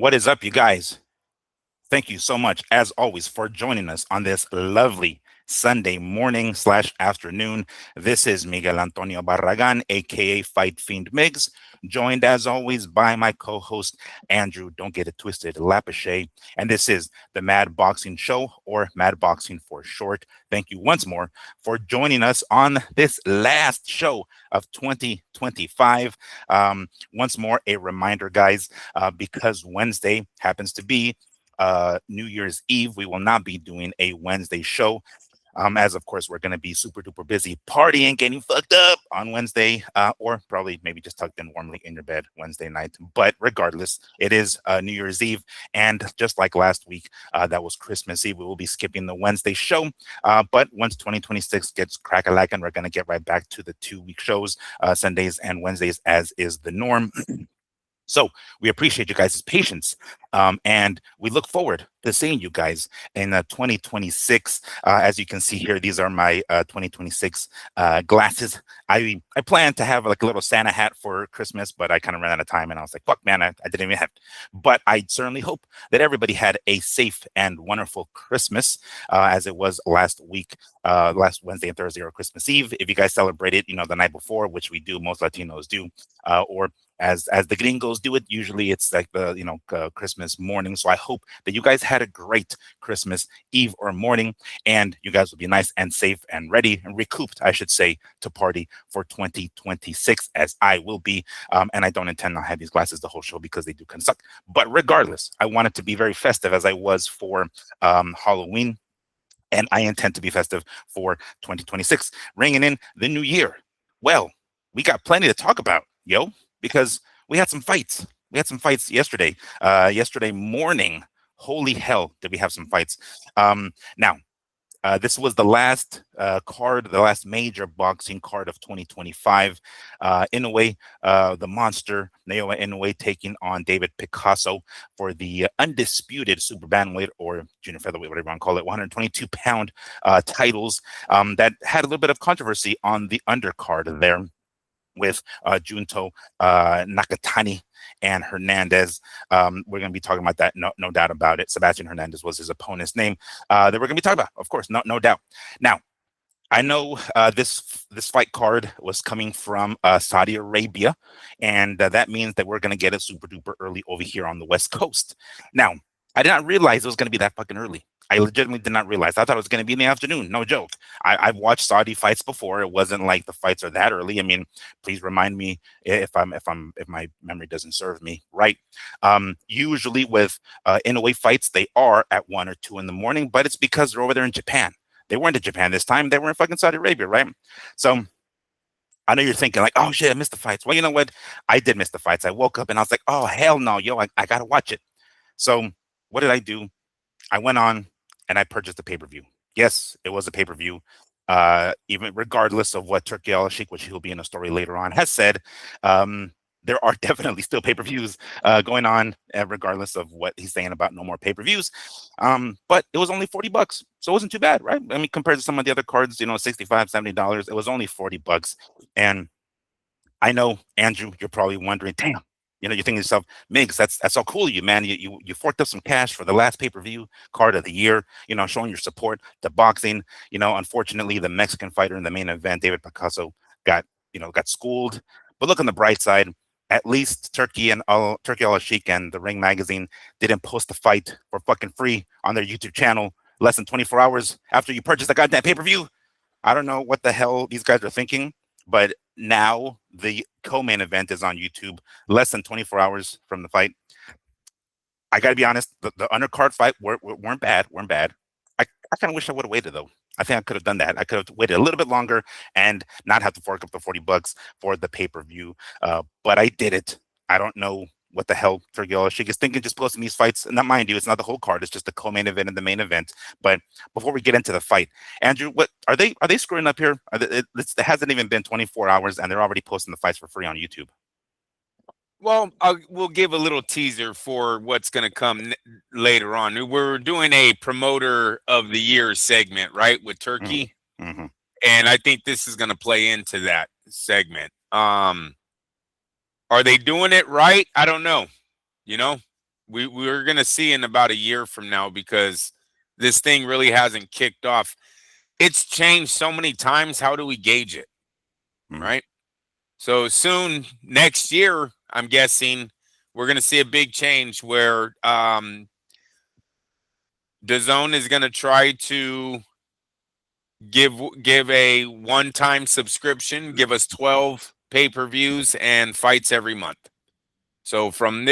What is up, you guys? Thank you so much, as always, for joining us on this lovely Sunday morning slash afternoon. This is Miguel Antonio Barragan, aka Fight Fiend Migs, joined as always by my co-host Andrew. Don't get it twisted, Lapachet, and this is the Mad Boxing Show, or Mad Boxing for short. Thank you once more for joining us on this last show of 2025. Once more, a reminder, guys, because Wednesday happens to be New Year's Eve. We will not be doing a Wednesday show. As of course, we're going to be super duper busy partying, getting fucked up on Wednesday, or probably maybe just tucked in warmly in your bed Wednesday night. But regardless, it is New Year's Eve. And just like last week, that was Christmas Eve. We will be skipping the Wednesday show. But once 2026 gets crack-a-lackin', we're going to get right back to the 2-week shows, Sundays and Wednesdays, as is the norm. So we appreciate you guys' patience, and we look forward to seeing you guys in 2026. As you can see here, these are my 2026 glasses. I plan to have like a little Santa hat for Christmas, but I kind of ran out of time, and I was like, "Fuck, man, I didn't even have." But I certainly hope that everybody had a safe and wonderful Christmas, as it was last week, last Wednesday and Thursday, or Christmas Eve. If you guys celebrated, the night before, which we do, most Latinos do, or as the gringos do it, usually it's like the Christmas morning. So I hope that you guys had a great Christmas Eve or morning, and you guys will be nice and safe and ready and recouped, I should say, to party for 2026, as I will be. And I don't intend to have these glasses the whole show because they do kind of suck. But regardless, I wanted to be very festive, as I was for Halloween, and I intend to be festive for 2026, ringing in the new year. Well, we got plenty to talk about, yo, because we had some fights. We had some fights yesterday. Yesterday morning, holy hell, did we have some fights? Now, this was the last card, the last major boxing card of 2025. Inoue, the monster, Naoya Inoue, taking on David Picasso for the undisputed super bantamweight, or junior featherweight, whatever you want to call it, 122-pound titles. That had a little bit of controversy on the undercard there, with Junto Nakatani and Hernandez. We're going to be talking about that, no doubt about it. Sebastian Hernandez was his opponent's name that we're going to be talking about, of course, no doubt. Now, I know this fight card was coming from Saudi Arabia, and that means that we're going to get it super duper early over here on the West Coast. Now, I did not realize it was going to be that fucking early. I legitimately did not realize. I thought it was going to be in the afternoon. No joke. I've watched Saudi fights before. It wasn't like the fights are that early. I mean, please remind me if my memory doesn't serve me right. Usually with Inoue fights, they are at 1 or 2 in the morning, but it's because they're over there in Japan. They weren't in Japan this time. They were in fucking Saudi Arabia, right? So I know you're thinking like, oh shit, I missed the fights. Well, you know what? I did miss the fights. I woke up and I was like, oh hell no, yo, I gotta watch it. So what did I do? I went on and I purchased the pay-per-view. Yes, it was a pay-per-view. Even regardless of what Turkey Al-Sheikh, which he'll be in a story later on, has said, there are definitely still pay-per-views going on, regardless of what he's saying about no more pay-per-views. But it was only $40, so it wasn't too bad, right? I mean, compared to some of the other cards, $65, $70, it was only $40. And I know, Andrew, you're probably wondering, damn, you're thinking to yourself, Migs, that's so cool of you, man. You forked up some cash for the last pay-per-view card of the year, showing your support to boxing. Unfortunately, the Mexican fighter in the main event, David Picasso, got schooled. But look on the bright side, at least Turkey Al-Sheikh and the Ring Magazine didn't post the fight for fucking free on their YouTube channel less than 24 hours after you purchased the goddamn pay-per-view. I don't know what the hell these guys are thinking, but now the co-main event is on YouTube less than 24 hours from the fight. I got to be honest, the undercard fight weren't bad. I kind of wish I would have waited, though. I think I could have done that. I could have waited a little bit longer and not have to fork up the $40 for the pay-per-view. But I did it. I don't know what the hell Turkey Al-Sheikh is thinking, just posting these fights. Not mind you, it's not the whole card. It's just the co-main event and the main event. But before we get into the fight, Andrew, what are they screwing up here? It hasn't even been 24 hours and they're already posting the fights for free on YouTube. Well, we'll give a little teaser for what's going to come later on. We're doing a promoter of the year segment, right, with Turkey. Mm-hmm. And I think this is going to play into that segment. Are they doing it right? I don't know. We're gonna see in about a year from now because this thing really hasn't kicked off. It's changed so many times. How do we gauge it? Mm. Right. So soon next year, I'm guessing we're gonna see a big change where DAZN is gonna try to give a one-time subscription, give us 12 pay-per-views and fights every month. So from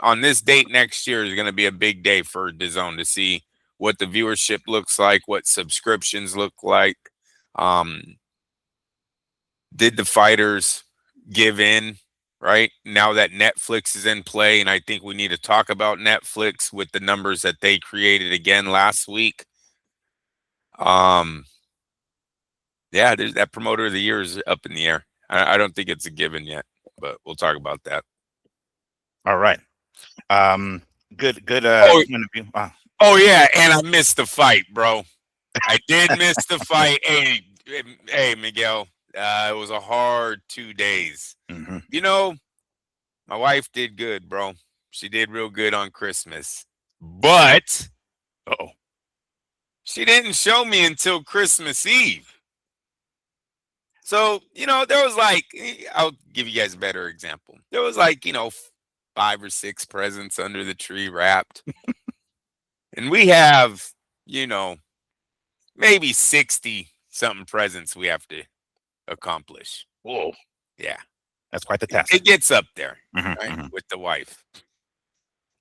on this date next year is going to be a big day for DAZN to see what the viewership looks like, what subscriptions look like. Did the fighters give in, right? Now that Netflix is in play, and I think we need to talk about Netflix with the numbers that they created again last week. Yeah, that promoter of the year is up in the air. I don't think it's a given yet, but we'll talk about that. All right. Good point of view. Oh yeah, and I missed the fight, bro. I did miss the fight. Hey, Miguel. It was a hard 2 days. Mm-hmm. You know, my wife did good, bro. She did real good on Christmas, but she didn't show me until Christmas Eve. So, there was like, I'll give you guys a better example. There was like, 5 or 6 presents under the tree wrapped. And we have, maybe 60 something presents we have to accomplish. Whoa. Yeah. That's quite the task. It gets up there, Mm-hmm, right? Mm-hmm. With the wife.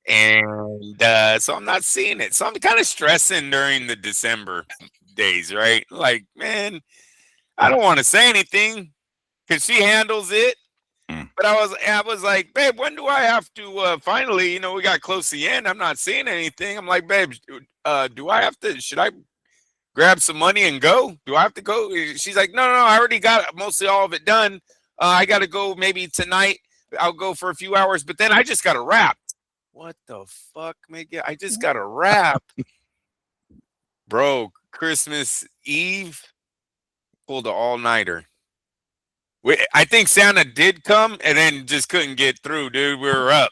And so I'm not seeing it. So I'm kind of stressing during the December days, right? Like, man, I don't want to say anything because she handles it. But I was like, babe, when do I have to finally, we got close to the end. I'm not seeing anything. I'm like, babe, should I grab some money and go? Do I have to go? She's like, no, I already got mostly all of it done. I got to go maybe tonight. I'll go for a few hours, but then I just got to wrap. What the fuck, Miguel? I just got to wrap. Bro, Christmas Eve, pulled an all-nighter. I think Santa did come and then just couldn't get through, dude. We were up.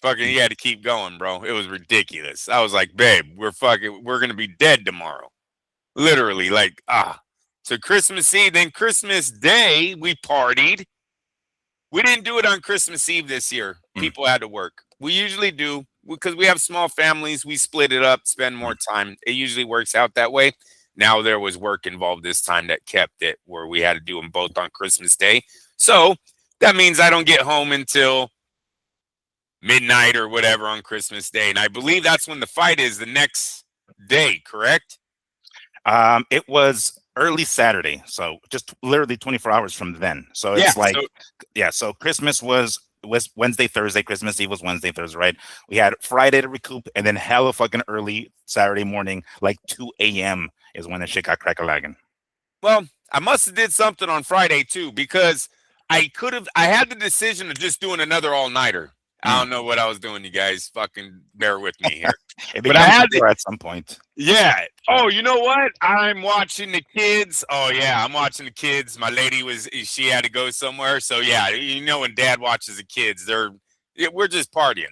Fucking, he had to keep going, bro. It was ridiculous. I was like, babe, we're going to be dead tomorrow. Literally, like, So Christmas Eve, then Christmas Day, we partied. We didn't do it on Christmas Eve this year. People had to work. We usually do because we have small families. We split it up, spend more time. It usually works out that way. Now there was work involved this time that kept it where we had to do them both on Christmas Day. So that means I don't get home until midnight or whatever on Christmas Day. And I believe that's when the fight is the next day, correct? It was early Saturday, so just literally 24 hours from then. So it's so Christmas was Wednesday, Thursday. Christmas Eve was Wednesday, Thursday, right? We had Friday to recoup, and then hella fucking early Saturday morning, like 2 a.m. is when the shit got crack-a-lagging. Well, I must have did something on Friday too, because I had the decision of just doing another all-nighter. I don't know what I was doing, you guys. Fucking bear with me here. But I had to at some point. Yeah. Oh, you know what? I'm watching the kids. Oh yeah, I'm watching the kids. My lady she had to go somewhere. So yeah, when dad watches the kids, we're just partying.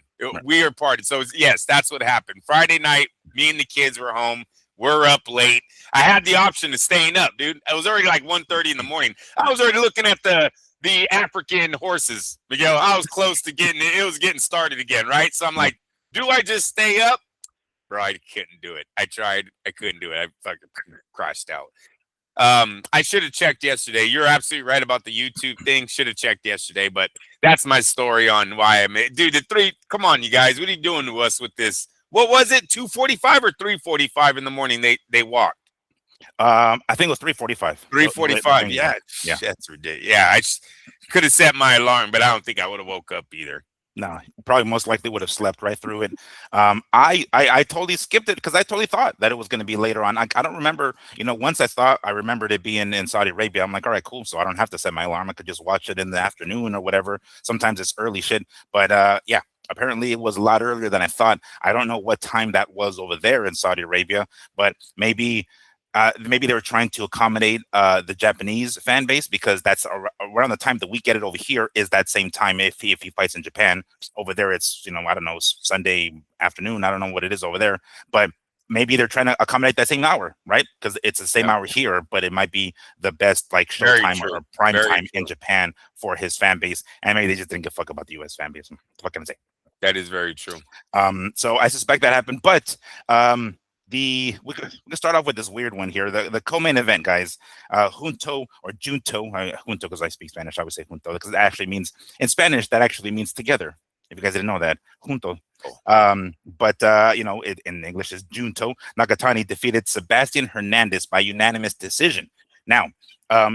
We are partying. So yes, that's what happened. Friday night, me and the kids were home. We're up late. I had the option of staying up, dude. It was already like 1:30 in the morning. I was already looking at the African horses, Miguel. I was close to it was getting started again, right? So I'm like, do I just stay up? Bro, I couldn't do it. I tried. I couldn't do it. I fucking crashed out. I should have checked yesterday. You're absolutely right about the YouTube thing. Should have checked yesterday, but that's my story on why dude, come on, you guys. What are you doing to us with this? What was it? 2:45 or 3:45 in the morning they walked? I think it was 3:45. 3:45. Yeah. That's ridiculous. Yeah, I could have set my alarm, but I don't think I would have woke up either. No, probably most likely would have slept right through it. I totally skipped it because I totally thought that it was going to be later on. I don't remember, once I remembered it being in Saudi Arabia. I'm like, all right, cool. So I don't have to set my alarm. I could just watch it in the afternoon or whatever. Sometimes it's early shit. But yeah, apparently it was a lot earlier than I thought. I don't know what time that was over there in Saudi Arabia, but maybe maybe they were trying to accommodate the Japanese fan base because that's around the time that we get it over here is that same time if he fights in Japan. Over there, it's I don't know, Sunday afternoon. I don't know what it is over there, but maybe they're trying to accommodate that same hour, right? Because it's the same Yep. hour here, but it might be the best like Very showtime or true. prime Very time in true. Japan for his fan base, and maybe they just didn't give a fuck about the U.S. fan base. What can I say? That is very true. So I suspect that happened, but we can start off with this weird one here. The co-main event, guys. Junto or Junto, Junto because I speak Spanish. I would say Junto because it actually means in Spanish that actually means together. If you guys didn't know that, Junto. Oh. But in English is Junto. Nakatani defeated Sebastian Hernandez by unanimous decision. Now,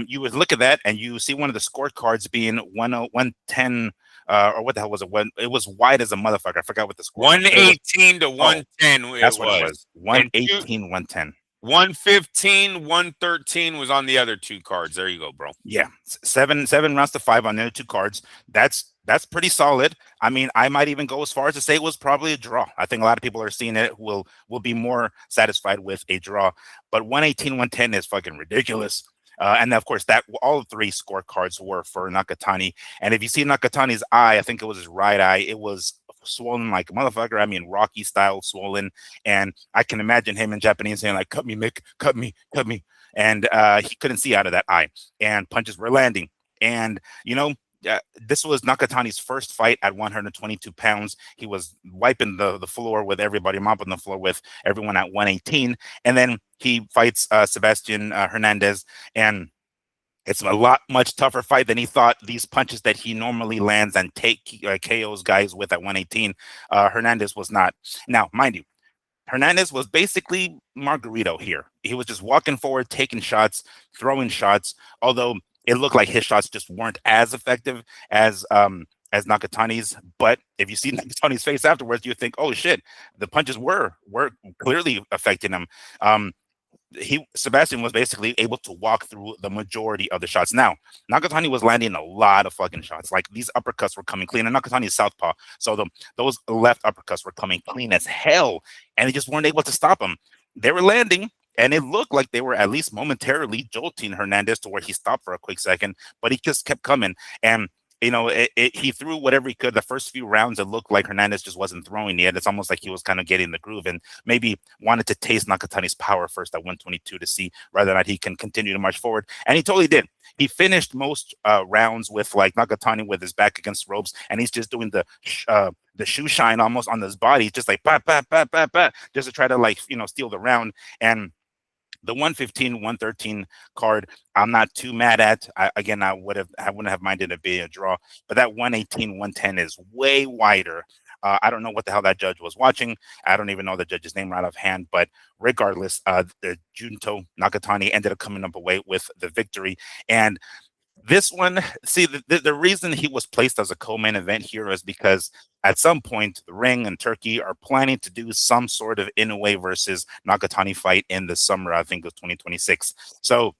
you would look at that and you see one of the scorecards being 110 or what the hell was it? When it was wide as a motherfucker. I forgot what the score was, but it was 118 to oh, 110 it that's what it was. was. And 118, 110. 115, 113 was on the other two cards. There you go, bro. Yeah, seven rounds to five on the other two cards. That's pretty solid. I mean, I might even go as far as to say it was probably a draw. I think a lot of people are seeing it will be more satisfied with a draw. But 118, 110 is fucking ridiculous. And of course, that all three scorecards were for Nakatani. And if you see Nakatani's eye, I think it was his right eye. It was swollen like a motherfucker. I mean, Rocky style swollen. And I can imagine him in Japanese saying like, "Cut me, Mick, cut me, cut me." And he couldn't see out of that eye, and punches were landing. And this was Nakatani's first fight at 122 pounds. He was wiping the floor with everybody, mopping the floor with everyone at 118. And then he fights Sebastian Hernandez, and it's a lot much tougher fight than he thought. These punches that he normally lands and take KOs guys with at 118, Hernandez was not. Now, mind you, Hernandez was basically Margarito here. He was just walking forward, taking shots, throwing shots, although it looked like his shots just weren't as effective as Nakatani's. But if you see Nakatani's face afterwards, you think, oh shit, the punches were clearly affecting him. Um, Sebastian was basically able to walk through the majority of the shots. Now, Nakatani was landing a lot of fucking shots. Like these uppercuts were coming clean, and Nakatani is southpaw, so those left uppercuts were coming clean as hell, and they just weren't able to stop him. They were landing, and it looked like they were at least momentarily jolting Hernandez to where he stopped for a quick second, but he just kept coming. And he threw whatever he could. The first few rounds, it looked like Hernandez just wasn't throwing yet. It's almost like he was kind of getting the groove and maybe wanted to taste Nakatani's power first at 122 to see whether or not he can continue to march forward. And he totally did. He finished most rounds with like Nakatani with his back against ropes, and he's just doing the shoe shine almost on his body, just like pat, pat, pat, pat, pat, just to try to like steal the round. And the 115, 113 card, I'm not too mad at. Again, I wouldn't have minded it being a draw, but that 118, 110 is way wider. I don't know what the hell that judge was watching. I don't even know the judge's name right offhand, but regardless, the Junto Nakatani ended up coming up away with the victory. And this one, see, the reason he was placed as a co-main event here is because at some point, the Ring and Turkey are planning to do some sort of Inoue versus Nakatani fight in the summer, I think of 2026. So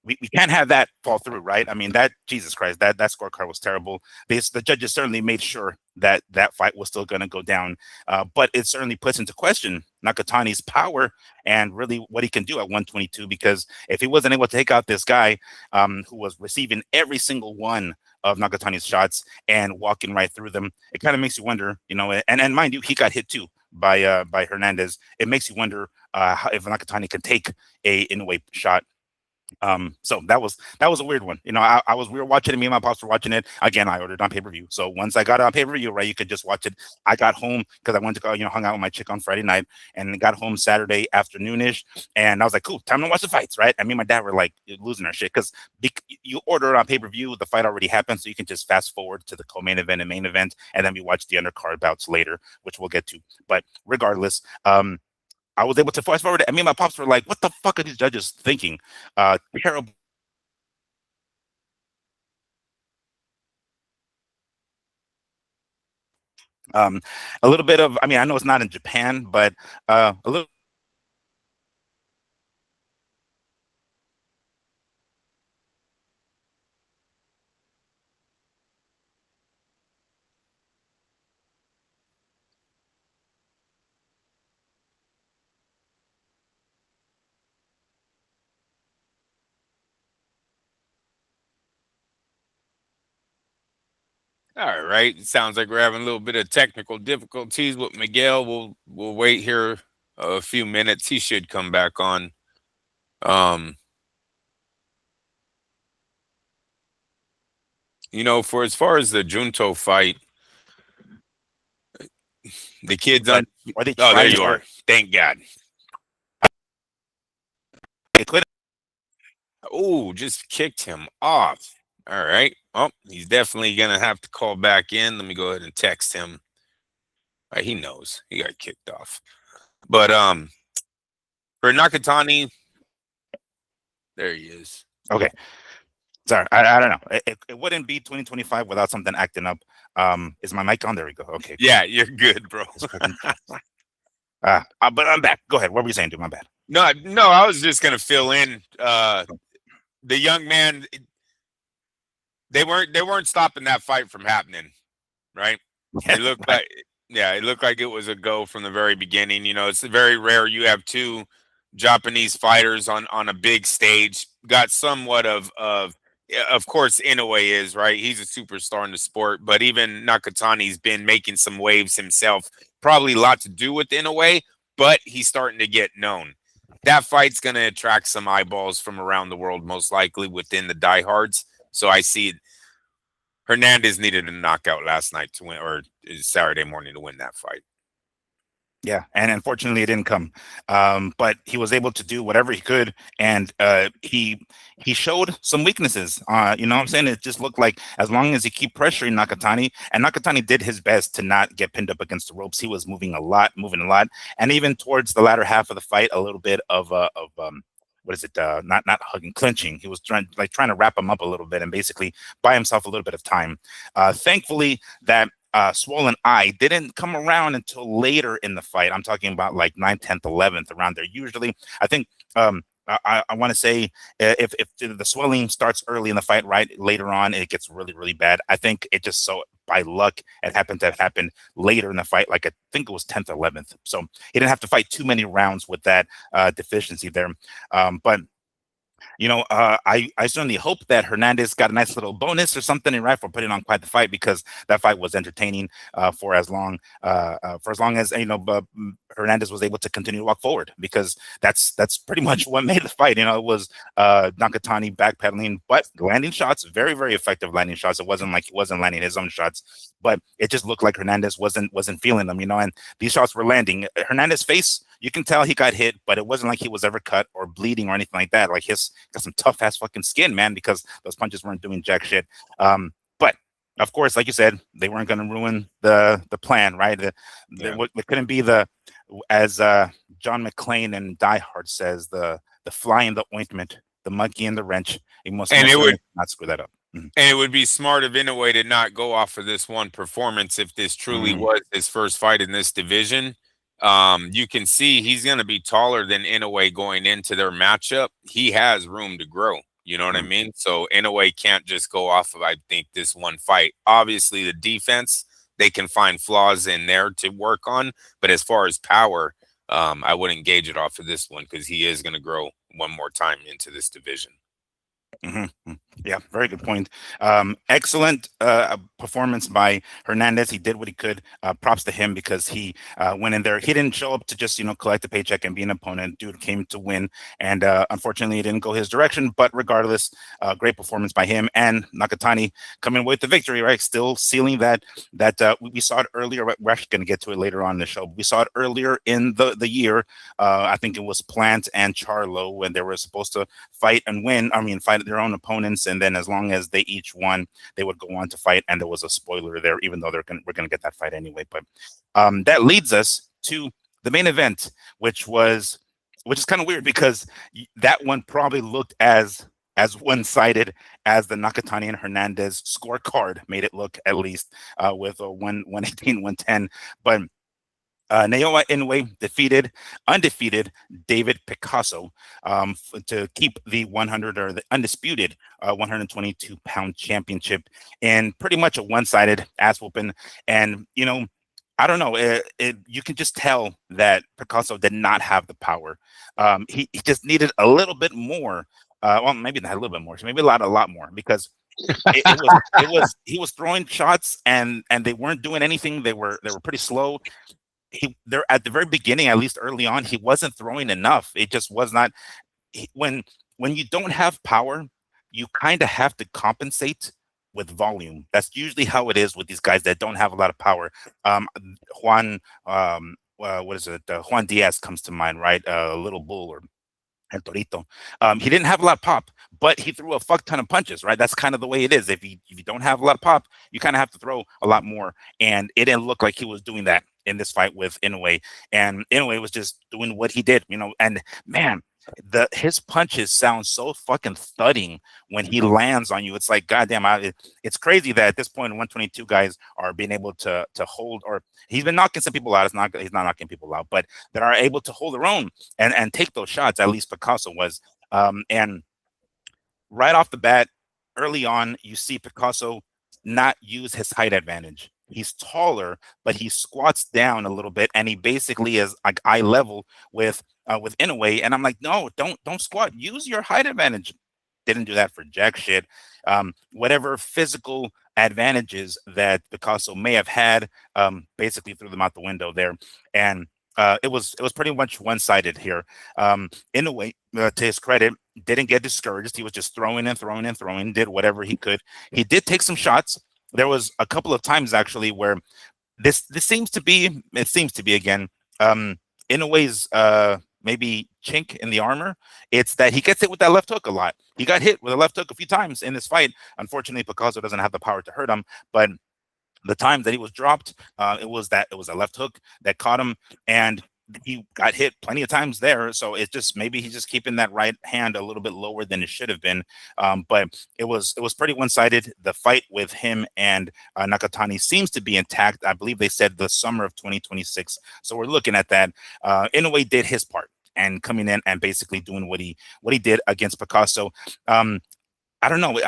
we can't have that fall through, right? I mean, that Jesus Christ, that scorecard was terrible. The judges certainly made sure that that fight was still going to go down, but it certainly puts into question Nakatani's power and really what he can do at 122. Because if he wasn't able to take out this guy who was receiving every single one of Nakatani's shots and walking right through them, it kind of makes you wonder, And mind you, he got hit too by Hernandez. It makes you wonder if Nakatani can take a Inoue shot. So that was a weird one. We were watching it. Me and my pops were watching it. Again, I ordered on pay-per-view. So once I got it on pay-per-view, right, you could just watch it. I got home because I went to go, hung out with my chick on Friday night, and got home Saturday afternoonish, and I was like, cool, time to watch the fights, right? And me and my dad were like losing our shit because you order it on pay-per-view, the fight already happened, so you can just fast forward to the co-main event and main event, and then we watch the undercard bouts later, which we'll get to. But regardless, I was able to fast forward it, and me and my pops were like, "What the fuck are these judges thinking?" Terrible. A little bit of, I mean, I know it's not in Japan, but a little. All right. It sounds like we're having a little bit of technical difficulties with Miguel. We'll wait here a few minutes. He should come back on. Um, for as far as the Junto fight, the kids But on. or they Oh, there tried you or are. Thank God. they couldn't. Oh, just kicked him off. All right. Oh, he's definitely gonna have to call back in. Let me go ahead and text him. All right, he knows he got kicked off. But for Nakatani, there he is. Okay, sorry, I don't know. It wouldn't be 2025 without something acting up. Is my mic on? There we go. Okay, cool. Yeah, you're good, bro. But I'm back. Go ahead. What were you saying, dude? My bad. No, I was just gonna fill in. The young man, they weren't stopping that fight from happening, right? Yeah, It looked right. like yeah, it looked like it was a go from the very beginning. It's very rare you have two Japanese fighters on a big stage. Got somewhat of yeah, of course Inoue is, right. He's a superstar in the sport, but even Nakatani's been making some waves himself. Probably a lot to do with Inoue, but he's starting to get known. That fight's going to attract some eyeballs from around the world, most likely within the diehards. So I see Hernandez needed a knockout last night to win, or Saturday morning to win that fight. Yeah, and unfortunately, it didn't come. But he was able to do whatever he could, and he showed some weaknesses. You know what I'm saying? It just looked like as long as he keep pressuring Nakatani, and Nakatani did his best to not get pinned up against the ropes. He was moving a lot, and even towards the latter half of the fight, a little bit of what is it? Not hugging, clinching. He was trying to wrap him up a little bit and basically buy himself a little bit of time. Thankfully, that swollen eye didn't come around until later in the fight. I'm talking about like 9th, 10th, 11th, around there. Usually, I think I want to say if the swelling starts early in the fight, right, later on it gets really, really bad. I think it just so by luck it happened to have happened later in the fight, like I think it was 10th, 11th. So he didn't have to fight too many rounds with that deficiency there. But I certainly hope that Hernandez got a nice little bonus or something, right, for putting on quite the fight, because that fight was entertaining for as long as Hernandez was able to continue to walk forward, because that's pretty much what made the fight. It was Nakatani backpedaling, but landing shots, very, very effective landing shots. It wasn't like he wasn't landing his own shots, but it just looked like Hernandez wasn't feeling them, and these shots were landing. Hernandez's face, you can tell he got hit, but it wasn't like he was ever cut or bleeding or anything like that. Like his got some tough ass fucking skin, man, because those punches weren't doing jack shit. But of course, like you said, they weren't going to ruin the plan, right? It couldn't be as John McClane and Die Hard says, the fly in the ointment, the monkey in the wrench. He must And it would not screw that up. and it would be smart of Inoue to not go off of this one performance if this truly was his first fight in this division. You can see he's going to be taller than Inoue going into their matchup. He has room to grow. You know what I mean? So Inoue can't just go off of, I think, this one fight. Obviously, the defense, they can find flaws in there to work on. But as far as power, I wouldn't gauge it off of this one, because he is going to grow one more time into this division. Mm-hmm. Yeah, very good point. Excellent performance by Hernandez. He did what he could. Props to him, because he went in there. He didn't show up to just collect a paycheck and be an opponent. Dude came to win, and unfortunately, it didn't go his direction. But regardless, great performance by him, and Nakatani coming with the victory. Right, still sealing that we saw it earlier. We're actually going to get to it later on in the show. We saw it earlier in the year. I think it was Plant and Charlo when they were supposed to fight and win. I mean, fight their own opponents, and then as long as they each won, they would go on to fight. And there was a spoiler there, even though we're gonna get that fight anyway. But that leads us to the main event, which is kind of weird, because that one probably looked as one-sided as the Nakatani and Hernandez scorecard made it look, at least with a 118, 110. But Naoya Inoue defeated undefeated David Picasso to keep the 100, or the undisputed 122-pound championship, in pretty much a one-sided ass whooping. And I don't know. You can just tell that Picasso did not have the power. He just needed a little bit more. Well, maybe not a little bit more. So maybe a lot more, because It was he was throwing shots and they weren't doing anything. They were pretty slow. He there at the very beginning, at least early on, he wasn't throwing enough. It just was not when you don't have power, you kind of have to compensate with volume. That's usually how it is with these guys that don't have a lot of power. Juan, what is it? Juan Diaz comes to mind, right? Little Bull or El Torito. He didn't have a lot of pop, but he threw a fuck ton of punches, right? That's kind of the way it is. If you don't have a lot of pop, you kind of have to throw a lot more. And it didn't look like he was doing that in this fight with Inoue. And Inoue was just doing what he did, you know. And man, the his punches sound so fucking thudding when he lands on you. It's like goddamn, it's crazy that at this point, 122 guys are being able to hold, or he's been knocking some people out. He's not knocking people out, but that are able to hold their own and take those shots. At least Picasso was. And right off the bat, early on, you see Picasso not use his height advantage. He's taller, but he squats down a little bit, and he basically is like eye level with Inoue. And I'm like, no, don't squat. Use your height advantage. Didn't do that for jack shit. Whatever physical advantages that Picasso may have had, basically threw them out the window there. And it was pretty much one sided here. Inoue, to his credit, didn't get discouraged. He was just throwing and throwing and throwing, did whatever he could. He did take some shots. There was a couple of times actually where this seems to be again in a ways maybe chink in the armor. It's that he gets hit with that left hook a lot. He got hit with a left hook a few times in this fight. Unfortunately, Picasso doesn't have the power to hurt him, but the times that he was dropped, it was a left hook that caught him, and he got hit plenty of times there. So it's just maybe he's just keeping that right hand a little bit lower than it should have been. But it was pretty one sided. The fight with him and Nakatani seems to be intact. I believe they said the summer of 2026. So we're looking at that. Inoue did his part and coming in and basically doing what he did against Picasso. I don't know.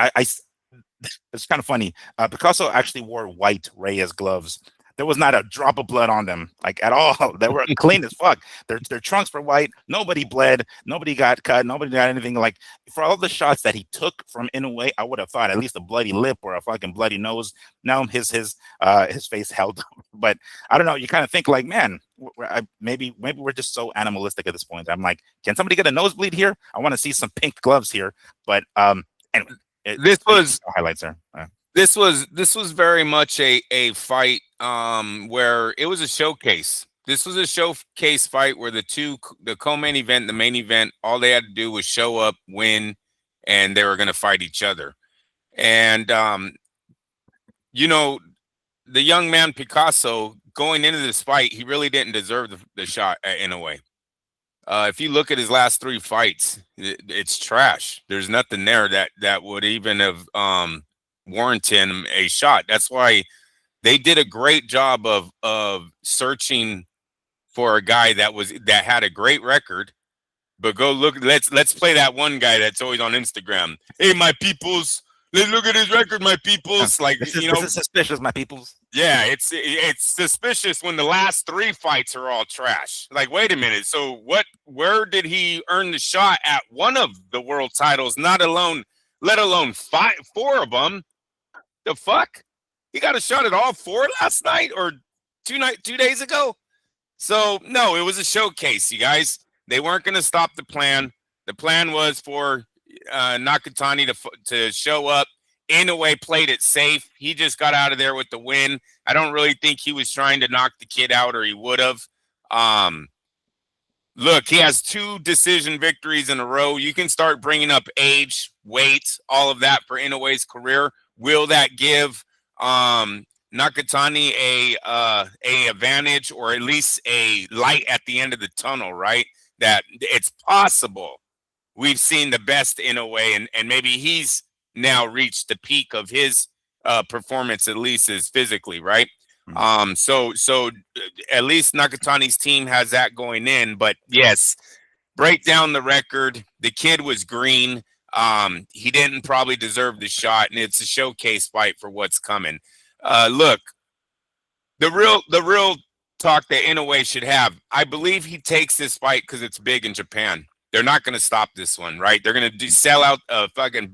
It's kind of funny. Picasso actually wore white Reyes gloves. There was not a drop of blood on them, like at all. They were clean as fuck. Their trunks were white. Nobody bled. Nobody got cut. Nobody got anything. Like for all the shots that he took from Inoue, I would have thought at least a bloody lip or a fucking bloody nose. No, his face held up. But I don't know. You kind of think like, man, maybe we're just so animalistic at this point. I'm like, can somebody get a nosebleed here? I want to see some pink gloves here. But anyway. This was highlights there. this was very much a fight where it was a showcase. This was a showcase fight where the co-main event, the main event, all they had to do was show up, win, and they were going to fight each other. And you know, the young man Picasso going into this fight, he really didn't deserve the shot in a way. If you look at his last three fights, it's trash. There's nothing there that would even have warranted him a shot. That's why they did a great job of searching for a guy that had a great record. But go look. Let's play that one guy that's always on Instagram. Hey, my peoples. Let's look at his record, my peoples. Like this is suspicious, my peoples. Yeah, it's suspicious when the last three fights are all trash. Like, wait a minute. So where did he earn the shot at one of the world titles? Let alone four of them. The fuck? He got a shot at all four last night or 2 days ago. So no, it was a showcase, you guys. They weren't going to stop the plan. The plan was for Nakatani to show up. Inoue played it safe. He just got out of there with the win. I don't really think he was trying to knock the kid out, or he would have. Look, he has 2 decision victories in a row. You can start bringing up age, weight, all of that for Inoue's career. Will that give Nakatani a advantage, or at least a light at the end of the tunnel? Right, that it's possible. We've seen the best Inoue, and maybe he's now reached the peak of his performance, at least as physically, right? So at least Nakatani's team has that going in. But yes, break down the record. The kid was green. He didn't probably deserve the shot, and it's a showcase fight for what's coming. Look, the real talk that Inoue should have. I believe he takes this fight because it's big in Japan. They're not going to stop this one, right? They're going to sell out a fucking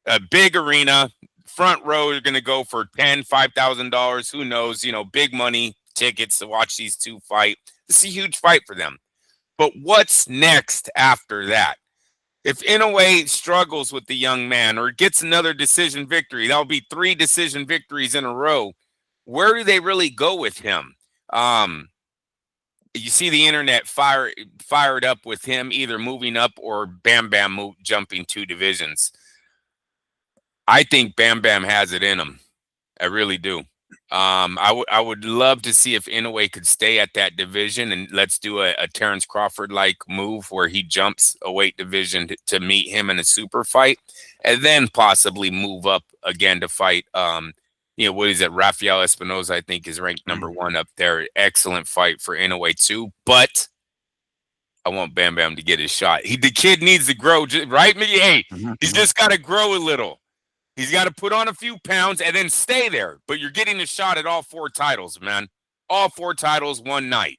a big arena, front row are going to go for $5,000. Who knows? Big money tickets to watch these two fight. This is a huge fight for them. But what's next after that? If Inoue struggles with the young man or gets another decision victory, that'll be 3 decision victories in a row. Where do they really go with him? You see the internet fired up with him either moving up or Bam Bam jumping 2 divisions. I think Bam Bam has it in him. I really do. I would love to see if Inoue could stay at that division, and let's do a Terrence Crawford like move where he jumps a weight division to meet him in a super fight, and then possibly move up again to fight. What is it? Rafael Espinoza, I think, is ranked number 1 up there. Excellent fight for Inoue too, but I want Bam Bam to get his shot. The kid needs to grow, right? Hey, he's just got to grow a little. He's got to put on a few pounds and then stay there. But you're getting a shot at all 4 titles, man. All 4 titles one night.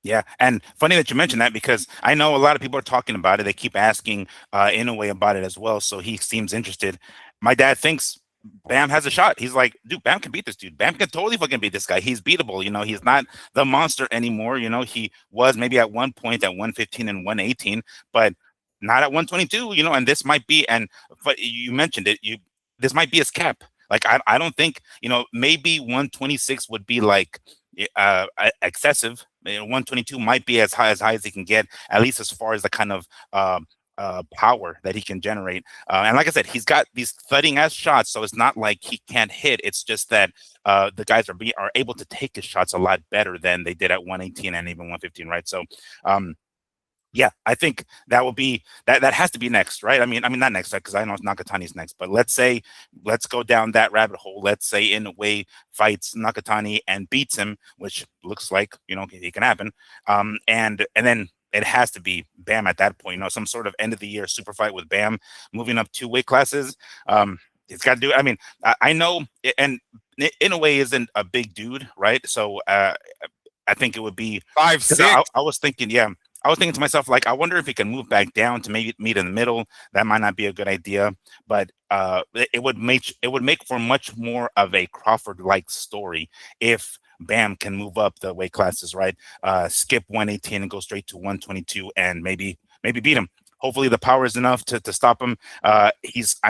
Yeah, and funny that you mentioned that because I know a lot of people are talking about it. They keep asking Inoue about it as well, so he seems interested. My dad thinks Bam has a shot. He's like, dude, Bam can beat this dude. Bam can totally fucking beat this guy. He's beatable. He's not the monster anymore. He was maybe at one point at 115 and 118, but not at 122, and this might be, but you mentioned it, this might be his cap. Like, I don't think, maybe 126 would be like excessive. 122 might be as high as he can get, at least as far as the kind of power that he can generate. And like I said, he's got these thudding ass shots, so it's not like he can't hit. It's just that the guys are able to take his shots a lot better than they did at 118 and even 115, right? So yeah, I think that will be that has to be next, right? I mean not next, because I know Nakatani's next, but let's go down that rabbit hole. Let's say Inoue fights Nakatani and beats him, which looks like it can happen. And then it has to be Bam at that point. Some sort of end of the year super fight with Bam, moving up 2 weight classes. It's got to do. I mean, I know, and Inoue isn't a big dude, right? So I think it would be 5'6". I was thinking, yeah. I was thinking to myself, like, I wonder if he can move back down to maybe meet in the middle. That might not be a good idea, but it would make for much more of a Crawford-like story if Bam can move up the weight classes, right? Skip 118 and go straight to 122, and maybe beat him. Hopefully, the power is enough to stop him. I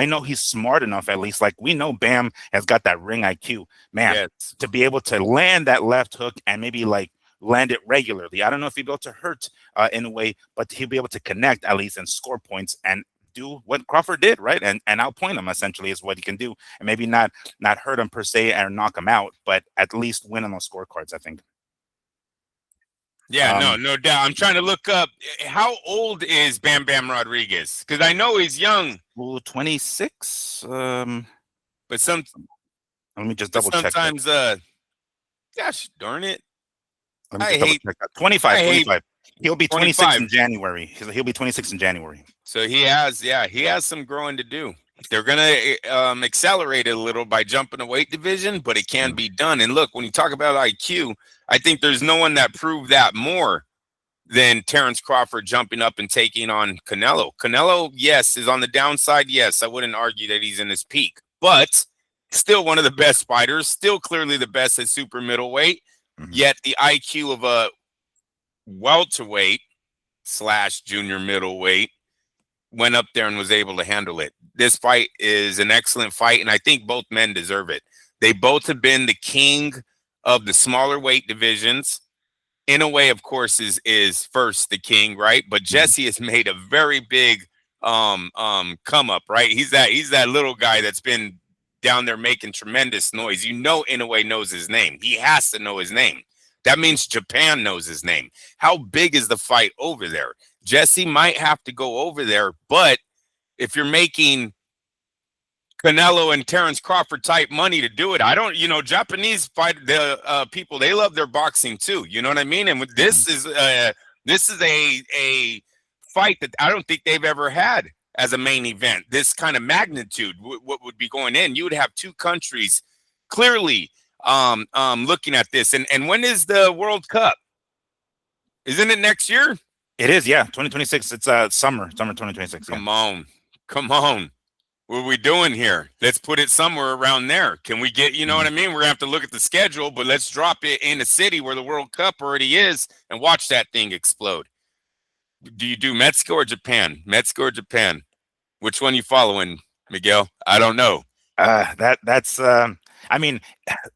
know he's smart enough, at least. Like, we know Bam has got that ring IQ, man, Yes. to be able to land that left hook and maybe like land it regularly. I don't know if he'll be able to hurt in a way, but he'll be able to connect at least and score points and do what Crawford did, right? And outpoint him essentially is what he can do, and maybe not hurt him per se or knock him out, but at least win on those scorecards, I think. Yeah, no doubt. I'm trying to look up how old is Bam Bam Rodriguez, because I know he's young. 26. But let me just double check. Sometimes, gosh darn it. Let me just double check that. 25. He'll be 26 in January. He'll be 26 in January. So he has some growing to do. They're gonna accelerate it a little by jumping a weight division, but it can be done. And look, when you talk about IQ, I think there's no one that proved that more than Terrence Crawford jumping up and taking on Canelo. Canelo, yes, is on the downside. Yes, I wouldn't argue that he's in his peak, but still one of the best fighters, still clearly the best at super middleweight. Yet the IQ of a welterweight / junior middleweight went up there and was able to handle it. This fight is an excellent fight, and I think both men deserve it. They both have been the king of the smaller weight divisions. Inoue, of course, is first the king, right? But Jesse has made a very big come up, right? He's that little guy that's been down there making tremendous noise. Inoue knows his name. He has to know his name. That means Japan knows his name. How big is the fight over there? Jesse might have to go over there, but if you're making Canelo and Terrence Crawford type money to do it, Japanese people, they love their boxing too. You know what I mean? And this is a fight that I don't think they've ever had as a main event. This kind of magnitude, what would be going in? You would have 2 countries clearly looking at this. And when is the World Cup? Isn't it next year? It is, yeah, 2026. It's summer 2026. Come on. Come on. What are we doing here? Let's put it somewhere around there. Can we get, you know what I Mhm. mean? We're going to have to look at the schedule, but let's drop it in a city where the World Cup already is and watch that thing explode. Do you do Mexico or Japan? Mexico or Japan? Which one you following, Miguel? I don't know. That's I mean,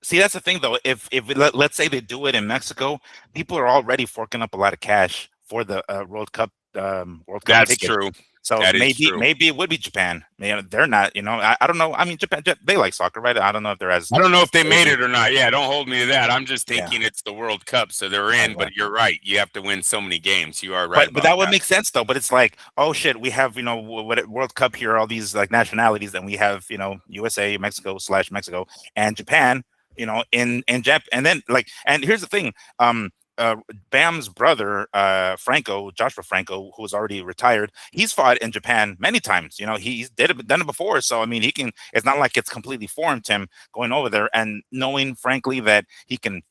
see, that's the thing though. Let's say they do it in Mexico, people are already forking up a lot of cash for the World Cup That's ticket. true. So That is maybe true. maybe it would be Japan. They're not. I don't know. I mean, Japan, they like soccer, right? I don't know if they're I don't know if as they made crazy. it or not. Yeah, don't hold me to that. I'm just Yeah, thinking it's the World Cup, so they're right, in. right. But you're right. You have to win so many games. You are right But about that would that. make sense though. But it's like, oh shit, we have what World Cup here, all these like nationalities, and we have USA, Mexico/Mexico, and Japan. In Jap, and then like, and here's the thing. Uh, Bam's brother, Joshua Franco, who's already retired, he's fought in Japan many times. He's done it before, so I mean, he can. It's not like it's completely foreign to him going over there, and knowing, frankly, that he can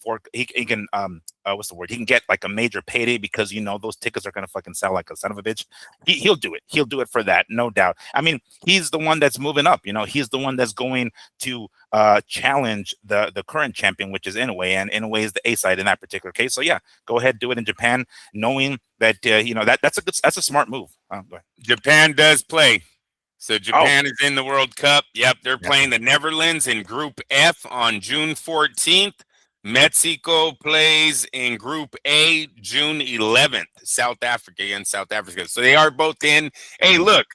what's the word? He can get like a major payday because those tickets are gonna fucking sell like a son of a bitch. He'll do it. He'll do it for that, no doubt. I mean, he's the one that's moving up. He's the one that's going to challenge the current champion, which is Inoue, and Inoue is the A side in that particular case. So yeah, go ahead, do it in Japan, knowing that that's a smart move. Go ahead. Japan does play. So Oh, Japan is in the World Cup. Yep, they're yeah. playing the Netherlands in Group F on June 14th. Mexico plays in Group A June 11th. South Africa against South Africa. So they are both in. Hey, Mhm. look,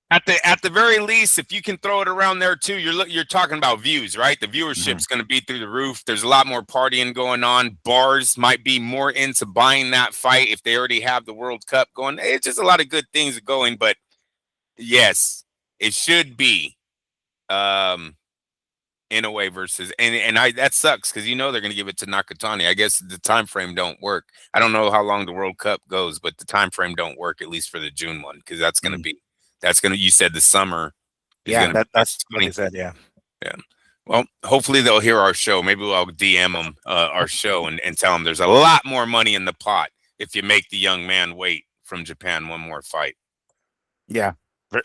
at the very least, if you can throw it around there too, you're talking about views, right? The Mhm. viewership's going to be through the roof. There's a lot more partying going on. Bars might be more into buying that fight if they already have the World Cup going. It's just a lot of good things going, but yes, it should be Inoue versus and I that sucks because they're going to give it to Nakatani. I guess the time frame don't work. I don't know how long the World Cup goes, but the time frame don't work at least for the June one because Mhm. that's going to you said the summer is Yeah, going to be that's what they 20. said. Yeah. Yeah. Well, hopefully they'll hear our show. Maybe I'll DM them our show and tell them there's a lot more money in the pot if you make the young man wait from Japan one more fight. Yeah,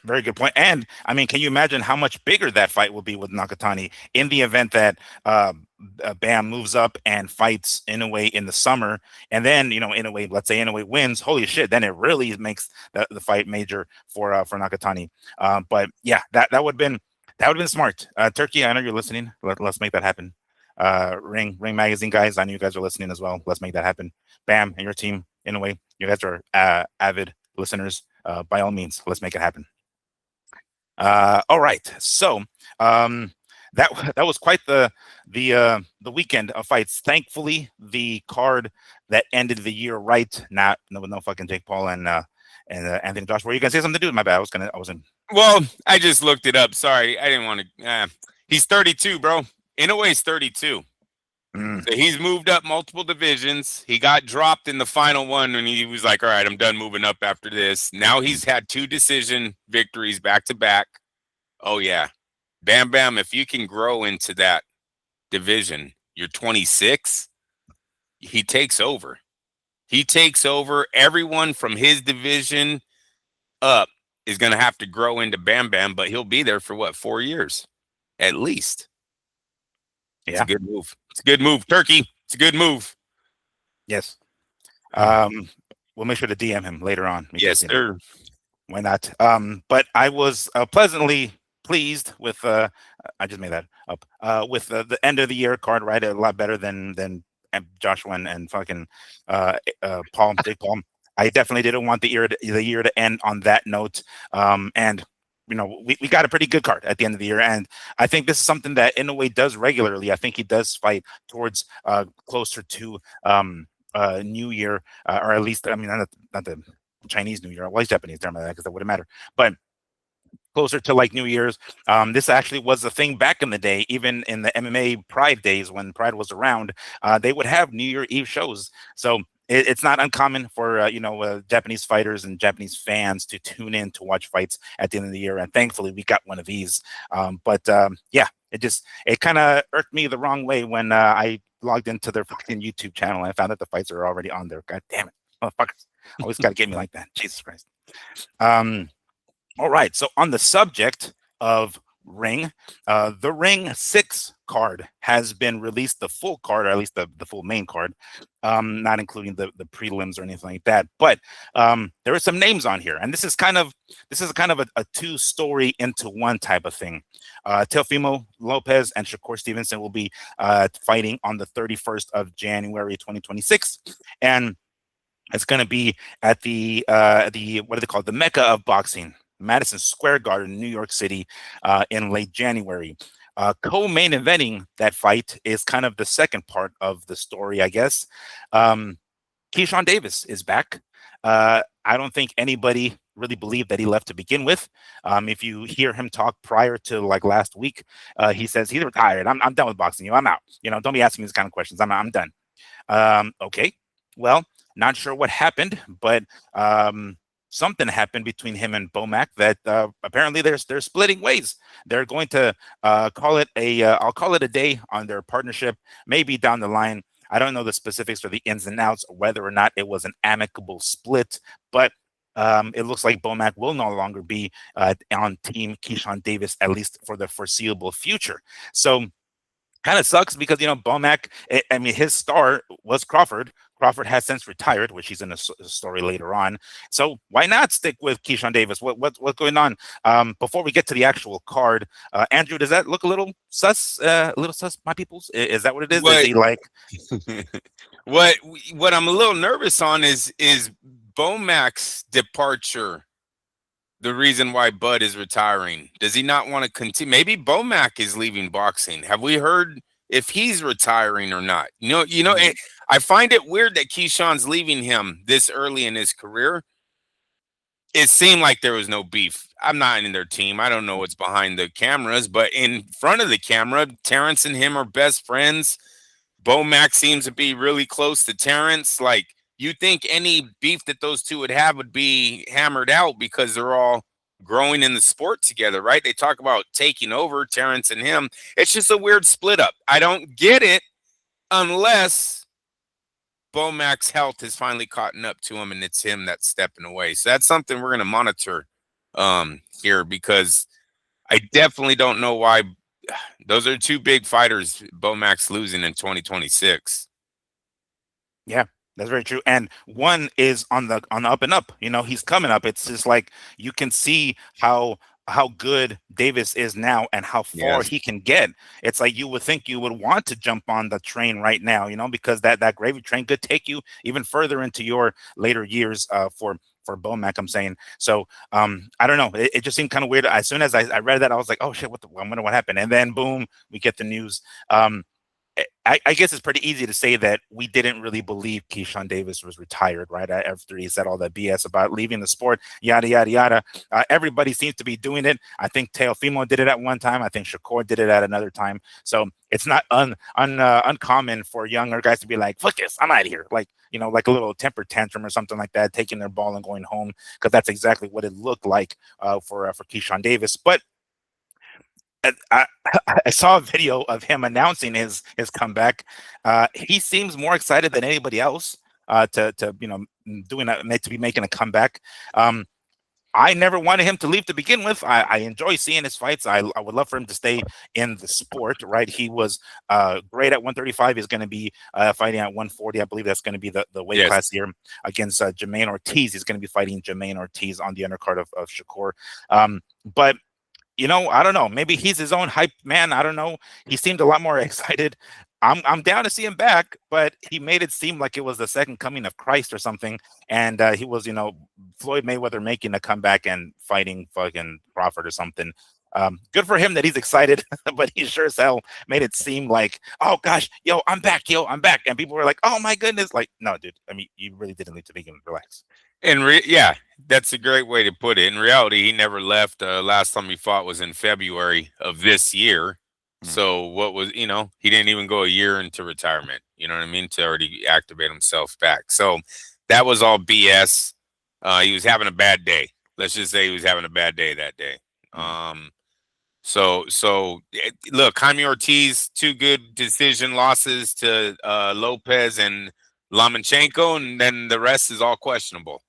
very good point. And I mean, can you imagine how much bigger that fight will be with Nakatani in the event that Bam moves up and fights Inoue in the summer, and then Inoue, let's say Inoue wins, holy shit, then it really makes the fight major for Nakatani. But yeah, that would have been smart. Turkey, I know you're listening. Let's make that happen. Ring Magazine guys, I know you guys are listening as well. Let's make that happen. Bam and your team, Inoue, you guys are avid listeners. By all means, let's make it happen. All right, so that that was quite the weekend of fights. Thankfully, the card that ended the year right, not no fucking Jake Paul and Anthony Joshua. Were you gonna say something, dude? My bad. I wasn't. Well, I just looked it up. Sorry, I didn't want to. He's 32, bro. Inoue's 32. Mm, So he's moved up multiple divisions. He got dropped in the final one when he was like, all right, I'm done moving up after this. Now mm, he's had 2 decision victories back to back. Oh, yeah. Bam Bam, if you can grow into that division, you're 26, he takes over. He takes over. Everyone from his division up is going to have to grow into Bam Bam, but he'll be there for what, 4 years at least. It's a yeah. good move. It's a good move. Turkey. It's a good move. Yes. Um, we'll make sure to DM him later on because Yes, sir. why not? But I was pleasantly pleased with. I just made that up. With the end of the year card, right? A lot better than Joshua and fucking Jake Paul. I definitely didn't want the year to end on that note. And we got a pretty good card at the end of the year, and I think this is something that Inoue does regularly. I think he does fight towards closer to New Year, or at least I mean not the Chinese New Year. Well, it's Japanese term because that wouldn't matter. But closer to like New Year's. This actually was a thing back in the day, even in the MMA Pride days when Pride was around. They would have New Year Eve shows. So it's not uncommon for Japanese fighters and Japanese fans to tune in to watch fights at the end of the year. And thankfully, we got one of these. But yeah, it kind of irked me the wrong way when I logged into their fucking YouTube channel and I found that the fights are already on there. God damn it, motherfuckers! Always got to get me like that. Jesus Christ. Um, All right. So on the subject of Ring, the Ring 6 card has been released, the full card, or at least the full main card, not including the prelims or anything like that. But there are some names on here, and this is kind of a two-story into one type of thing. Teofimo Lopez and Shakur Stevenson will be fighting on the 31st of January 2026, and it's going to be at the what do they call it? The Mecca of boxing, Madison Square Garden, New York City, in late January. Co-main eventing that fight is kind of the second part of the story, I guess. Keyshawn Davis is back. I don't think anybody really believed that he left to begin with. If you hear him talk prior to like last week, he says he's retired. I'm done with boxing. I'm out. Don't be asking me these kind of questions. I'm done. Okay. Well, not sure what happened, but something happened between him and Bomac that apparently they're splitting ways. They're going to call it a I'll call it a day on their partnership. Maybe down the line. I don't know the specifics or the ins and outs, whether or not it was an amicable split, but it looks like Bomac will no longer be on Team Keyshawn Davis, at least for the foreseeable future. So kind of sucks because Bomac. I mean, his star was Crawford. Crawford has since retired, which he's in a story later on. So why not stick with Keyshawn Davis? What's going on? Before we get to the actual card, Andrew, does that look a little sus? A little sus, my peoples? Is that what it is? Is What he like? what what I'm a little nervous on is Bomac's departure the reason why Bud is retiring? Does he not want to continue? Maybe Bomac is leaving boxing. Have we heard if he's retiring or not? I find it weird that Keyshawn's leaving him this early in his career. It seemed like there was no beef. I'm not in their team. I don't know what's behind the cameras, but in front of the camera, Terrence and him are best friends. Bomac seems to be really close to Terrence. Like, you think any beef that those two would have would be hammered out because they're all growing in the sport together, right? They talk about taking over, Terrence and him. It's just a weird split up. I don't get it unless Bomac's health has finally caught up to him and it's him that's stepping away. So that's something we're going to monitor here, because I definitely don't know why. Those are two big fighters Bomac's losing in 2026. Yeah, that's very true. And one is on the up and up. He's coming up. It's just like you can see how good Davis is now and how far Yes. he can get. It's like you would think you would want to jump on the train right now, because that gravy train could take you even further into your later years for Bomac, I'm saying. So I don't know. It just seemed kind of weird. As soon as I read that, I was like, oh shit, I wonder what happened. And then boom, we get the news. I guess it's pretty easy to say that we didn't really believe Keyshawn Davis was retired, right? After he said all that BS about leaving the sport, yada, yada, yada. Everybody seems to be doing it. I think Teofimo did it at one time. I think Shakur did it at another time. So it's not uncommon for younger guys to be like, fuck this, I'm out of here. Like a little temper tantrum or something like that, taking their ball and going home, because that's exactly what it looked like for Keyshawn Davis. But I, I saw a video of him announcing his comeback. He seems more excited than anybody else to doing to be making a comeback. I never wanted him to leave to begin with. I enjoy seeing his fights. I would love for him to stay in the sport, right? He was great at 135. He's going to be fighting at 140. I believe that's going to be the weight Yes. class here against Jermaine Ortiz. He's going to be fighting Jermaine Ortiz on the undercard of Shakur. But I don't know. Maybe he's his own hype man. I don't know. He seemed a lot more excited. I'm down to see him back, but he made it seem like it was the second coming of Christ or something. And he was, Floyd Mayweather making a comeback and fighting fucking Crawford or something. Good for him that he's excited, but he sure as hell made it seem like, oh gosh, yo, I'm back, and people were like, oh my goodness, like, no, dude. I mean, you really didn't need to begin. Relax. Yeah, that's a great way to put it. In reality, he never left. Last time he fought was in February of this year. So what was, he didn't even go a year into retirement, you know what I mean, to already activate himself back. So that was all BS. He was having a bad day. Let's just say he was having a bad day that day. Look, Jaime Ortiz, two good decision losses to Lopez and Lomachenko, and then the rest is all questionable.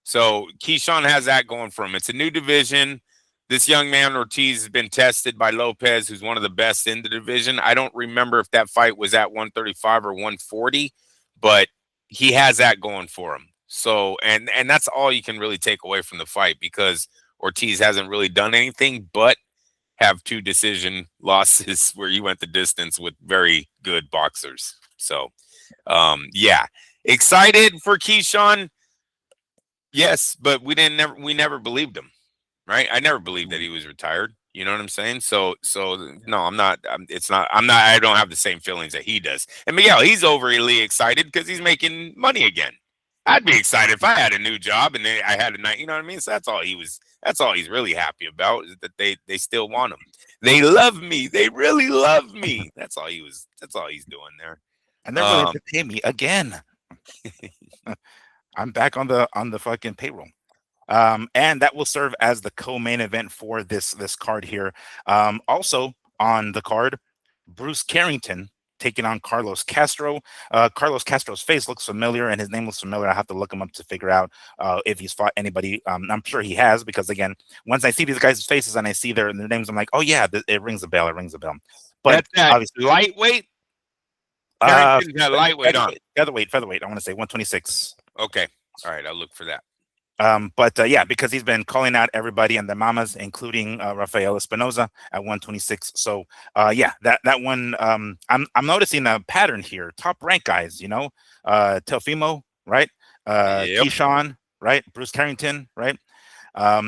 So Keyshawn has that going for him. It's a new division. This young man Ortiz has been tested by Lopez, who's one of the best in the division. I don't remember if that fight was at 135 or 140, but he has that going for him. So and that's all you can really take away from the fight, because Ortiz hasn't really done anything but have two decision losses where he went the distance with very good boxers. So yeah, excited for Keyshawn. Yes, but we never believed him, right? I never believed that he was retired. You know what I'm saying? So no, I'm not. It's not. I'm not. I don't have the same feelings that he does. And Miguel, he's overly excited because he's making money again. I'd be excited if I had a new job and I had a night. You know what I mean? So that's all he was. That's all he's really happy about, is that they still want him. They love me. They really love me. That's all he was. That's all he's doing there. And they're willing to pay me again. I'm back on the fucking payroll. And that will serve as the co-main event for this card here. Also on the card, Bruce Carrington taking on Carlos Castro. Carlos Castro's face looks familiar and his name looks familiar. I have to look him up to figure out if he's fought anybody. I'm sure he has, because again, once I see these guys' faces and I see their names, I'm like, oh yeah, it rings a bell. It rings a bell. But that's obviously lightweight. Carrington's got lightweight on. Featherweight. I want to say 126. Okay. All right. I'll look for that. But yeah, because he's been calling out everybody and the mamas, including Rafael Espinoza at 126. So yeah, that one, I'm noticing a pattern here. Top rank guys, Teofimo, right? Yep. Keyshawn, right? Bruce Carrington, right?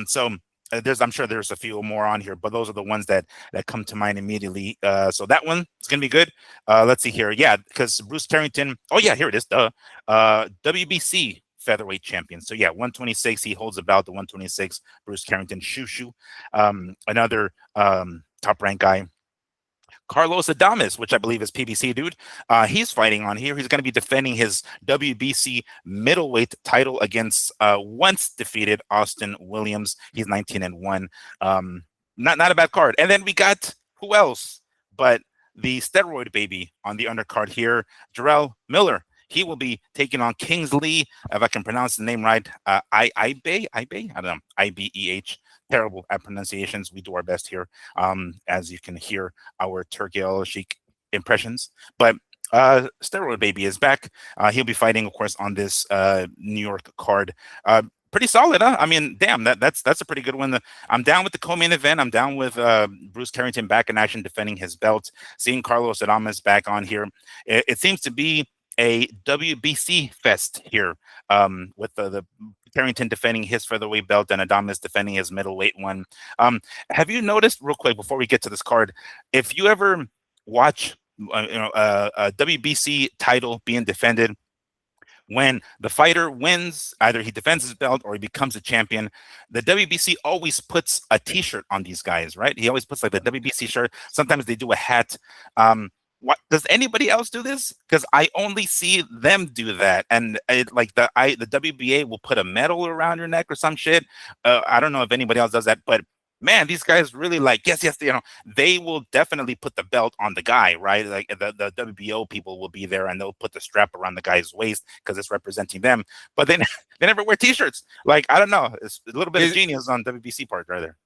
So I'm sure there's a few more on here, but those are the ones that come to mind immediately. So that one is gonna be good. Let's see here. Yeah, because Bruce Carrington. Oh yeah, here it is. WBC featherweight champion. So yeah, 126. He holds about the 126. Bruce Carrington, shoo. Another top rank guy. Carlos Adames, which I believe is PBC dude. He's fighting on here. He's going to be defending his WBC middleweight title against once defeated Austin Williams. He's 19-1. Not a bad card. And then we got who else but the steroid baby on the undercard here, Jarrell Miller. He will be taking on Kingsley, if I can pronounce the name right. Ibeh? I don't know. Ibeh. Terrible at pronunciations. We do our best here, as you can hear our Turkey Al Sheikh impressions. But Steroid Baby is back. He'll be fighting, of course, on this New York card. Pretty solid, huh? I mean, damn, that's a pretty good one. I'm down with the co-main event. I'm down with Bruce Carrington back in action, defending his belt. Seeing Carlos Adames back on here, it seems to be a WBC fest here, with the Carrington defending his featherweight belt and Adames defending his middleweight one. Have you noticed, real quick, before we get to this card, if you ever watch a WBC title being defended, when the fighter wins, either he defends his belt or he becomes a champion, the WBC always puts a t-shirt on these guys, right? He always puts like the WBC shirt. Sometimes they do a hat. What does anybody else do this? Because I only see them do that, and like the WBA will put a medal around your neck or some shit. I don't know if anybody else does that, but man, these guys really like yes, they will definitely put the belt on the guy, right? Like the WBO people will be there and they'll put the strap around the guy's waist because it's representing them. But then they never wear t-shirts. Like I don't know, it's a little bit of genius on WBC part right there.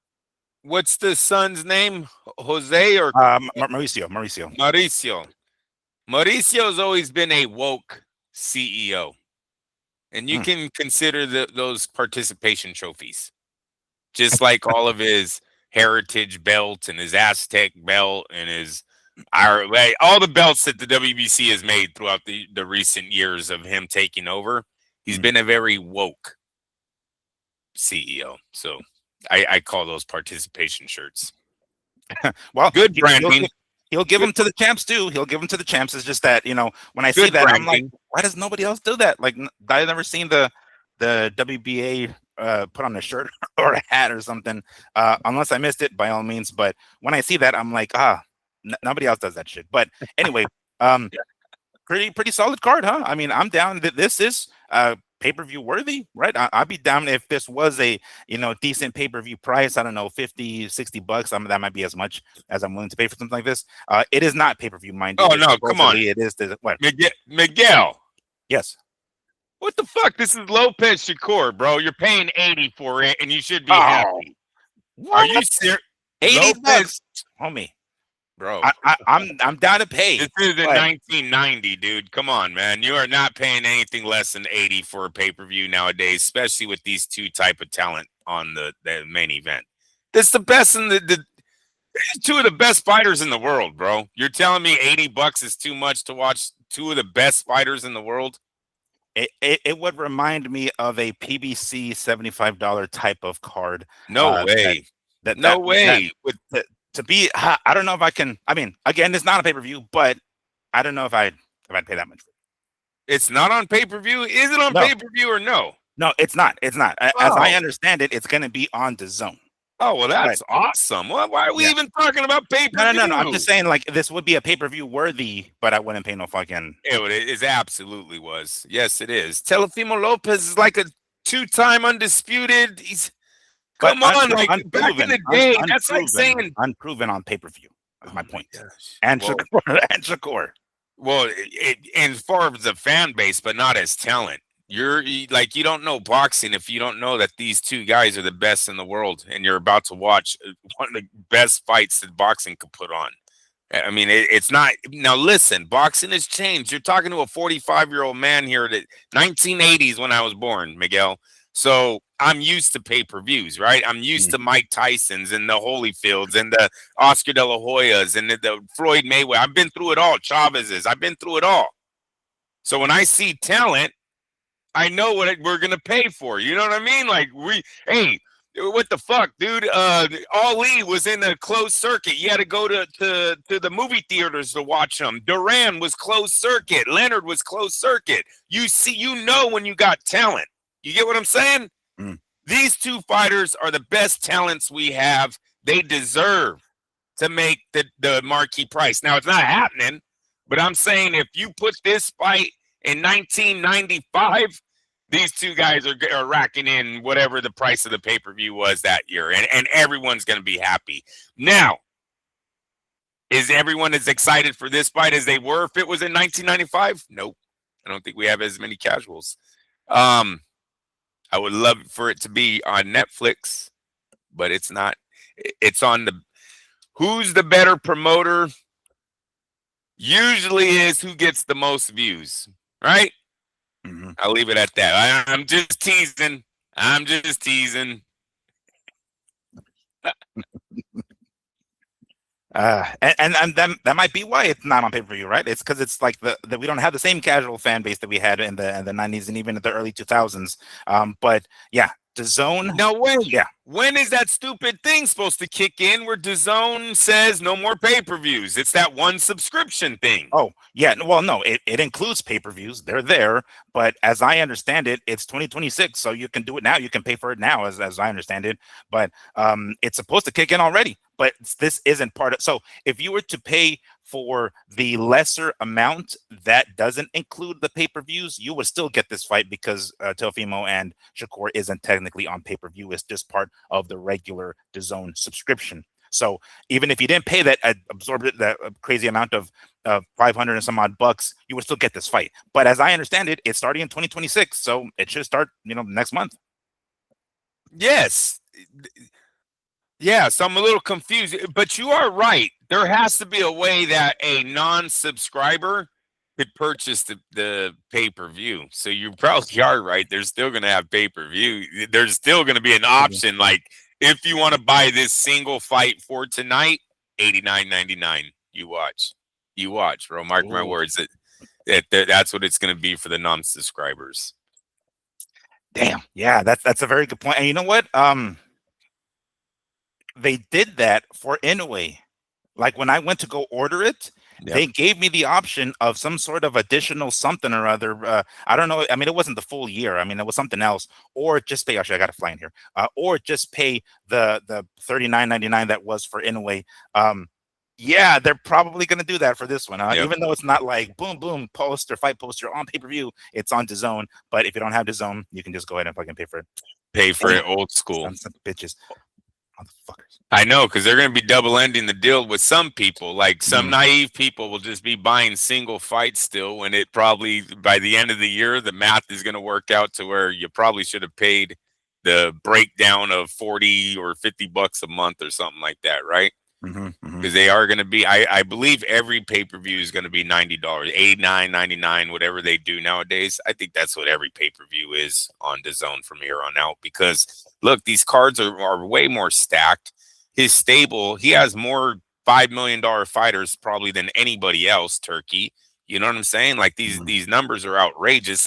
What's the son's name? Jose or Mauricio? Mauricio's always been a woke CEO, and you can consider those participation trophies, just like all of his heritage belts and his Aztec belt and his all the belts that the WBC has made throughout the recent years of him taking over. He's been a very woke CEO. So I call those participation shirts. Well, good branding. He'll give them to the champs too. He'll give them to the champs. It's just that, when I see that, branding. I'm like, why does nobody else do that? Like, I've never seen the WBA put on a shirt or a hat or something, unless I missed it, by all means. But when I see that, I'm like, nobody else does that shit. But anyway, pretty solid card, huh? I mean, I'm down. This is pay-per-view worthy, right? I'd be down if this was a decent pay-per-view price. I don't know, $50-$60. That might be as much as I'm willing to pay for something like this. It is not pay-per-view, mind you. Oh no, come on! It is what? Miguel. Yes. What the fuck? This is Lopez Shakur, bro. You're paying 80 for it, and you should be Oh, happy. Are you what? serious? 80 Lopez, bucks, homie. bro. I'm down to This pay, is in but 1990, dude. Come on, man. You are not paying anything less than 80 for a pay-per-view nowadays, especially with these two type of talent on the main event. This the best in the two of the best fighters in the world, bro. You're telling me 80 bucks is too much to watch two of the best fighters in the world? it would remind me of a PBC $75 type of card. No That way. that No that that way. With to be. I don't know if I can. I mean, again, it's not a pay per view, but I don't know if I'd pay that much. It's not on pay-per-view. Is it on No, pay-per-view or no? no, it's not. It's not. As I Oh. understand it, it's going to be on the zone. Oh, well, But that's awesome. Why are we yeah, even talking about no. I'm just pay-per-view? saying, like, this would be a pay per view worthy, but I wouldn't pay no fucking. It absolutely was. Yes, it is. Telefimo Lopez is like a two-time undisputed. He's But come on, like back in unproven, the day. That's like unproven, saying, unproven on pay per view. Is oh my my point. gosh. And Well, Shakur, and Shakur. well, as far as the fan base, but not as talent. Like you don't know boxing if you don't know that these two guys are the best in the world, and you're about to watch one of the best fights that boxing could put on. I mean, it's not. Now, listen, boxing has changed. You're talking to a 45-year-old man here that 1980s when I was born, Miguel. So I'm used to pay-per-views, right? I'm used to Mhm. Mike Tyson's and the Holyfields and the Oscar De La Hoyas and the Floyd Mayweather. I've been through it all. Chavez's. I've been through it all. So when I see talent, I know what we're gonna pay for. You know what I mean? Like hey, what the fuck, dude? Ali was in a closed circuit. You had to go to the movie theaters to watch him. Duran was closed circuit. Leonard was closed circuit. You see, you know when you got talent. You get what I'm saying? Mm. These two fighters are the best talents we have. They deserve to make the marquee price. Now it's not happening, but I'm saying if you put this fight in 1995, these two guys are racking in whatever the price of the pay-per-view was that year, and everyone's going to be happy. Now, is everyone as excited for this fight as they were if it was in 1995? Nope. I don't think we have as many casuals. I would love for it to be on Netflix, but it's not. It's on the who's the better promoter usually is who gets the most views, right? Mhm. I'll leave it at that. I'm just teasing. I'm just teasing. And that might be why it's not on pay per view, right? It's because it's like the we don't have the same casual fan base that we had in the 90s and even in the early 2000s. But yeah, the zone. No way. Yeah. When is that stupid thing supposed to kick in where DAZN says no more pay-per-views? It's that one subscription thing. Oh, yeah. Well, no, it includes pay-per-views. They're there, but as I understand it, it's 2026, so you can do it now. You can pay for it now, as I understand it. But it's supposed to kick in already. But this isn't part of. So if you were to pay for the lesser amount that doesn't include the pay-per-views, you would still get this fight because Teofimo and Shakur isn't technically on pay-per-view. It's just part of the regular DAZN subscription. So even if you didn't pay that, absorb that crazy amount of 500 and some odd bucks, you would still get this fight. But as I understand it, it's starting in 2026, so it should start, next month. Yes. Yeah, so I'm a little confused, but you are right. There has to be a way that a non-subscriber could purchase the pay-per-view. So you probably are right. They're still going to have pay-per-view. There's still going to be an option. Like if you want to buy this single fight for tonight, $89.99. You watch, bro. Mark my words. That's what it's going to be for the non-subscribers. Damn. Yeah, that's a very good point. And you know what? They did that for Inoue. Like when I went to go order it, they gave me the option of some sort of additional something or other. I don't know. I mean, it wasn't the full year. I mean, it was something else. Or just pay. Actually, I got to fly in here. Or just pay the $39.99 that was for Inoue. Yeah, they're probably going to do that for this one. Even though it's not like boom, boom, fight poster on pay-per-view, it's on DAZN. But if you don't have DAZN, you can just go ahead and fucking pay for it. Pay for it old school. Some bitches. Motherfuckers. I know, because they're going to be double ending the deal with some people. Like some Mm. naive people will just be buying single fights still, when it probably by the end of the year, the math is going to work out to where you probably should have paid the breakdown of 40 or $50 a month or something like that, right? Mm-hmm. Because they are going to be, I believe every pay-per-view is going to be $90, 89.99, whatever they do nowadays. I think that's what every pay-per-view is on DAZN from here on out, because look, these cards are way more stacked. His stable, he has more $5 million fighters probably than anybody else, Turkey. You know what I'm saying? Like these numbers are outrageous.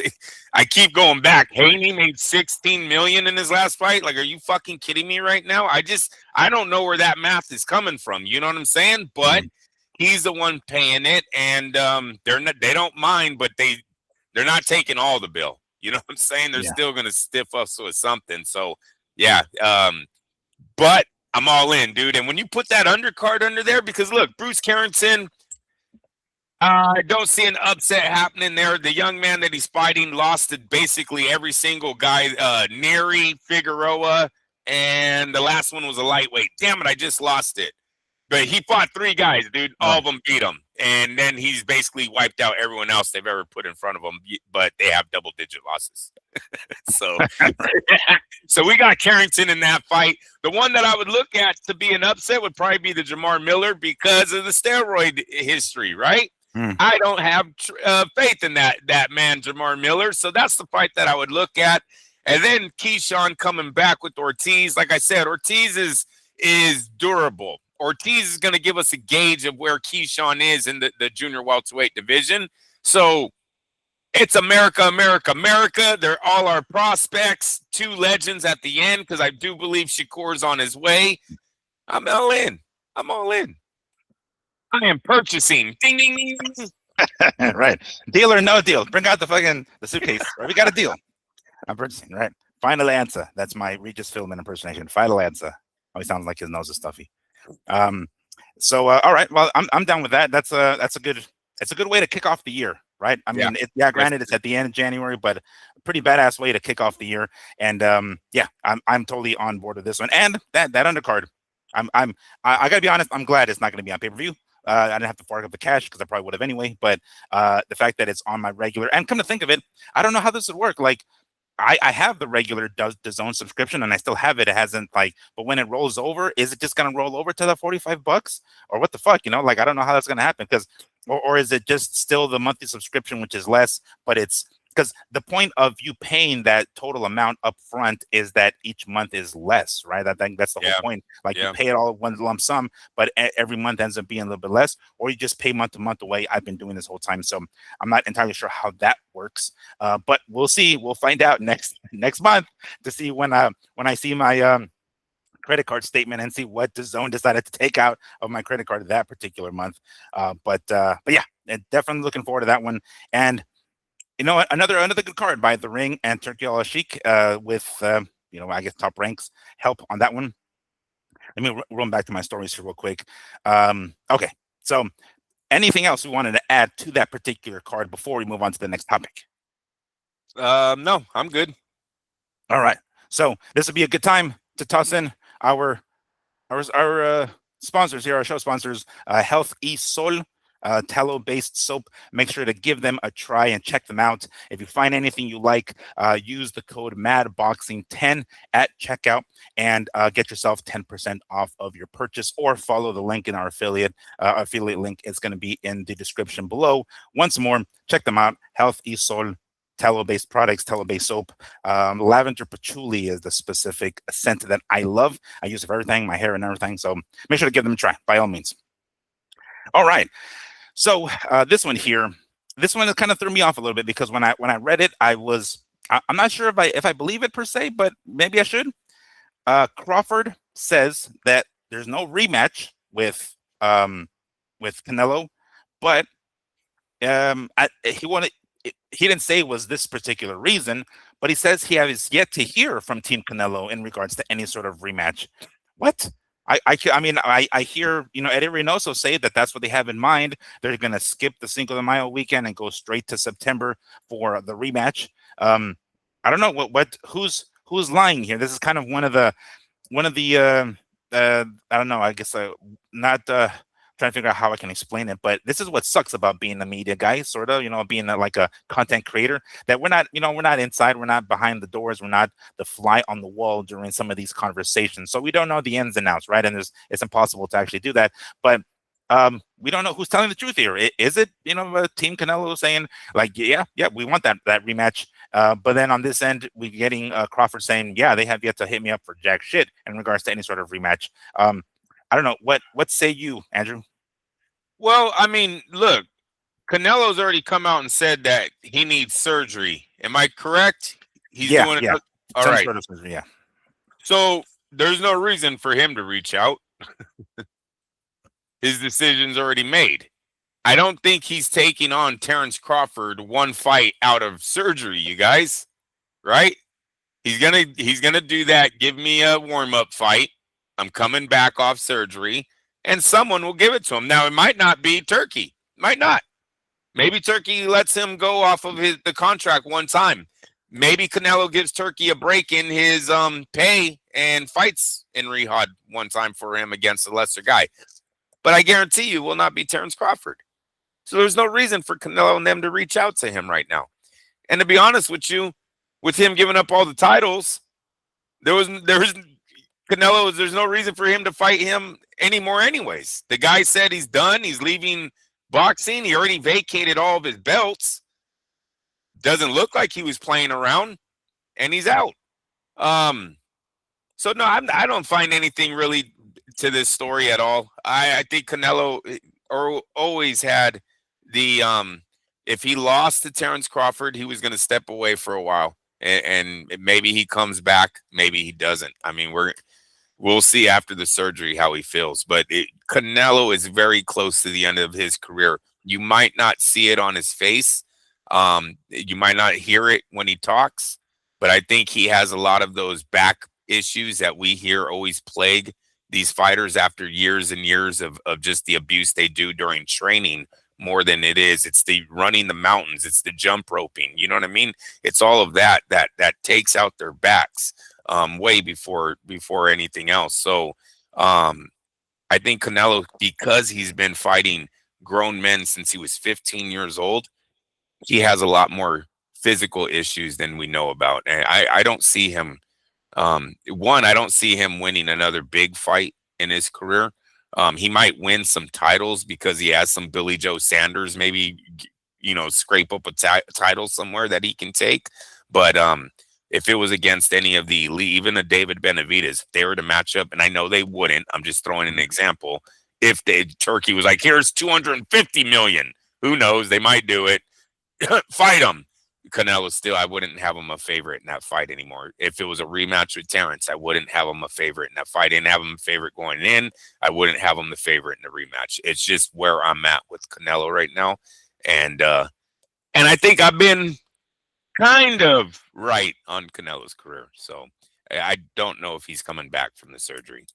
I keep going back. Haney made 16 million in his last fight. Like, are you fucking kidding me right now? I don't know where that math is coming from. You know what I'm saying? But he's the one paying it, and they don't mind, but they're not taking all the bill. You know what I'm saying? They're still gonna stiff us with something. So yeah, but I'm all in, dude. And when you put that undercard under there, because look, Bruce Carrington, I don't see an upset happening there. The young man that he's fighting lost to basically every single guy, Neri, Figueroa, and the last one was a lightweight. Damn it, I just lost it. But he fought 3 guys, dude. All of them beat him. And then he's basically wiped out everyone else they've ever put in front of him, but they have double-digit losses. So, so we got Carrington in that fight. The one that I would look at to be an upset would probably be the Jamar Miller, because of the steroid history, right? I don't have faith in that man, Jamar Miller. So that's the fight that I would look at. And then Keyshawn coming back with Ortiz. Like I said, Ortiz is durable. Ortiz is going to give us a gauge of where Keyshawn is in the junior welterweight division. So it's America, America, America. They're all our prospects. 2 legends at the end, because I do believe Shakur's on his way. I'm all in. I'm all in. I am purchasing. Ding, ding, ding. Right. Deal or no deal. Bring out the suitcase. Right? We got a deal. I'm purchasing. Right. Final answer. That's my Regis Philbin impersonation. Final answer. Oh, he sounds like his nose is stuffy. So all right. Well, I'm down with that. That's a good way to kick off the year. Right. I mean, granted, it's at the end of January, but a pretty badass way to kick off the year. And I'm totally on board with this one. And that undercard. I gotta be honest. I'm glad it's not going to be on pay-per-view. I didn't have to fork up the cash, because I probably would have anyway. But the fact that it's on my regular, and come to think of it, I don't know how this would work. Like, I have the regular DAZN subscription, and I still have it. It hasn't but when it rolls over, is it just gonna roll over to the $45, or what the fuck? You know, like, I don't know how that's gonna happen, because or is it just still the monthly subscription, which is less, but it's because the point of you paying that total amount up front is that each month is less, right? I think that's the whole point. Like, you pay it all one lump sum, but every month ends up being a little bit less, or you just pay month to month away. I've been doing this whole time, so I'm not entirely sure how that works. But we'll see. We'll find out next month to see when I see my credit card statement and see what DAZN decided to take out of my credit card that particular month. But yeah, definitely looking forward to that one. And you know, another good card by The Ring and Turkey Al-Sheikh with I guess Top Rank's help on that one. Let me run back to my stories here real quick. Okay, so anything else we wanted to add to that particular card before we move on to the next topic? No, I'm good. All right, so this would be a good time to toss in our sponsors here, our show sponsors, Health E Sol. Tallow-based soap. Make sure to give them a try and check them out. If you find anything you like, use the code MADBoxing10 at checkout and get yourself 10% off of your purchase, or follow the link in our affiliate link. It's going to be in the description below. Once more, check them out. Health Isol, tallow-based products, tallow-based soap. Lavender patchouli is the specific scent that I love. I use it for everything, my hair and everything. So make sure to give them a try, by all means. All right. So this one kind of threw me off a little bit, because when I read it, I'm not sure if I believe it per se, but maybe I should. Crawford says that there's no rematch with Canelo, but he didn't say it was this particular reason, but he says he has yet to hear from Team Canelo in regards to any sort of rematch. What? I hear, Eddie Reynoso say that that's what they have in mind. They're going to skip the Cinco de Mayo weekend and go straight to September for the rematch. I don't know who's lying here. This is kind of one of the I don't know. I guess not trying to figure out how I can explain it, but this is what sucks about being a media guy, sort of. Being like a content creator. That we're not. We're not inside. We're not behind the doors. We're not the fly on the wall during some of these conversations. So we don't know the ins and outs, right? And it's impossible to actually do that. But we don't know who's telling the truth here. Is it Team Canelo saying like, yeah, we want that rematch, but then on this end we're getting Crawford saying, yeah, they have yet to hit me up for jack shit in regards to any sort of rematch. I don't know, what say you, Andrew? Well, I mean, look, Canelo's already come out and said that he needs surgery. Am I correct? He's Yeah, doing yeah, it. All some right. sort of surgery, yeah. So there's no reason for him to reach out. His decision's already made. I don't think he's taking on Terrence Crawford one fight out of surgery, you guys. Right? He's gonna do that. Give me a warm-up fight. I'm coming back off surgery, and someone will give it to him. Now, it might not be Turkey. Might not. Maybe Turkey lets him go off of the contract one time. Maybe Canelo gives Turkey a break in his pay and fights in Riyadh one time for him against a lesser guy. But I guarantee you will not be Terrence Crawford. So there's no reason for Canelo and them to reach out to him right now. And to be honest with you, with him giving up all the titles, there's Canelo. There's no reason for him to fight him anymore. Anyways, the guy said he's done. He's leaving boxing. He already vacated all of his belts. Doesn't look like he was playing around, and he's out. So no, I don't find anything really to this story at all. I think Canelo always had the if he lost to Terrence Crawford, he was going to step away for a while, and maybe he comes back, maybe he doesn't. I mean, we'll see after the surgery how he feels. But Canelo is very close to the end of his career. You might not see it on his face. You might not hear it when he talks, but I think he has a lot of those back issues that we hear always plague these fighters after years and years of just the abuse they do during training. More than it is, it's the running the mountains, it's the jump roping. You know what I mean? It's all of that takes out their backs way before anything else. So I think Canelo, because he's been fighting grown men since he was 15 years old, he has a lot more physical issues than we know about. And I don't see him. I don't see him winning another big fight in his career. He might win some titles because he has some Billy Joe Sanders, maybe, scrape up a title somewhere that he can take. But if it was against any of the elite, even a David Benavidez, if they were to match up, and I know they wouldn't, I'm just throwing an example. If Turkey was like, here's 250 million, who knows? They might do it. Fight him. Canelo still, I wouldn't have him a favorite in that fight anymore. If it was a rematch with Terrence, I wouldn't have him a favorite in that fight. I didn't have him a favorite going in. I wouldn't have him the favorite in the rematch. It's just where I'm at with Canelo right now. And I think I've been kind of right on Canelo's career. So I don't know if he's coming back from the surgery.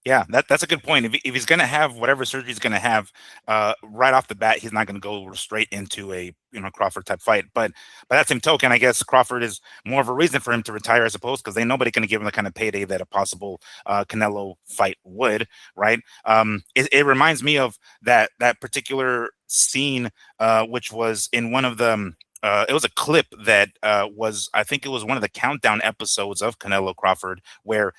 Yeah, that's a good point. If he's going to have whatever surgery he's going to have, right off the bat, he's not going to go straight into a Crawford type fight. But by that same token, I guess Crawford is more of a reason for him to retire, I suppose, because they nobody going to give him the kind of payday that a possible Canelo fight would, right? It reminds me of that particular scene, which was in one of the. It was a clip that I think it was one of the countdown episodes of Canelo Crawford, where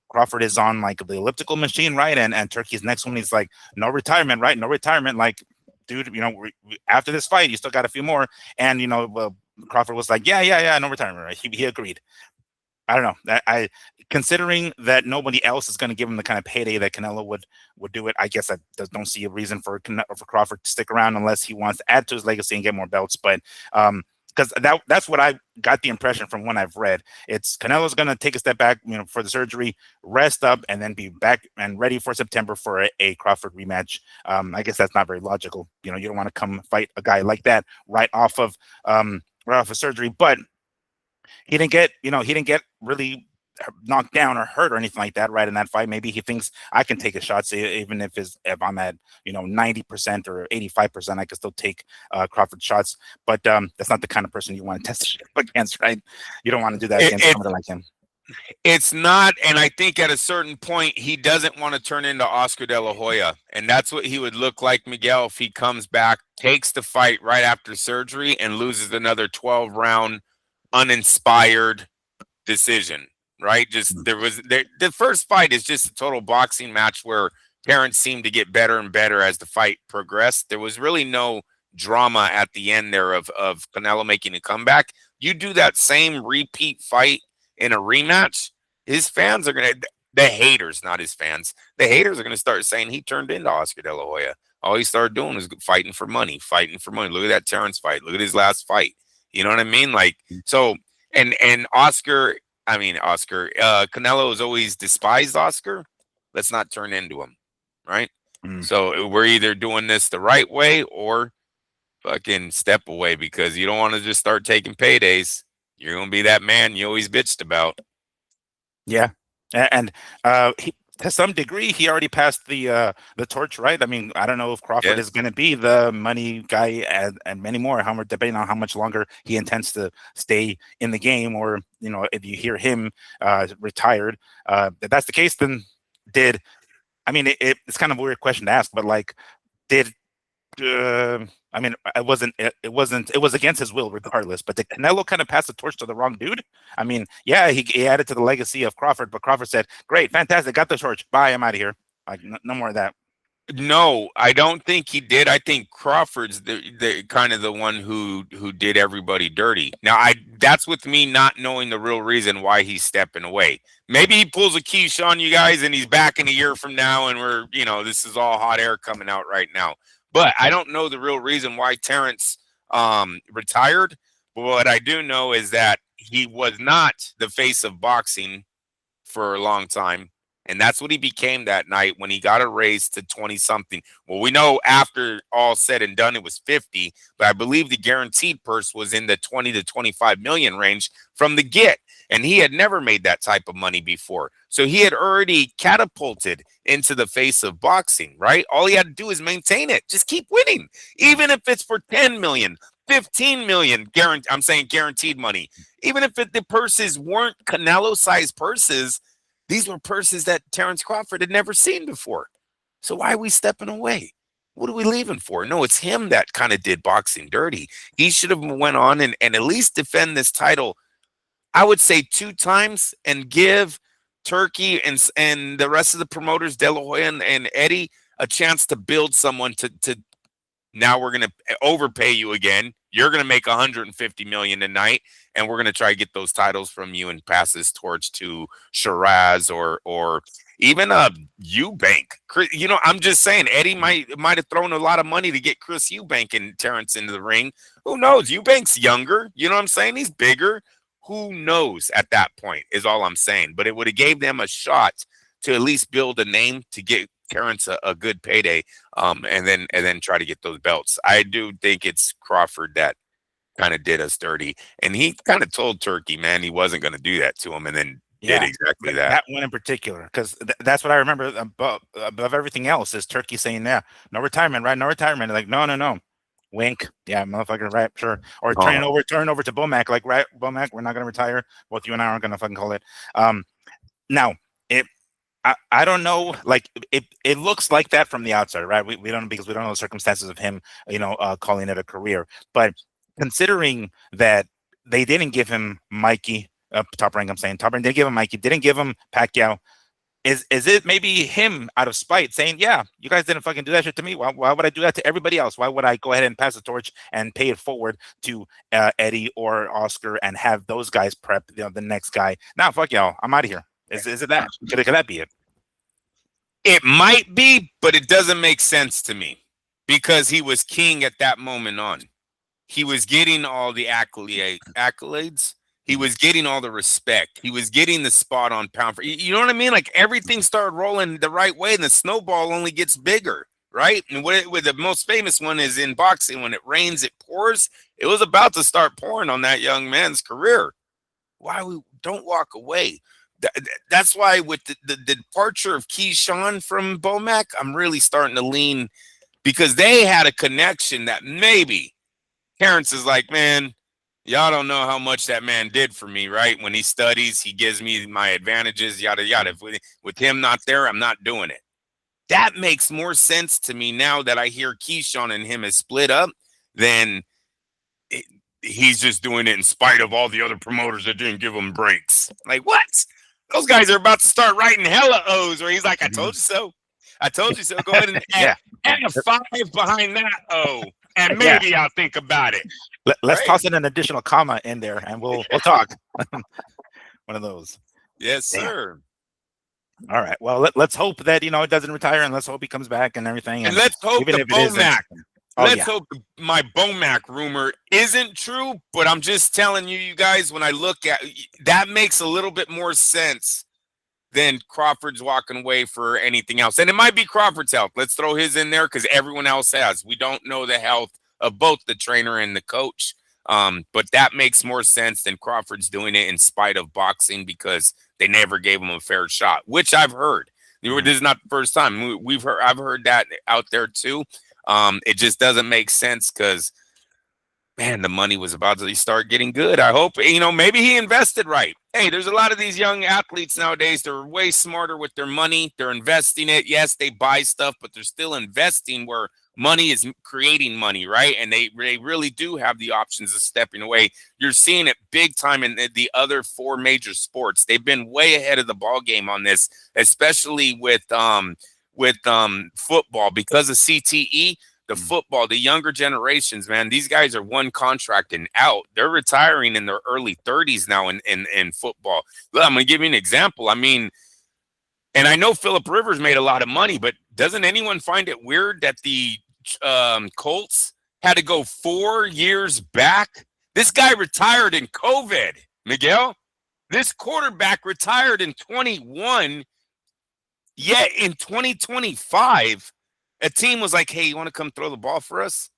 Crawford is on like the elliptical machine, right? And Turkey's next one, he's like, no retirement, right? No retirement. Like, dude, after this fight, you still got a few more. And, Crawford was like, yeah, no retirement, right? He agreed. I don't know. I considering that nobody else is going to give him the kind of payday that Canelo would do it. I guess I don't see a reason for Crawford to stick around unless he wants to add to his legacy and get more belts. But because that's what I got the impression from when I've read. It's Canelo's going to take a step back, for the surgery, rest up, and then be back and ready for September for a Crawford rematch. I guess that's not very logical. You don't want to come fight a guy like that right off of surgery, but. He didn't get really knocked down or hurt or anything like that, right? In that fight, maybe he thinks I can take a shot, even if I'm at 90% or 85%, I can still take Crawford shots. But that's not the kind of person you want to test against, right? You don't want to do that against somebody like him. It's not, and I think at a certain point he doesn't want to turn into Oscar De La Hoya, and that's what he would look like, Miguel, if he comes back, takes the fight right after surgery, and loses another 12-round uninspired decision. Right? Just the first fight is just a total boxing match where Terrence seemed to get better and better as the fight progressed. There was really no drama at the end there of Canelo making a comeback. You do that same repeat fight in a rematch, his fans are gonna, the haters, not his fans, the haters are gonna start saying he turned into Oscar De La Hoya. All he started doing was fighting for money, fighting for money. Look at that Terrence fight. Look at his last fight. You know what I mean? Like, so, and Oscar, Canelo has always despised Oscar. Let's not turn into him, right? Mm. So we're either doing this the right way or fucking step away, because you don't want to just start taking paydays. You're gonna be that man you always bitched about. Yeah, and he, to some degree, he already passed the torch, right? I mean, I don't know if Crawford is going to be the money guy and many more. How much, depending on how much longer he intends to stay in the game, or if you hear him retired, if that's the case, then did I mean it's kind of a weird question to ask, but like, did I mean, it was against his will regardless. But did Canelo kind of pass the torch to the wrong dude? I mean, yeah, he added to the legacy of Crawford, but Crawford said, "Great, fantastic, got the torch. Bye, I'm out of here. Like, no more of that." No, I don't think he did. I think Crawford's the kind of the one who did everybody dirty. Now, I that's with me not knowing the real reason why he's stepping away. Maybe he pulls a Keyshawn, you guys, and he's back in a year from now, and we're this is all hot air coming out right now. But I don't know the real reason why Terrence retired. But what I do know is that he was not the face of boxing for a long time. And that's what he became that night when he got a raise to 20 something. Well, we know after all said and done, it was 50, but I believe the guaranteed purse was in the 20 to 25 million range from the get. And he had never made that type of money before. So he had already catapulted into the face of boxing, right? All he had to do is maintain it. Just keep winning. Even if it's for 10 million, 15 million, I'm saying guaranteed money. Even if the purses weren't Canelo-sized purses, these were purses that Terrence Crawford had never seen before. So why are we stepping away? What are we leaving for? No, it's him that kind of did boxing dirty. He should have went on and at least defend this title, I would say 2 times, and give Turkey and the rest of the promoters, De La Hoya and Eddie, a chance to build someone to now we're going to overpay you again. You're going to make 150 million tonight, and we're going to try to get those titles from you and pass this torch to Shiraz or even Eubank. I'm just saying Eddie might have thrown a lot of money to get Chris Eubank and Terrence into the ring. Who knows? Eubank's younger. You know what I'm saying? He's bigger. Who knows at that point is all I'm saying. But it would have gave them a shot to at least build a name to get Terrence a good payday, and then try to get those belts. I do think it's Crawford that kind of did us dirty, and he kind of told Turkey, man, he wasn't going to do that to him, and then did exactly that. That one in particular, because that's what I remember above everything else is Turkey saying, "Yeah, no retirement, right? No retirement." Like, no. Wink. Yeah, motherfucker, right? Sure. Or turn over to Bomac, like, right, Bomac, we're not going to retire. Both you and I aren't going to fucking call it. Now, I don't know. Like, it looks like that from the outside, right? We don't, because we don't know the circumstances of him, calling it a career. But considering that they didn't give him Mikey, Top Rank, I'm saying Top Rank didn't give him Mikey, didn't give him Pacquiao. Is it maybe him out of spite saying, yeah, you guys didn't fucking do that shit to me? Why would I do that to everybody else? Why would I go ahead and pass the torch and pay it forward to Eddie or Oscar and have those guys prep the next guy? Nah, fuck y'all. I'm out of here. Is it that? Could that be it? It might be, but it doesn't make sense to me because he was king at that moment on. He was getting all the accolades. He was getting all the respect. He was getting the spot on pound for. You know what I mean? Like, everything started rolling the right way, and the snowball only gets bigger, right? And with the most famous one is in boxing: when it rains, it pours. It was about to start pouring on that young man's career. Why we don't walk away? That's why with the departure of Keyshawn from Bomac, I'm really starting to lean, because they had a connection that maybe Terrence is like, man, Y'all don't know how much that man did for me, right? When he studies, he gives me my advantages, yada yada. With him not there, I'm not doing it. That makes more sense to me now that I hear Keyshawn and him is split up than it, he's just doing it in spite of all the other promoters that didn't give him breaks. Like, what? Those guys are about to start writing hella O's where he's like, I told you so. I told you so. Go ahead and add a 5 behind that O, and maybe I'll think about it. Let's toss in an additional comma in there, and we'll talk. One of those. Yes, sir. All right. Well, let's hope that it doesn't retire, and let's hope he comes back and everything. And let's hope the Bomac. Let's hope my Bomac rumor isn't true, but I'm just telling you guys, when I look at that, makes a little bit more sense than Crawford's walking away for anything else. And it might be Crawford's health. Let's throw his in there because everyone else has. We don't know the health of both the trainer and the coach. But that makes more sense than Crawford's doing it in spite of boxing because they never gave him a fair shot, which I've heard. This is not the first time I've heard that out there too. It just doesn't make sense because, man, the money was about to start getting good. I hope, maybe he invested right. Hey, there's a lot of these young athletes nowadays. They're way smarter with their money. They're investing it. Yes, they buy stuff, but they're still investing where money is creating money, right? And they really do have the options of stepping away. You're seeing it big time in the other 4 major sports. They've been way ahead of the ball game on this, especially with football because of CTE. The football, the younger generations, man, these guys are one contract and out. They're retiring in their early 30s now in football. Look, I'm going to give you an example. I mean, and I know Phillip Rivers made a lot of money, but doesn't anyone find it weird that the Colts had to go 4 years back? This guy retired in COVID, Miguel. This quarterback retired in 21, yet in 2025, a team was like, hey, you want to come throw the ball for us?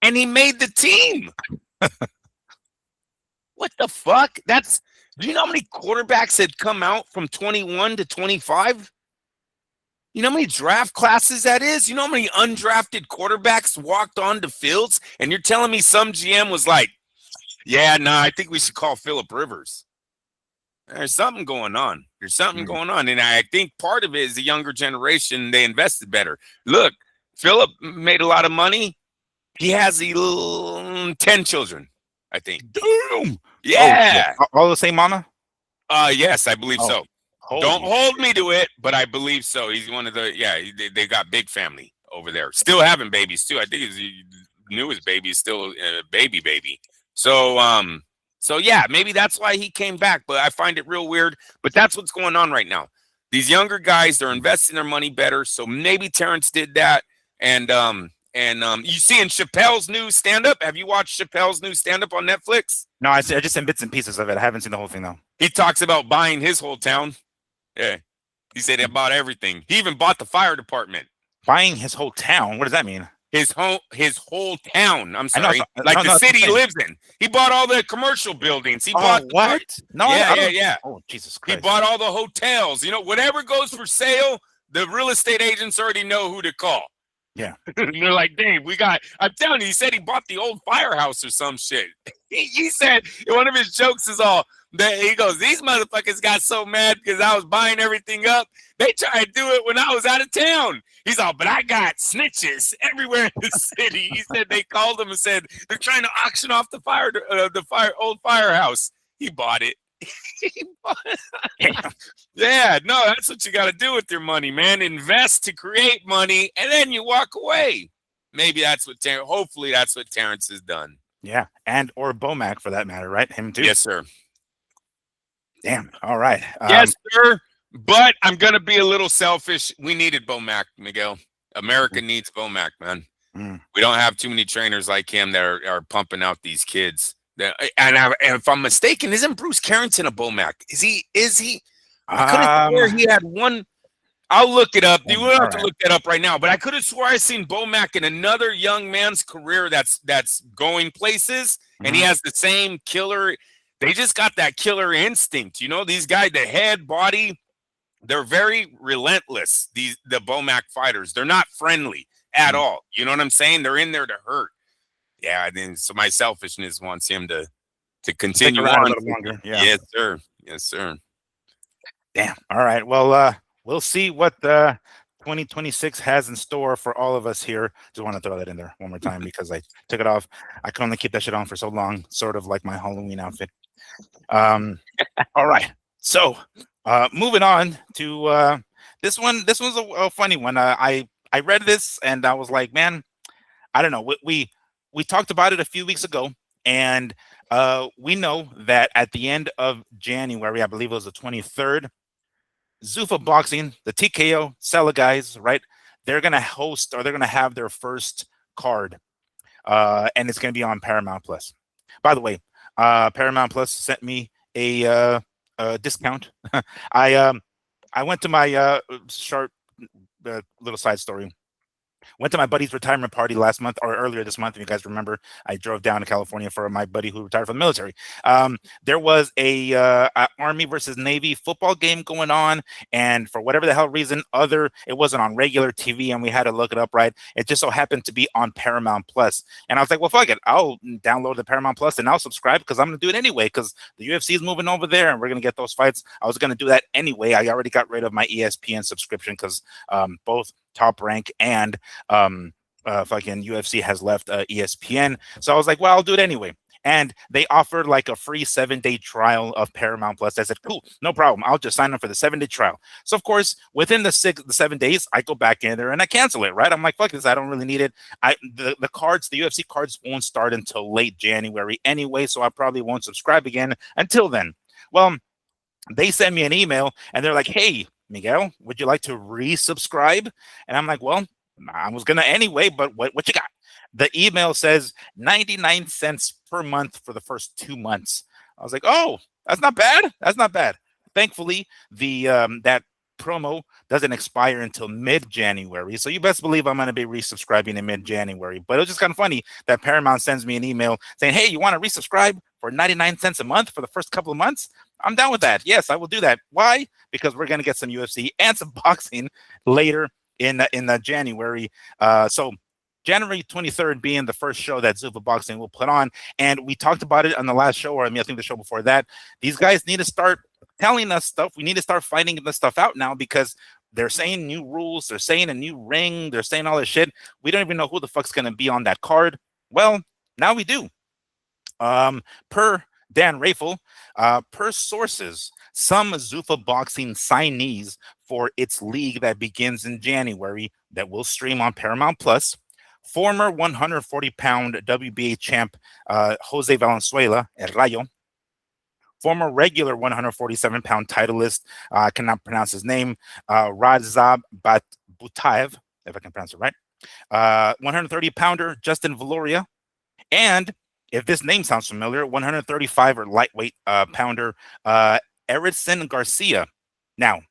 And he made the team. What the fuck? Do you know how many quarterbacks had come out from 21 to 25? You know how many draft classes that is? You know how many undrafted quarterbacks walked onto fields? And you're telling me some GM was like, yeah, no, I think we should call Phillip Rivers. There's something going on. Going on. And I think part of it is the younger generation, they invested better. Look, Phillip made a lot of money. He has 10 children, I think. Damn. Yeah. All the same mama? Yes, I believe so. Don't hold me to it, but I believe so. He's one of they got big family over there. Still having babies too. I think his newest baby is still a baby. So yeah, maybe that's why he came back, but I find it real weird. But that's what's going on right now. These younger guys, they're investing their money better. So maybe Terrence did that. And you seeing Chappelle's new stand-up? Have you watched Chappelle's new stand-up on Netflix? No, I just seen bits and pieces of it. I haven't seen the whole thing though. He talks about buying his whole town. Yeah. He said he bought everything. He even bought the fire department. Buying his whole town? What does that mean? His whole town. I'm sorry. The city he lives in. He bought all the commercial buildings. He bought what? No, yeah. Oh, Jesus Christ. He bought all the hotels. Whatever goes for sale, the real estate agents already know who to call. Yeah. They're like, Dave, I'm telling you, he said he bought the old firehouse or some shit. He said one of his jokes is he goes, these motherfuckers got so mad because I was buying everything up. They tried to do it when I was out of town. He's all, but I got snitches everywhere in the city. He said they called him and said they're trying to auction off the old firehouse. He bought it. Yeah, no, that's what you got to do with your money, man. Invest to create money, and then you walk away. Maybe that's what hopefully that's what Terrence has done. Yeah, or Bomac for that matter, right? Him too. Yes, sir. Damn. All right. Yes, sir. But I'm gonna be a little selfish. We needed Bomac, Miguel. America needs Bomac, man. We don't have too many trainers like him that are pumping out these kids. And if I'm mistaken, isn't Bruce Carrington a Bomac? Is he? I could have sworn he had one. I'll look it up. You will have to look that up right now. But I could have swore I seen Bomac in another young man's career that's going places, and he has the same killer. They just got that killer instinct. These guys, the head, body, they're very relentless. The Bomac fighters, they're not friendly at all. You know what I'm saying? They're in there to hurt. Yeah, so my selfishness wants him to to Stick continue around a on. little longer. Yeah. Yes, sir. Yes, sir. Damn. All right. Well, we'll see what 2026 has in store for all of us here. Just want to throw that in there one more time because I took it off. I can only keep that shit on for so long, sort of like my Halloween outfit. All right. So, moving on to this one. This one's a funny one. I read this and I was like, man, I don't know. We talked about it a few weeks ago, and we know that at the end of January, I believe it was the 23rd, Zuffa Boxing, the TKO Sella guys, right? They're gonna host or they're gonna have their first card, and it's gonna be on Paramount Plus. By the way, Paramount Plus sent me a discount. I I went to my short little side story. Went to my buddy's retirement party last month or earlier this month. If you guys remember, I drove down to California for my buddy who retired from the military. There was a Army versus Navy football game going on, and for whatever the hell reason, it wasn't on regular TV, and we had to look it up. Right, it just so happened to be on Paramount Plus, and I was like, well, fuck it, I'll download the Paramount Plus and I'll subscribe because I'm gonna do it anyway because the UFC is moving over there, and we're gonna get those fights. I was gonna do that anyway. I already got rid of my ESPN subscription because both Top Rank and fucking UFC has left ESPN. So I was like, well, I'll do it anyway. And they offered like a free 7-day trial of Paramount Plus. I said, cool, no problem. I'll just sign up for the 7-day trial. So of course, within the 7 days, I go back in there and I cancel it. Right? I'm like, fuck this, I don't really need it. The UFC cards won't start until late January anyway, so I probably won't subscribe again until then. Well, they send me an email and they're like, hey, Miguel, would you like to resubscribe? And I'm like, well, I was gonna anyway, but what you got? The email says 99 cents per month for the first 2 months. I was like, oh, that's not bad. That's not bad. Thankfully, the that promo doesn't expire until mid-January. So you best believe I'm going to be resubscribing in mid-January. But it was just kind of funny that Paramount sends me an email saying, hey, you want to resubscribe for 99 cents a month for the first couple of months? I'm down with that. Yes, I will do that. Why? Because we're going to get some UFC and some boxing later in January. So January 23rd being the first show that Zuffa Boxing will put on. And we talked about it on the last show, or I think the show before that. These guys need to start telling us stuff. We need to start finding this stuff out now because they're saying new rules. They're saying a new ring. They're saying all this shit. We don't even know who the fuck's going to be on that card. Well, now we do. Per Dan Rafel, per sources, some Zuffa Boxing signees for its league that begins in January that will stream on Paramount Plus. Former 140-pound WBA champ Jose Valenzuela, El Rayo. Former regular 147-pound titleist, I cannot pronounce his name, Razab Butaev, if I can pronounce it right. 130-pounder Justin Valoria. And if this name sounds familiar, 135 or lightweight pounder Erickson Garcia. Now,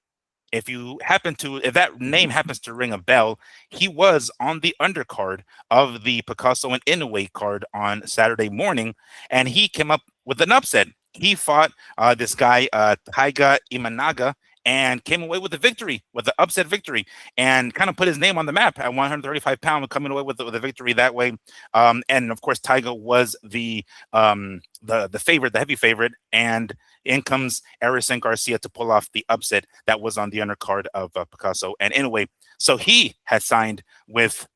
if that name happens to ring a bell, he was on the undercard of the Picasso and Inoue card on Saturday morning, and he came up with an upset. He fought this guy, Taiga Imanaga, and came away with the victory, with the upset victory, and kind of put his name on the map at 135 pounds, coming away with the victory that way. And of course, Taiga was the favorite, the heavy favorite, and in comes Erickson Garcia to pull off the upset that was on the undercard of Picasso and Inoue. So he has signed with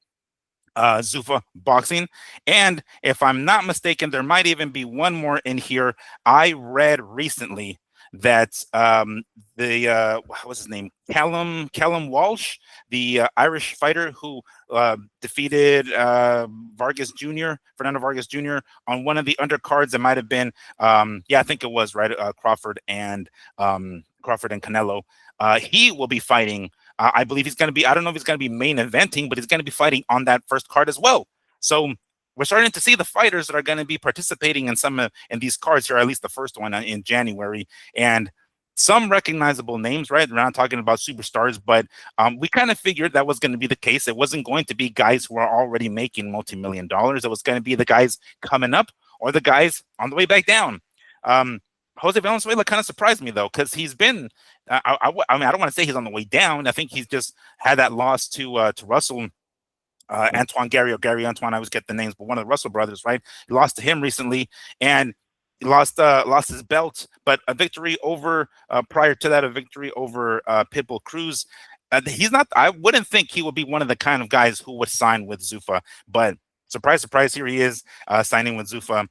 Zuffa Boxing. And if I'm not mistaken, there might even be one more in here. I read recently that what was his name? Callum Walsh, the Irish fighter who defeated Fernando Vargas Jr. on one of the undercards. It might have been, I think it was right, Crawford and Canelo. He will be fighting. I believe he's going to be. I don't know if he's going to be main eventing, but he's going to be fighting on that first card as well. So we're starting to see the fighters that are going to be participating in in these cards here, at least the first one in January, and some recognizable names, right? We're not talking about superstars, but we kind of figured that was going to be the case. It wasn't going to be guys who are already making multi-million dollars. It was going to be the guys coming up or the guys on the way back down. Jose Valenzuela kind of surprised me though, because he's been. I mean, I don't want to say he's on the way down. I think he's just had that loss to Russell. Antoine Gary or Gary Antoine, I always get the names, but one of the Russell brothers, right? He lost to him recently, and lost his belt, but a victory over prior to that, a victory over Pitbull Cruz. He's not. I wouldn't think he would be one of the kind of guys who would sign with Zuffa, but surprise, surprise, here he is signing with Zuffa.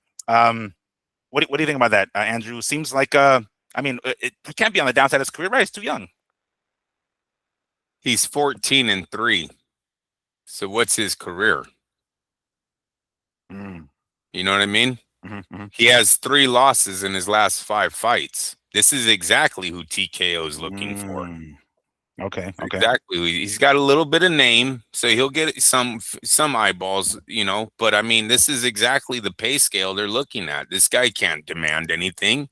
What do you think about that, Andrew? Seems like I mean, he can't be on the downside of his career, right? He's too young. He's 14-3. So what's his career? Mm. You know what I mean? Mm-hmm. He has 3 losses in his last 5 fights. This is exactly who TKO is looking for. Okay. Exactly. He's got a little bit of name, so he'll get some eyeballs, but I mean, this is exactly the pay scale they're looking at. This guy can't demand anything,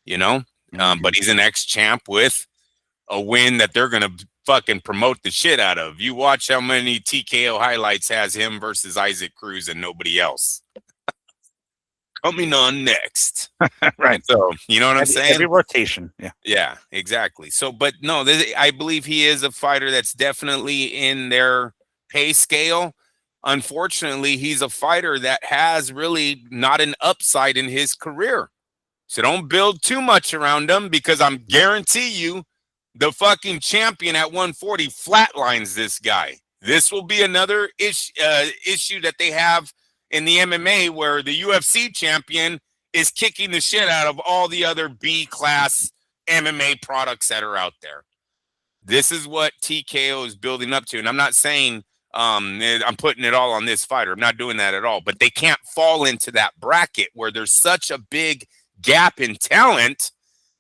but he's an ex-champ with a win that they're going to fucking promote the shit out of. You watch how many TKO highlights has him versus Isaac Cruz and nobody else. Coming on next. Right. So, you know what I'm saying? Every rotation. Yeah. Yeah, exactly. So, but no, I believe he is a fighter that's definitely in their pay scale. Unfortunately, he's a fighter that has really not an upside in his career. So don't build too much around him, because I'm guarantee you the fucking champion at 140 flatlines this guy. This will be another issue that they have in the MMA, where the UFC champion is kicking the shit out of all the other B-class MMA products that are out there. This is what TKO is building up to. And I'm not saying I'm putting it all on this fighter. I'm not doing that at all. But they can't fall into that bracket where there's such a big gap in talent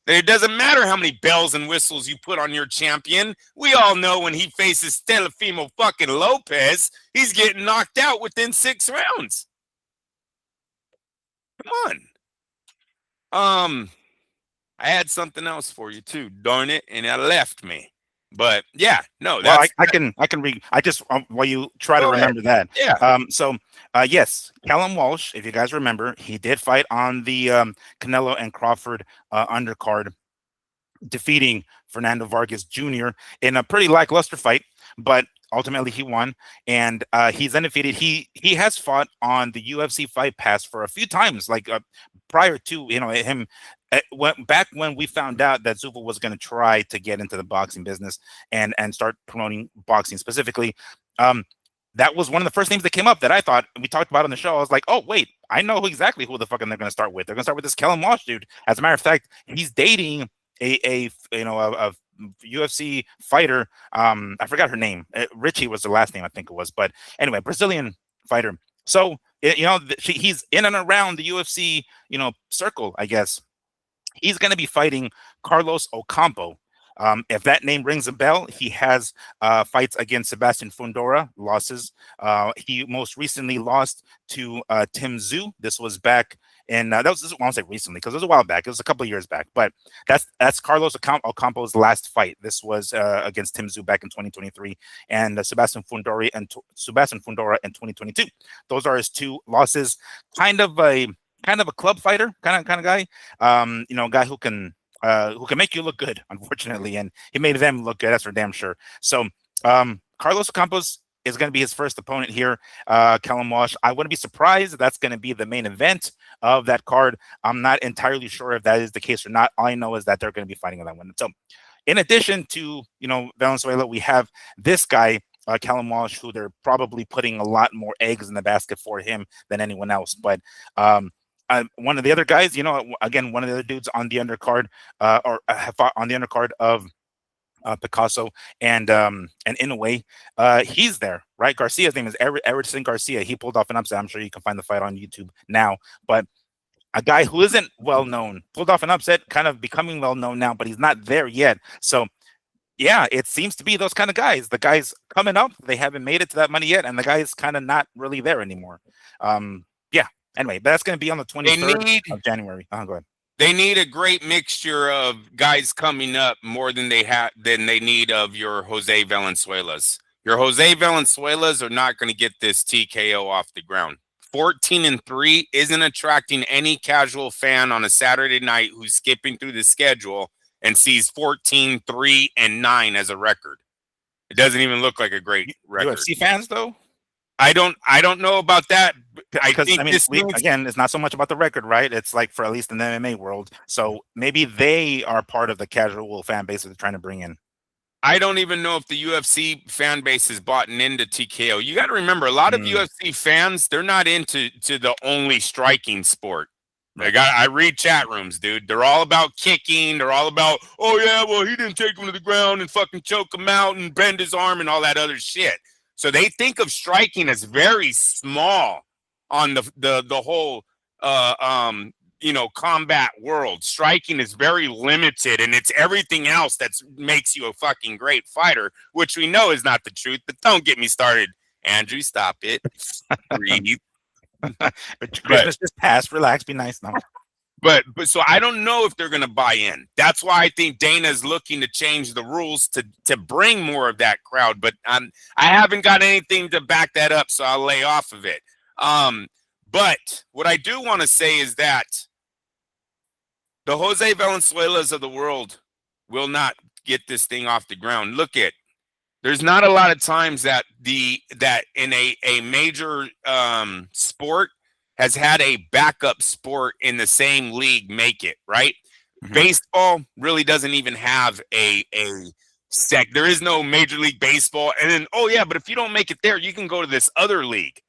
that it doesn't matter how many bells and whistles you put on your champion. We all know when he faces Teofimo fucking Lopez, he's getting knocked out within 6 rounds. Come on. I had something else for you too, darn it, and it left me. But yeah, no, well, I can read. I just while you try to remember that. Yeah. So yes, Callum Walsh, if you guys remember, he did fight on the Canelo and Crawford undercard, defeating Fernando Vargas Jr. in a pretty lackluster fight, but ultimately he won, and he's undefeated. He has fought on the UFC Fight Pass for a few times, like prior to him. Back when we found out that Zuffa was going to try to get into the boxing business and start promoting boxing specifically, that was one of the first names that came up that I thought we talked about on the show. I was like, oh wait, I know exactly who the fuck they're going to start with. They're going to start with this Callum Walsh dude. As a matter of fact, he's dating a UFC fighter. I forgot her name. Richie was the last name, I think it was. But anyway, Brazilian fighter. So he's in and around the UFC circle, I guess. He's going to be fighting Carlos Ocampo. If that name rings a bell, he has fights against Sebastian Fundora, losses. He most recently lost to Tim Tszyu. This was back in, I won't say recently, because it was a while back. It was a couple of years back. But that's Carlos Ocampo's last fight. This was against Tim Tszyu back in 2023, and Sebastian Fundora in 2022. Those are his 2 losses. Kind of a club fighter, kind of guy. Guy who can make you look good, unfortunately, and he made them look good. That's for damn sure. So Carlos Campos is going to be his first opponent here. Callum Walsh. I wouldn't be surprised if that's going to be the main event of that card. I'm not entirely sure if that is the case or not. All I know is that they're going to be fighting on that one. So, in addition to Valenzuela, we have this guy, Callum Walsh, who they're probably putting a lot more eggs in the basket for him than anyone else. But one of the other guys, again, one of the other dudes on the undercard, or have fought on the undercard of Picasso and Inoue, he's there, right? Garcia's name is Erickson Garcia. He pulled off an upset. I'm sure you can find the fight on YouTube now. But a guy who isn't well known pulled off an upset, kind of becoming well known now, but he's not there yet. So yeah, it seems to be those kind of guys. The guys coming up, they haven't made it to that money yet, and the guy's kind of not really there anymore. Yeah. Anyway, but that's going to be on the 23rd of January. Go ahead. They need a great mixture of guys coming up more than they need of your Jose Valenzuelas. Your Jose Valenzuelas are not going to get this TKO off the ground. 14-3 isn't attracting any casual fan on a Saturday night who's skipping through the schedule and sees 14-3-9 as a record. It doesn't even look like a great record. UFC fans, though? I don't know about that. Because I think mean, this we needs. again, it's not so much about the record, right? It's like for at least in the MMA world. So maybe they are part of the casual fan base that they're trying to bring in. I don't even know if the UFC fan base is bought into TKO. You got to remember, a lot of UFC fans, they're not into the only striking sport. Right. I read chat rooms, dude. They're all about kicking. They're all about, oh yeah, well he didn't take him to the ground and fucking choke him out and bend his arm and all that other shit. So they think of striking as very small on the whole combat world. Striking is very limited, and it's everything else that makes you a fucking great fighter, which we know is not the truth. But don't get me started, Andrew. Stop it. Breathe. Christmas just passed. Relax. Be nice now. But so I don't know if they're going to buy in. That's why I think Dana is looking to change the rules to bring more of that crowd. But I haven't got anything to back that up, so I'll lay off of it. But what I do want to say is that the Jose Valenzuelas of the world will not get this thing off the ground. Look at, there's not a lot of times that in a major sport has had a backup sport in the same league make it, right? Mm-hmm. Baseball really doesn't even have a there is no Major League Baseball. And then, oh yeah, but if you don't make it there, you can go to this other league.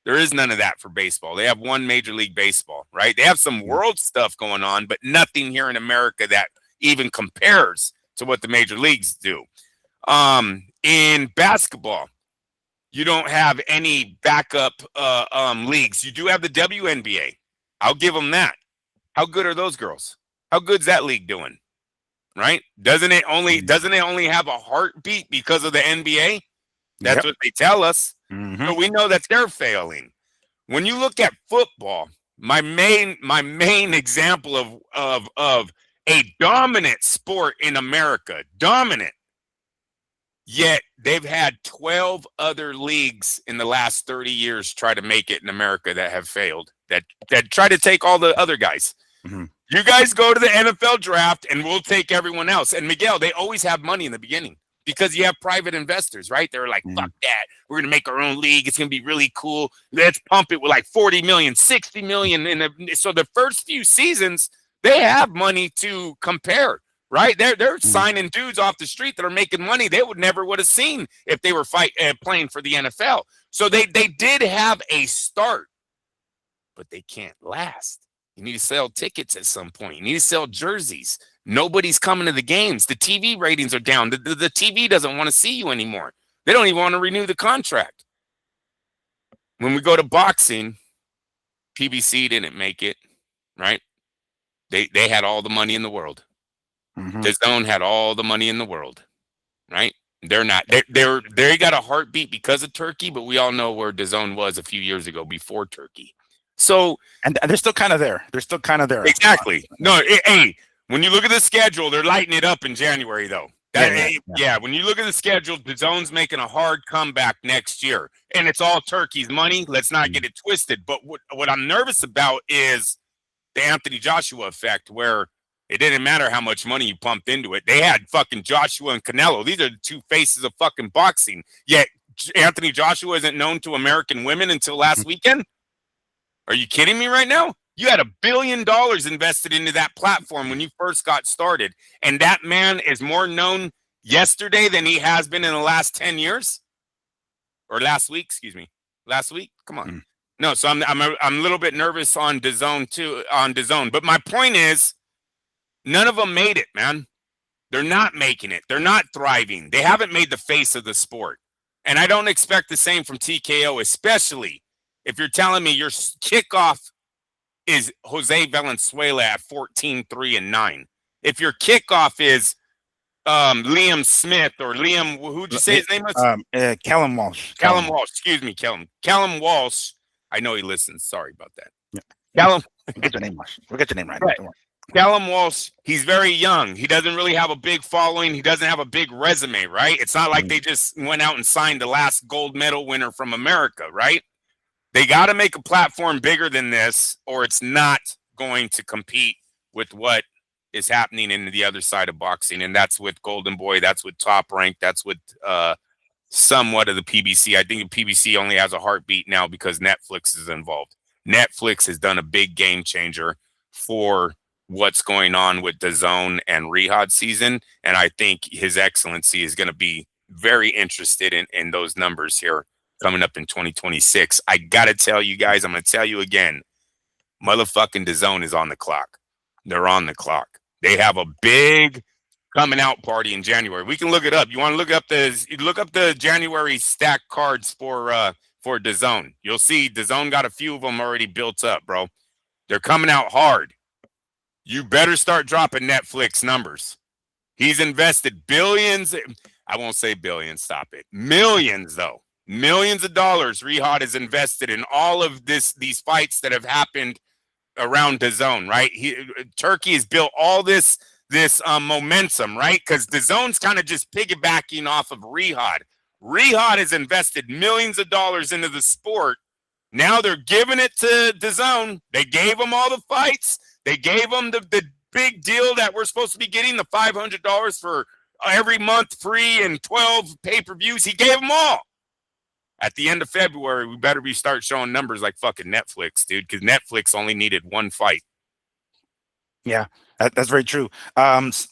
There is none of that for baseball. They have one Major League Baseball, right? They have some world stuff going on, but nothing here in America that even compares to what the major leagues do. In basketball, you don't have any backup leagues. You do have the WNBA. I'll give them that. How good are those girls? How good's that league doing? Right? Doesn't it only have a heartbeat because of the NBA? That's what they tell us. Mm-hmm. So we know that they're failing. When you look at football, my main example of a dominant sport in America, dominant. Yet they've had 12 other leagues in the last 30 years try to make it in America that have failed, that try to take all the other guys. Mm-hmm. You guys go to the NFL draft and we'll take everyone else. And Miguel, they always have money in the beginning because you have private investors, right? They're like, fuck that. We're going to make our own league. It's going to be really cool. Let's pump it with like 40 million, 60 million. So the first few seasons, they have money to compare. Right, they're signing dudes off the street that are making money they would have seen if they were playing for the NFL. So they did have a start, but they can't last. You need to sell tickets at some point. You need to sell jerseys. Nobody's coming to the games. The TV ratings are down. The TV doesn't want to see you anymore. They don't even want to renew the contract. When we go to boxing, PBC didn't make it. Right, they had all the money in the world. Mm-hmm. DAZN had all the money in the world, right? They're not. They got a heartbeat because of Turkey, but we all know where DAZN was a few years ago before Turkey. So and they're still kind of there. They're still kind of there. Exactly. No, hey, when you look at the schedule, they're lighting it up in January, though. Yeah. When you look at the schedule, DAZN's making a hard comeback next year, and it's all Turkey's money. Let's not get it twisted. But what I'm nervous about is the Anthony Joshua effect, where it didn't matter how much money you pumped into it. They had fucking Joshua and Canelo. These are the two faces of fucking boxing. Yet Anthony Joshua isn't known to American women until last weekend. Are you kidding me right now? You had $1 billion invested into that platform when you first got started. And that man is more known yesterday than he has been in the last 10 years. Or last week, excuse me. Last week? Come on. No, so I'm a little bit nervous on DAZN too, on DAZN. But my point is, none of them made it, man. They're not making it. They're not thriving. They haven't made the face of the sport. And I don't expect the same from TKO, especially if you're telling me your kickoff is Jose Valenzuela at 14-3-9. If your kickoff is Liam Smith or Liam, who'd you say his name was? Callum Walsh. Callum Walsh. Excuse me, Callum Walsh. I know he listens. Sorry about that. Yeah. Callum. We'll get your name right. We'll get your name right. Callum Walsh, he's very young. He doesn't really have a big following. He doesn't have a big resume, right? It's not like they just went out and signed the last gold medal winner from America, right? They got to make a platform bigger than this, or it's not going to compete with what is happening in the other side of boxing. And that's with Golden Boy. That's with Top Rank. That's with somewhat of the PBC. I think the PBC only has a heartbeat now because Netflix is involved. Netflix has done a big game changer for what's going on with DAZN and Riyadh season, and I think His Excellency is going to be very interested in those numbers here coming up in 2026. I got to tell you guys, I'm going to tell you again, motherfucking DAZN is on the clock. They're on the clock. They have a big coming out party in January. We can look it up. You want to look up the January stack cards for DAZN. You'll see DAZN got a few of them already built up, bro. They're coming out hard. You better start dropping Netflix numbers. He's invested billions. I won't say billions. Stop it. Millions, though. Millions of dollars Riyadh has invested in all of these fights that have happened around DAZN, right? Turkey has built all this momentum, right? Because DAZN's kind of just piggybacking off of Riyadh. Riyadh has invested millions of dollars into the sport. Now they're giving it to DAZN. They gave them all the fights. They gave them the big deal that we're supposed to be getting, the $500 for every month free and 12 pay-per-views. He gave them all. At the end of February, we better start showing numbers like fucking Netflix, dude, because Netflix only needed one fight. Yeah, that's very true.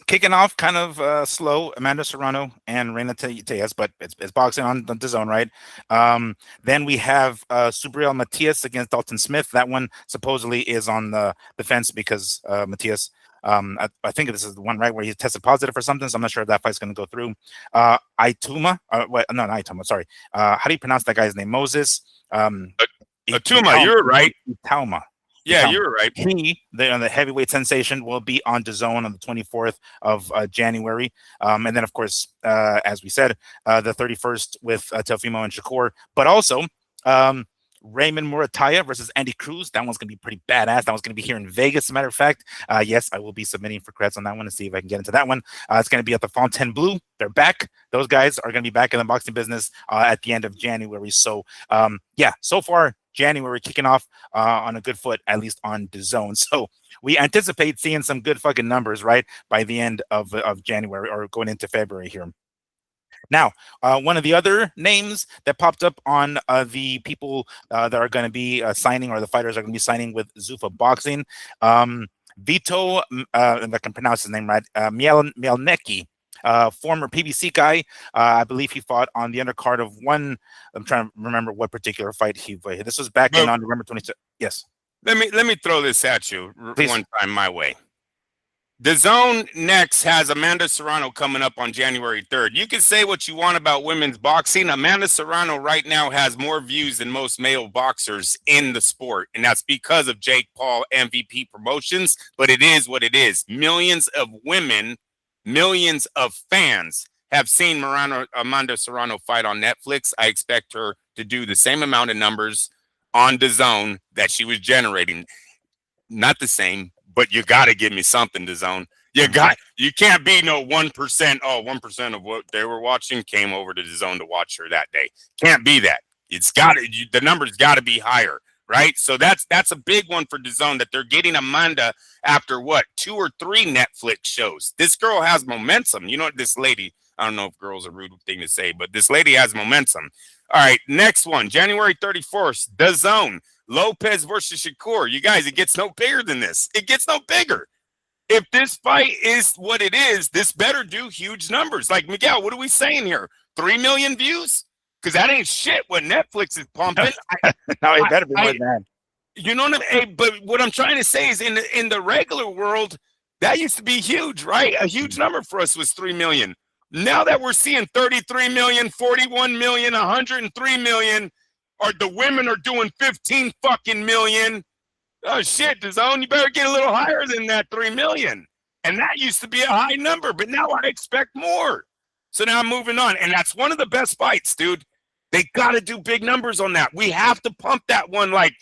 Kicking off kind of slow, Amanda Serrano and Reina Tejas, but it's boxing on the DAZN, right? Then we have Subriel Matias against Dalton Smith. That one supposedly is on the fence because Matias, I think this is the one, right, where he tested positive for something, so I'm not sure if that fight's going to go through. Ituma, not Ituma, sorry. How do you pronounce that guy's name? Moses. Ituma, you're right. Itauma. Yeah, you're right. The heavyweight sensation, will be on DAZN on the 24th of January. And then, of course, as we said, the 31st with Teofimo and Shakur. But also, Raymond Murataya versus Andy Cruz. That one's going to be pretty badass. That one's going to be here in Vegas, as a matter of fact. Yes, I will be submitting for credits on that one to see if I can get into that one. It's going to be at the Fontainebleau. They're back. Those guys are going to be back in the boxing business at the end of January. So, yeah, so far, January kicking off on a good foot, at least on DAZN. So we anticipate seeing some good fucking numbers, right, by the end of January or going into February here. Now, one of the other names that popped up on the people that are going to be signing, or the fighters are going to be signing with Zuffa Boxing, Vito, if I can pronounce his name right, Mielnicki. Former PBC guy. I believe he fought on the undercard of one. I'm trying to remember what particular fight he played. This was back in on November 26th. Yes. Let me throw this at you Please. One time my way. DAZN next has Amanda Serrano coming up on January 3rd. You can say what you want about women's boxing. Amanda Serrano right now has more views than most male boxers in the sport, and that's because of Jake Paul MVP Promotions, but it is what it is. Millions of women, millions of fans have seen Amanda Serrano fight on Netflix. I expect her to do the same amount of numbers on DAZN that she was generating. Not the same, but you got to give me something, DAZN. You can't be no 1%. Oh, 1% of what they were watching came over to DAZN to watch her that day. Can't be that. The numbers got to be higher, right? So that's a big one for DAZN, that they're getting Amanda after what, 2 or 3 Netflix shows. This girl has momentum. You know, this lady, I don't know if girl's a rude thing to say, but this lady has momentum. All right, next one, January 31st, DAZN, Lopez versus Shakur. You guys, it gets no bigger than this. It gets no bigger. If this fight is what it is, this better do huge numbers. Like, Miguel, what are we saying here? 3 million views? Because that ain't shit what Netflix is pumping. No, it better be more than that. You know what I mean? But what I'm trying to say is in the regular world, that used to be huge, right? A huge number for us was 3 million. Now that we're seeing 33 million, 41 million, 103 million, or the women are doing 15 fucking million. Oh shit, DAZN, you better get a little higher than that 3 million. And that used to be a high number, but now I expect more. So now I'm moving on. And that's one of the best fights, dude. They got to do big numbers on that. We have to pump that one like,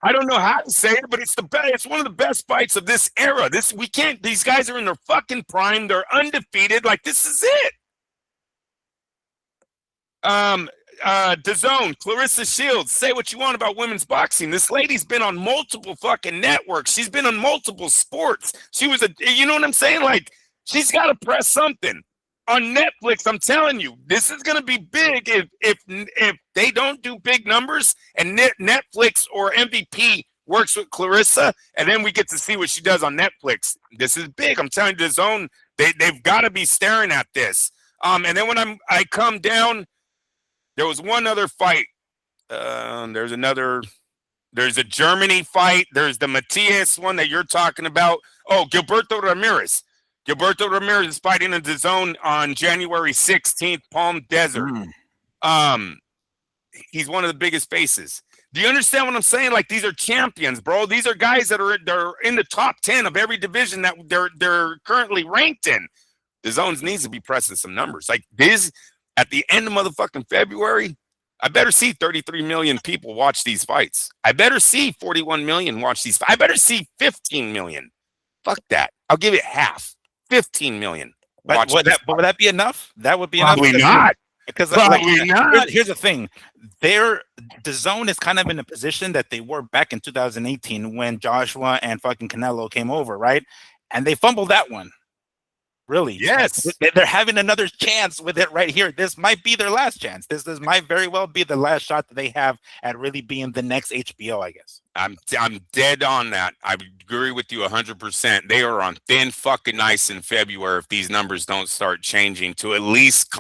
I don't know how to say it, but it's the best. It's one of the best fights of this era. We can't. These guys are in their fucking prime. They're undefeated. Like, this is it. DAZN, Clarissa Shields. Say what you want about women's boxing. This lady's been on multiple fucking networks. She's been on multiple sports. She was you know what I'm saying? Like, she's got to press something. on Netflix. I'm telling you, this is going to be big if they don't do big numbers and Netflix or MVP works with Clarissa, and then we get to see what she does on Netflix. This is big. I'm telling you, the Zone, they've got to be staring at this. And then when I come down, there was one other fight. There's a Germany fight. There's the Matias one that you're talking about. Oh, Gilberto Ramirez. Gilberto Ramirez is fighting in the Zone on January 16th, Palm Desert. He's one of the biggest faces. Do you understand what I'm saying? Like, these are champions, bro. These are guys that are in the top 10 of every division that they're currently ranked in. The Zones needs to be pressing some numbers. Like this, at the end of motherfucking February, I better see 33 million people watch these fights. I better see 41 million watch these. I better see 15 million. Fuck that. I'll give it half. 15 million. But would that be enough? That would be probably enough. Not. Because probably not. Here's the thing. The Zone is kind of in a position that they were back in 2018 when Joshua and fucking Canelo came over, right? And they fumbled that one. Really? Yes. They're having another chance with it right here. This might be their last chance. This might very well be the last shot that they have at really being the next HBO, I guess. I'm dead on that. I agree with you 100%. They are on thin fucking ice in February if these numbers don't start changing to at least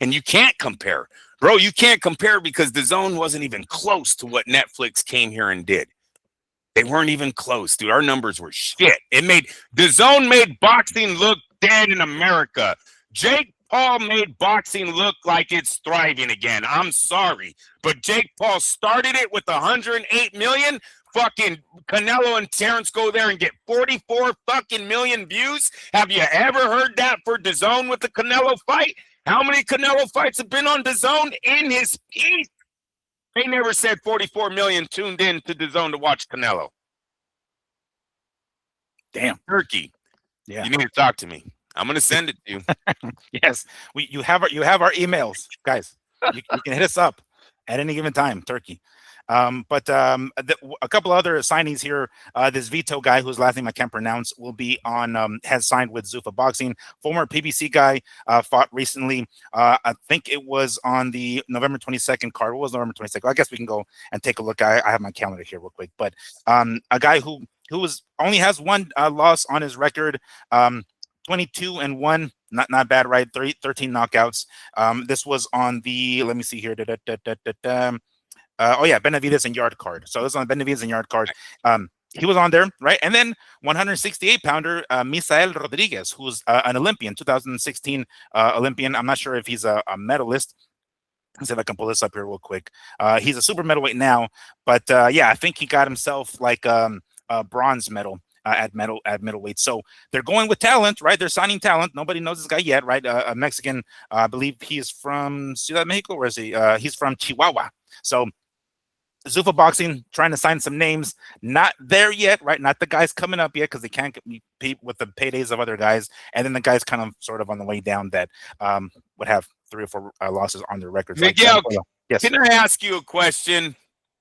and you can't compare. Bro, you can't compare because the Zone wasn't even close to what Netflix came here and did. They weren't even close, dude. Our numbers were shit. The Zone made boxing look dead in America. Jake Paul made boxing look like it's thriving again. I'm sorry, but Jake Paul started it with 108 million. Fucking Canelo and Terrence go there and get 44 fucking million views. Have you ever heard that for DAZN with the Canelo fight? How many Canelo fights have been on DAZN? In his piece, they never said 44 million tuned in to DAZN to watch Canelo. Damn. Turkey. Yeah. You need to talk to me. I'm gonna send it to you. Yes. You have our emails, guys. You can hit us up at any given time, Turkey. But a couple other signings here. This Vito guy, whose last name I can't pronounce, will be on. Has signed with Zuffa Boxing. Former PBC guy, fought recently. I think it was on the November 22nd card. What was November 22nd? I guess we can go and take a look. I have my calendar here real quick. But a guy who only has one loss on his record. 22-1, not bad, right? 13 knockouts. This was on the, let me see here. Benavides and Yard card. So this is on Benavides and Yard card. He was on there, right? And then 168-pounder Misael Rodriguez, who's an Olympian, 2016 Olympian. I'm not sure if he's a medalist. Let's see if I can pull this up here real quick. He's a super middleweight now, but I think he got himself like a bronze medal. At middleweight. So they're going with talent, right? They're signing talent. Nobody knows this guy yet, right? A Mexican, I believe he's from Ciudad de Mexico. Where is he? He's from Chihuahua. So Zuffa Boxing trying to sign some names. Not there yet, right? Not the guys coming up yet because they can't compete with the paydays of other guys. And then the guys kind of sort of on the way down that would have 3 or 4 losses on their records. Miguel, yes. Can I ask you a question?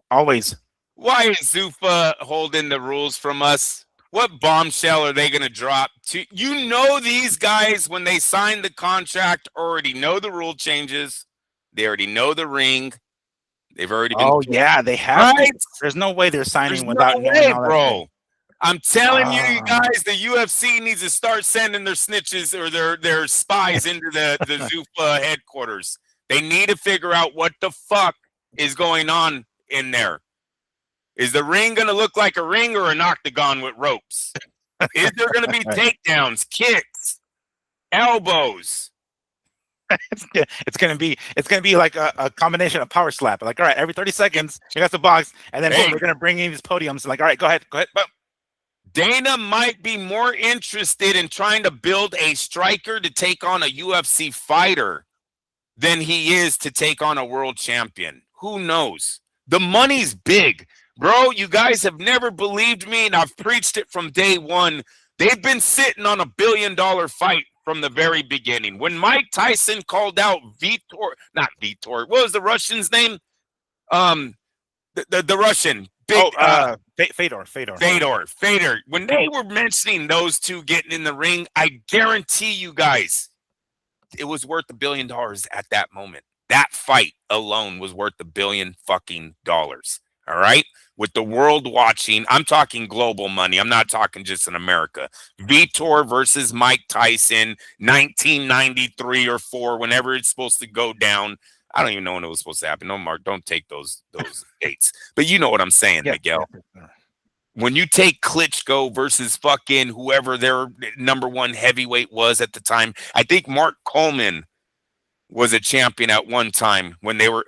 Always. Why is Zuffa holding the rules from us? What bombshell are they going to drop? These guys, when they sign the contract, already know the rule changes. They already know the ring. They've already been. Oh, yeah, they have. Right? There's no way they're signing without knowing all that, bro. I'm telling you guys, the UFC needs to start sending their snitches or their spies into the Zuffa headquarters. They need to figure out what the fuck is going on in there. Is the ring going to look like a ring or an octagon with ropes? Is there going to be takedowns, kicks, elbows? It's gonna be like a combination of power slap. Like, all right, every 30 seconds, you got the box, and then we're gonna bring in these podiums. Like, all right, go ahead. Boom. Dana might be more interested in trying to build a striker to take on a UFC fighter than he is to take on a world champion. Who knows? The money's big. Bro, you guys have never believed me, and I've preached it from day one. They've been sitting on $1 billion fight from the very beginning. When Mike Tyson called out not Vitor, what was the Russian's name? The Russian. Fedor. When they were mentioning those two getting in the ring, I guarantee you guys, it was worth $1 billion at that moment. That fight alone was worth $1 billion fucking dollars. All right. With the world watching, I'm talking global money. I'm not talking just in America. Vitor versus Mike Tyson, 1993 or 4, whenever it's supposed to go down. I don't even know when it was supposed to happen. No, Mark, don't take those dates. But you know what I'm saying, Yeah, Miguel. yeah. When you take Klitschko versus fucking whoever their number one heavyweight was at the time, I think Mark Coleman was a champion at one time when they were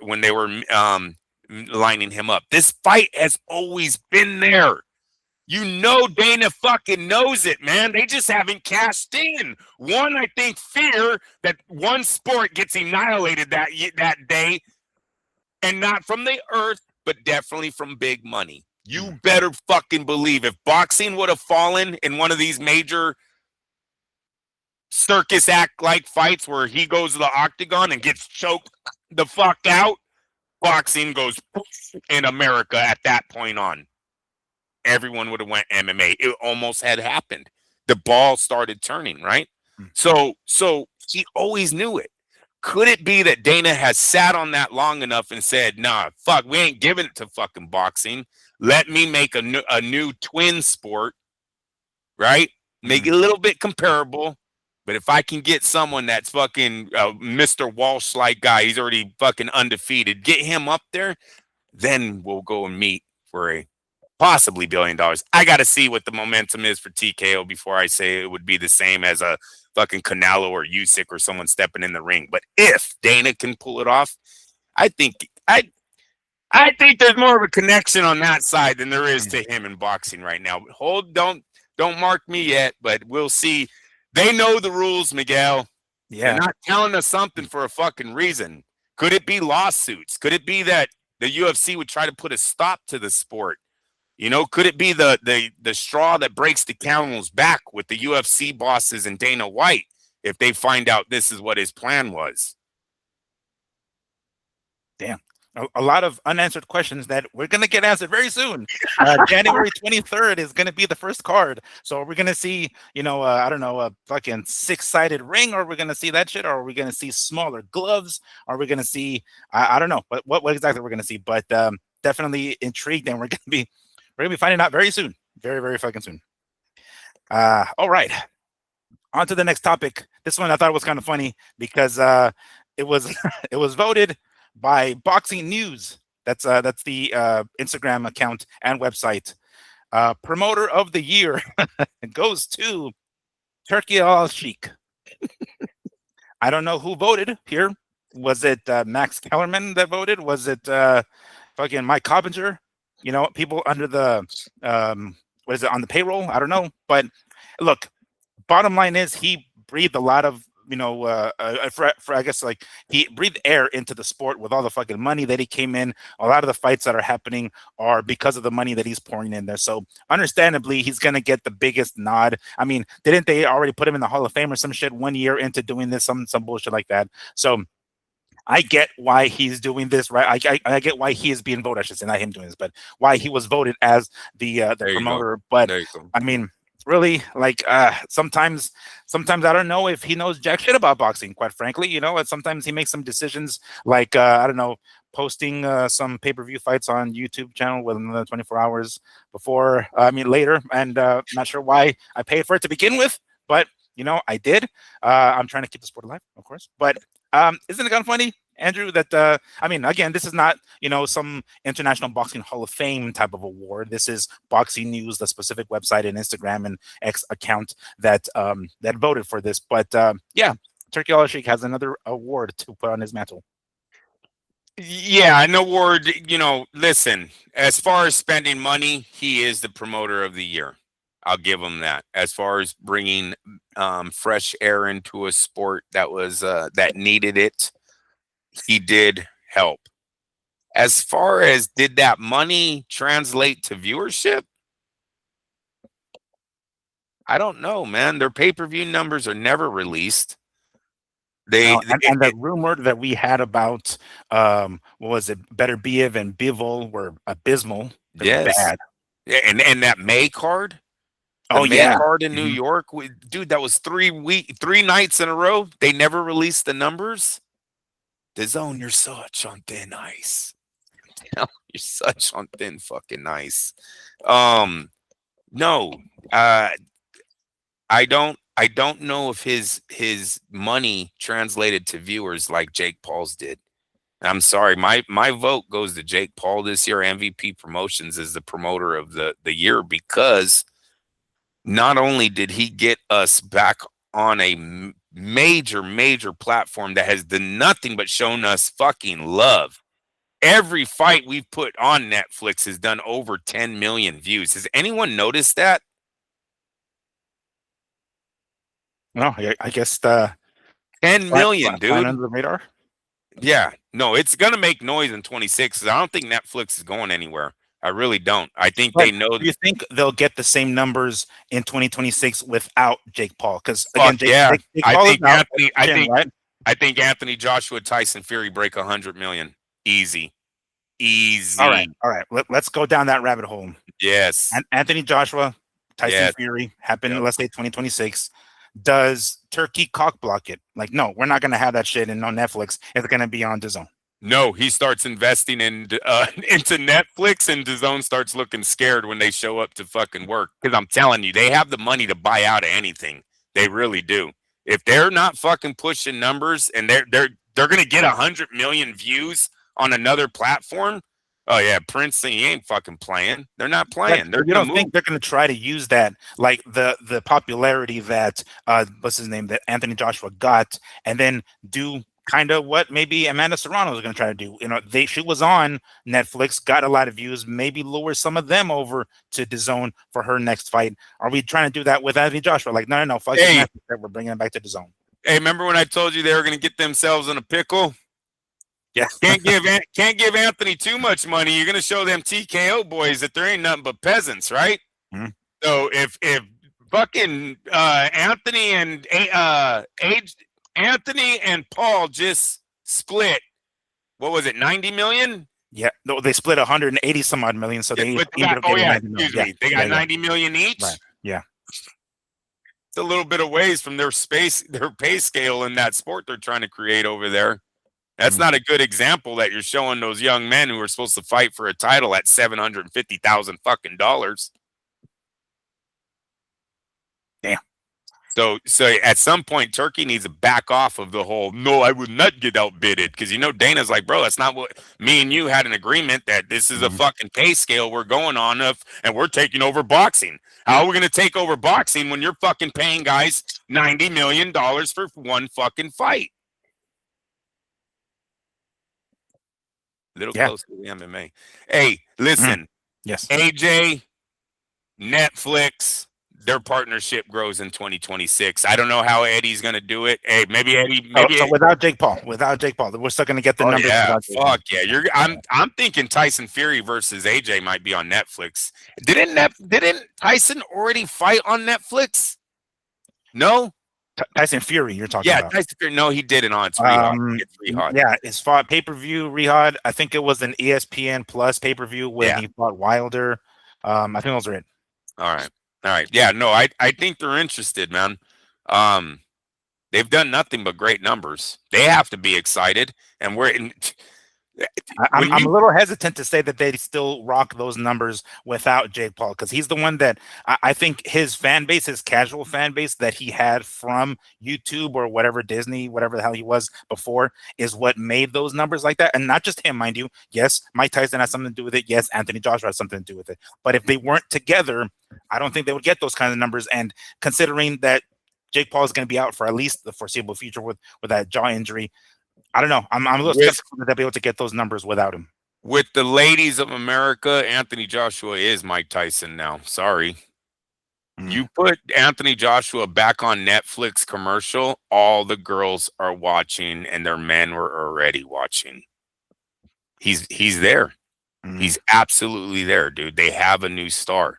lining him up. This fight has always been there. You know Dana fucking knows it, man. They just haven't cashed in. One, I think, fear that one sport gets annihilated that day, and not from the earth, but definitely from big money. You better fucking believe if boxing would have fallen in one of these major circus act like fights where he goes to the octagon and gets choked the fuck out, boxing goes in America at that point on. Everyone would have went MMA. It almost had happened. The ball started turning, right? So he always knew it. Could it be that Dana has sat on that long enough and said, nah, fuck, we ain't giving it to fucking boxing. Let me make a new twin sport, right? Make it a little bit comparable. But if I can get someone that's fucking Mr. Walsh-like guy, he's already fucking undefeated, get him up there, then we'll go and meet for a possibly $1 billion. I got to see what the momentum is for TKO before I say it would be the same as a fucking Canelo or Usyk or someone stepping in the ring. But if Dana can pull it off, I think there's more of a connection on that side than there is to him in boxing right now. Don't mark me yet, but we'll see. They know the rules, Miguel. Yeah. They're not telling us something for a fucking reason. Could it be lawsuits? Could it be that the UFC would try to put a stop to the sport? You know, could it be the straw that breaks the camel's back with the UFC bosses and Dana White if they find out this is what his plan was? Damn. A lot of unanswered questions that we're going to get answered very soon. January 23rd is going to be the first card. So we're going to see, I don't know, a fucking 6-sided ring, or we're going to see that shit, or are we going to see smaller gloves? Are we going to see, I don't know what exactly we're going to see, but definitely intrigued, and we're going to be finding out very soon. Very, very fucking soon. All right. On to the next topic. This one I thought was kind of funny because it was it was voted by Boxing News. That's the Instagram account and website. Promoter of the year goes to Turkey Al Sheikh. I don't know who voted here. Was it Max Kellerman that voted? Was it fucking Mike Coppinger? People under the what is it, on the payroll? I don't know. But look, bottom line is he breathed a lot of for I guess, like, he breathed air into the sport with all the fucking money that he came in. A lot of the fights that are happening are because of the money that he's pouring in there. So understandably, he's gonna get the biggest nod. I mean, didn't they already put him in the Hall of Fame or some shit 1 year into doing this, some bullshit like that? So I get why he's doing this, right? I get why he is being voted. I should say, not him doing this, but why he was voted as the promoter. But I mean, really, like, sometimes I don't know if he knows jack shit about boxing, quite frankly. Sometimes he makes some decisions like, I don't know, posting some pay-per-view fights on YouTube channel within the 24 hours before, later, and not sure why I paid for it to begin with, but I did. I'm trying to keep the sport alive, of course. But isn't it kind of funny, Andrew, that again, this is not some International Boxing Hall of Fame type of award. This is Boxing News, the specific website and Instagram and X account that voted for this. But yeah, Turkey Al Sheikh has another award to put on his mantle. Yeah, an award. Listen, as far as spending money, he is the promoter of the year. I'll give him that. As far as bringing fresh air into a sport that needed it, he did help. As far as did that money translate to viewership, I don't know, man. Their pay-per-view numbers are never released. And the rumor that we had about what was it, Better Biev and Bivol were abysmal. Yes. Bad. And that May card, The Oh main yeah. card in New Mhm. York, dude, that was 3 nights in a row. They never released the numbers. The zone, you're such on thin ice. You're such on thin fucking ice. Um, no, uh, I don't know if his money translated to viewers like Jake Paul's did. I'm sorry, my vote goes to Jake Paul this year. MVP Promotions is the promoter of the year because not only did he get us back on a major platform that has done nothing but shown us fucking love. Every fight we've put on Netflix has done over 10 million views. Has anyone noticed that? No, I guess 10 million, flying dude. under the radar. Yeah, no, it's gonna make noise in 26. I don't think Netflix is going anywhere. I really don't. I think But they know. do you think they'll get the same numbers in 2026 without Jake Paul? Because Fuck again, yeah. Jake I Paul is think out. Anthony. I Chin, think. right? I think Anthony Joshua Tyson Fury break 100 million. Easy, All right, easy. all right. Let's go down that rabbit hole. Yes, Anthony Joshua, Tyson yes. Fury happen, Yep. let's say 2026. Does Turkey cock block it? Like, no, we're not gonna have that shit in on Netflix. It's gonna be on DAZN. No, he starts investing in into Netflix, and DAZN starts looking scared when they show up to fucking work. Because I'm telling you, they have the money to buy out of anything. They really do. If they're not fucking pushing numbers, and they're gonna get 100 million views on another platform. Oh yeah, Prince, he ain't fucking playing. They're not But playing. They're you gonna don't move. think they're gonna try to use that, like the popularity that what's his name, that Anthony Joshua got, and then do kind of what maybe Amanda Serrano is gonna try to do. You know, she was on Netflix, got a lot of views, maybe lure some of them over to DAZN for her next fight. Are we trying to do that with Anthony Joshua? Like, no, fuck this Hey, Netflix, we're bringing it back to DAZN. hey, remember when I told you they were gonna get themselves in a pickle? Yeah. Can't give Anthony too much money. You're gonna show them TKO boys that there ain't nothing but peasants, right? Mhm. So if fucking Anthony and Paul just split, what was it, 90 million? Yeah, no, they split 180 some odd million, so Yeah, they but ended up oh getting yeah, 90 million. excuse Yeah, me, they yeah, got yeah. 90 million Right. each. Yeah. It's a little bit of ways from their pay scale in that sport they're trying to create over there. That's Mhm. not a good example that you're showing those young men who are supposed to fight for a title at 750,000 fucking dollars. Damn. So at some point, Turkey needs to back off of the whole. No, I would not get outbidded because Dana's like, bro, that's not what me and you had an agreement that this is a Mhm. fucking pay scale we're going on of, and we're taking over boxing. How are we gonna take over boxing when you're fucking paying guys $90 million for one fucking fight? A little Yeah. close to the MMA. Hey, Mhm. listen, Yes. AJ, Netflix, their partnership grows in 2026. I don't know how Eddie's going to do it. Hey, maybe Eddie, So without Jake Paul, we're still gonna get the oh numbers yeah, without Jake Paul. fuck yeah. I'm thinking Tyson Fury versus AJ might be on Netflix. Didn't Tyson already fight on Netflix? No? Tyson Fury, you're talking Yeah, about. Tyson Fury. No, he didn't on it's Rehab. It's Rehab. Yeah, his fought pay-per-view Rehad. I think it was an ESPN Plus pay-per-view when Yeah. he fought Wilder. I think those are it. All right. All right. Yeah, no, I think they're interested, man. Um, they've done nothing but great numbers. They have to be excited. And we're in I'm when I'm you a little hesitant to say that they still rock those numbers without Jake Paul because he's the one that I think his fan base, his casual fan base that he had from YouTube or whatever Disney, whatever the hell he was before, is what made those numbers like that. And not just him, mind you. Yes, Mike Tyson has something to do with it. Yes, Anthony Joshua has something to do with it. But if they weren't together, I don't think they would get those kind of numbers. And considering that Jake Paul is going to be out for at least the foreseeable future with that jaw injury, I don't know. I'm a little with skeptical that they'll be able to get those numbers without him. with the ladies of America, Anthony Joshua is Mike Tyson now. Sorry. Mm. You put Anthony Joshua back on Netflix commercial, all the girls are watching and their men were already watching. He's there. Mm. He's absolutely there, dude. They have a new star.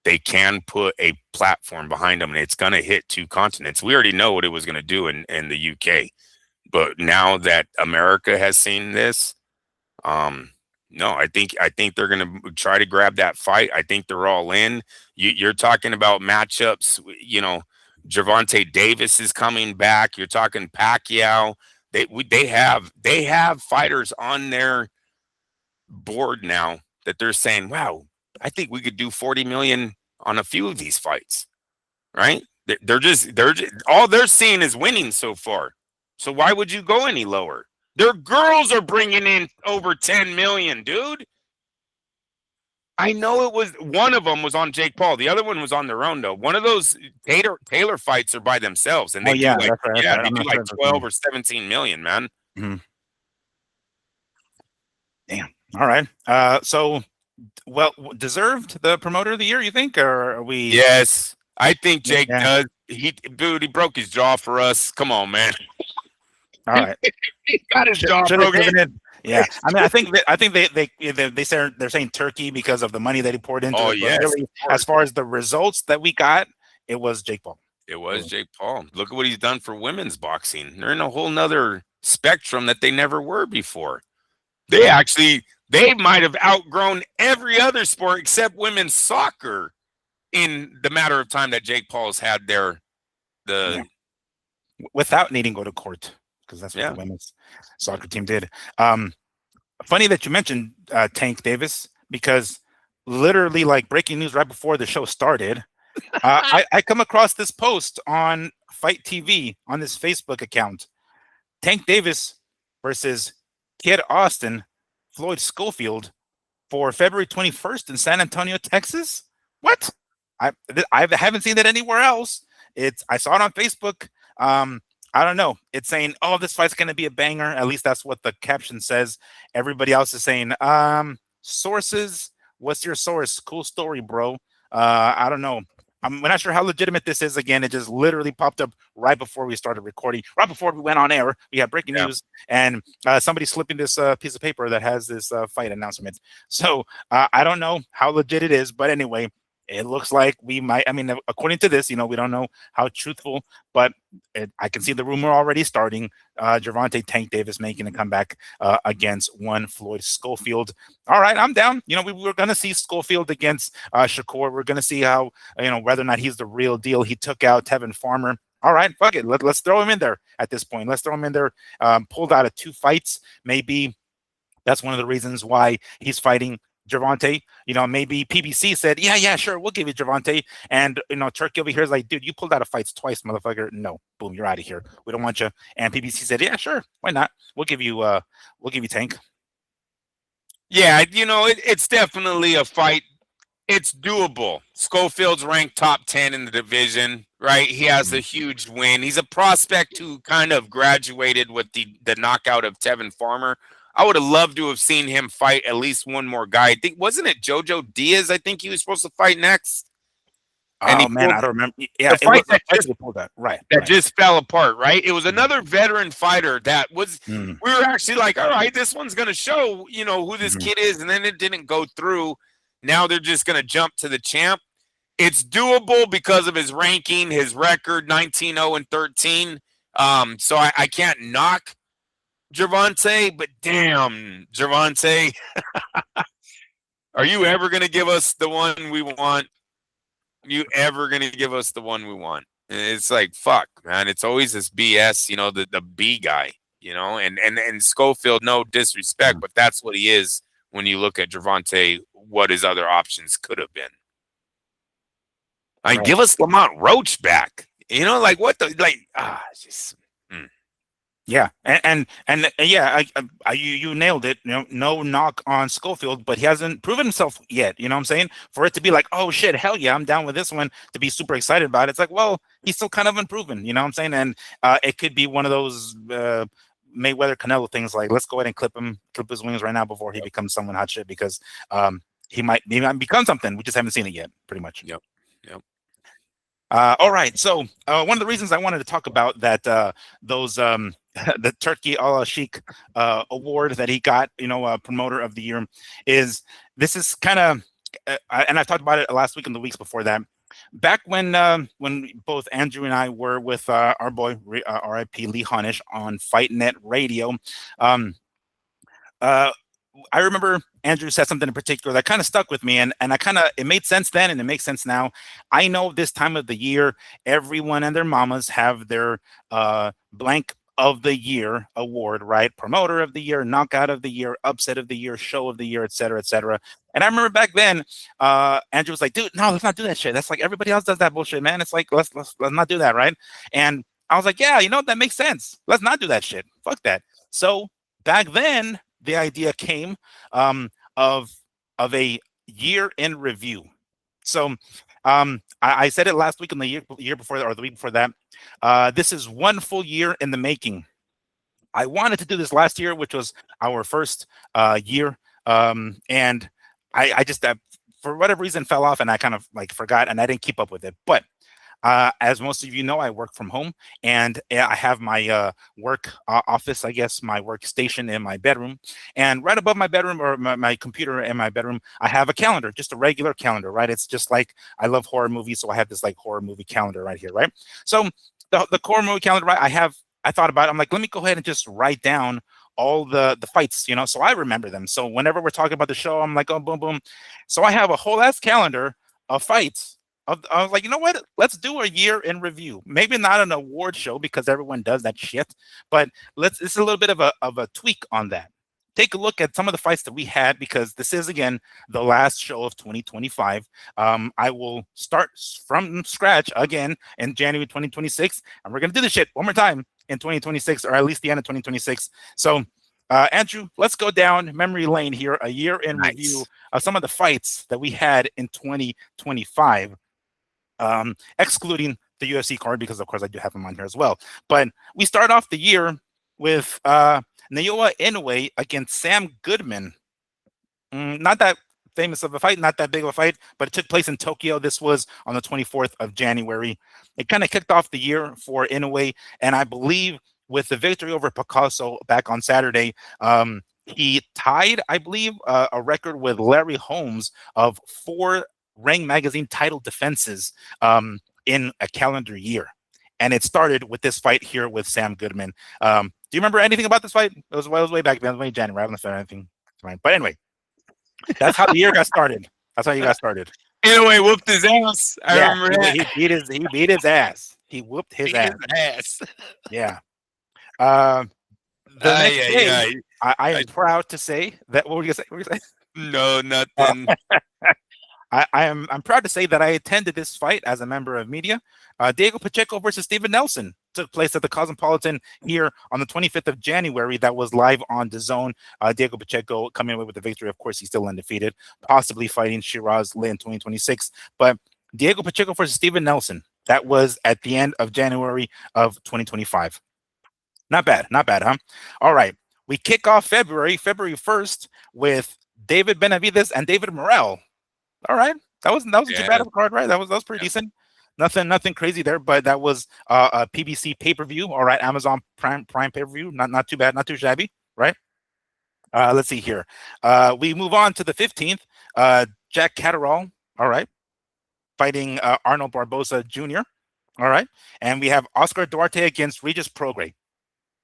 They can put a platform behind him and it's going to hit 2 continents. We already know what it was going to do in the UK. But now that America has seen this, um, No, I think they're going to try to grab that fight. I think they're all in. You're talking about matchups. Gervonta Davis is coming back. You're talking Pacquiao. They have fighters on their board now that they're saying, "Wow, I think we could do 40 million on a few of these fights." Right? They're just all they're seeing is winning so far. So why would you go any lower? Their girls are bringing in over 10 million, dude. I know it was one of them was on Jake Paul. The other one was on their own though. One of those Taylor fights are by themselves, and Oh they do yeah, like that's right. That's yeah, right. they I'm do not sure like if it's 12 or 17 million, man. Mhm. Damn. All right. So well, deserved the promoter of the year, you think, or are we? Yes, I think Jake Yeah. does. He broke his jaw for us. Come on, man. All right. He got his jaw Should have broken. given it. Yeah, I mean, I think they say they're saying Turkey because of the money that he poured into Oh it, but yes, really, of as course. far as the results that we got, it was Jake Paul. It was Jake Paul. Look at what he's done for women's boxing. They're in a whole nother spectrum that they never were before. They might have outgrown every other sport except women's soccer in the matter of time that Jake Paul's had Yeah, the without needing to go to court, because that's what the yeah. women's soccer team did. Um, Funny that you mentioned Tank Davis because literally, like breaking news right before the show started, I come across this post on Fight TV on this Facebook account. Tank Davis versus Kid Austin, Floyd Schofield for February 21st in San Antonio, Texas. What? I haven't seen that anywhere else. I saw it on Facebook. Um, I don't know. It's saying, "Oh, this fight's gonna be a banger." At least that's what the caption says. Everybody else is saying, "Sources. What's your source? Cool story, bro." I don't know. I'm not sure how legitimate this is. Again, it just literally popped up right before we started recording, right before we went on air. We had breaking Yeah. news, and somebody slipping this piece of paper that has this fight announcement. So I don't know how legit it is, but anyway, it looks like we might. I mean, according to this, we don't know how truthful, but I can see the rumor already starting. Gervonta Tank Davis making a comeback against one Floyd Schofield. All right, I'm down. We were going to see Schofield against Shakur. We're going to see how, whether or not he's the real deal. He took out Tevin Farmer. All right, fuck it. Let's throw him in there at this point. Let's throw him in there. Pulled out of 2 fights. Maybe that's one of the reasons why he's fighting Gervonta. Maybe PBC said, yeah, yeah, sure, we'll give you Gervonta. And, Turkey over here is like, dude, you pulled out of fights twice, motherfucker. No, boom, you're out of here. We don't want you. And PBC said, yeah, sure, why not? We'll give you Tank. Yeah, it's definitely a fight. It's doable. Schofield's ranked top 10 in the division, right? He has a huge win. He's a prospect who kind of graduated with the knockout of Tevin Farmer. I would have loved to have seen him fight at least one more guy. I think wasn't it Jojo Diaz? I think he was supposed to fight next, and Oh he man, pulled I don't remember. Yeah, the it fight was they pulled that. Right, that right. just fell apart. Right? It was Mm, another veteran fighter that was. mm, We were actually like, all right, this one's going to show who this mhm. kid is, and then it didn't go through. Now they're just going to jump to the champ. It's doable because of his ranking, his record, 19-0-13. So I can't knock Gervonta, but damn, Gervonta, are you ever going to give us the one we want? You ever going to give us the one we want? It's like, fuck, man. It's always this BS, the B guy, and Schofield, no disrespect, but that's what he is when you look at Gervonta, what his other options could have been. Right. Give us Lamont Roach back. Like what the it's just Yeah, and yeah, you nailed it. No knock on Schofield, but he hasn't proven himself yet. You know what I'm saying? For it to be like, oh shit, hell yeah, I'm down with this one. To be super excited about it, it's like, well, he's still kind of unproven. You know what I'm saying? And it could be one of those Mayweather Canelo things. Like, let's go ahead and clip his wings right now before he becomes someone hot shit because he might become something. We just haven't seen it yet, pretty much. yep, yep. All right. So one of the reasons I wanted to talk about that those the Turkey Al Sheikh award that he got, promoter of the year, is this is kind of, and I've talked about it last week and the weeks before that. Back when both Andrew and I were with our boy R.I.P. Lee Honish on Fight Net Radio, um, uh, I remember Andrew said something in particular that kind of stuck with me, and I kind of it made sense then, and it makes sense now. I know this time of the year, everyone and their mamas have their blank of the year award, right? Promoter of the year, knockout of the year, upset of the year, show of the year, et cetera, et cetera. And I remember back then, Andrew was like, "Dude, no, let's not do that shit. That's like everybody else does that bullshit, man. It's like let's not do that, right?" And I was like, "Yeah, you know what? That makes sense. Let's not do that shit. Fuck that." So back then the idea came of a year in review. So I said it last week and the year before that, or the week before that. This is one full year in the making. I wanted to do this last year, which was our first year, and I just for whatever reason fell off, and I kind of like forgot, and I didn't keep up with it. But as most of you know, I work from home, and I have my work office, I guess, my workstation in my bedroom. And right above my bedroom, or my computer in my bedroom, I have a calendar, just a regular calendar, right? It's just like I love horror movies, so I have this like horror movie calendar right here, right? So the horror movie calendar, right? I thought about it. I'm like, let me go ahead and just write down all the fights, so I remember them. So whenever we're talking about the show, I'm like, oh, boom, boom. So I have a whole ass calendar of fights I was like, you know what? Let's do a year in review. Maybe not an award show because everyone does that shit, but it's a little bit of a tweak on that. Take a look at some of the fights that we had because this is again the last show of 2025. I will start from scratch again in January 2026, and we're gonna do this shit one more time in 2026, or at least the end of 2026. So, Andrew, let's go down memory lane here. A year in review Nice. of some of the fights that we had in 2025, excluding the UFC card because, of course, I do have him on here as well. But we start off the year with Naoya Inoue against Sam Goodman. Not that famous of a fight, not that big of a fight, but it took place in Tokyo. This was on the 24th of January. It kind of kicked off the year for Inoue, and I believe with the victory over Picasso back on Saturday, he tied, I believe, a record with Larry Holmes of 4 Ring Magazine title defenses in a calendar year. And it started with this fight here with Sam Goodman. Do you remember anything about this fight? It was way back then, it was way January. I haven't said anything. But anyway, that's how the year got started. That's how you got started. Inoue whooped his ass. I Yeah, remember that. he beat his ass. He whooped his Beat ass. his ass. Yeah. The next Ay, day, ay, I ay. am proud to say that. What were you gonna say? What were you gonna say? No, nothing. I'm proud to say that I attended this fight as a member of media. Diego Pacheco versus Steven Nelson took place at the Cosmopolitan here on the 25th of January. That was live on DAZN. Diego Pacheco coming away with the victory. Of course, he's still undefeated, possibly fighting Shiraz in 2026. But Diego Pacheco versus Steven Nelson, that was at the end of January of 2025. Not bad, huh? All right. We kick off February 1st, with David Benavides and David Morrell. All right, that wasn't too bad Yeah. of a card, right? That was pretty decent. Nothing crazy there, but that was a PBC pay per view. All right, Amazon Prime pay per view. Not too bad, not too shabby, right? Let's see here. We move on to the 15th. Jack Catterall. All right, fighting Arnold Barboza Jr. All right, and we have Oscar Duarte against Regis Prograis.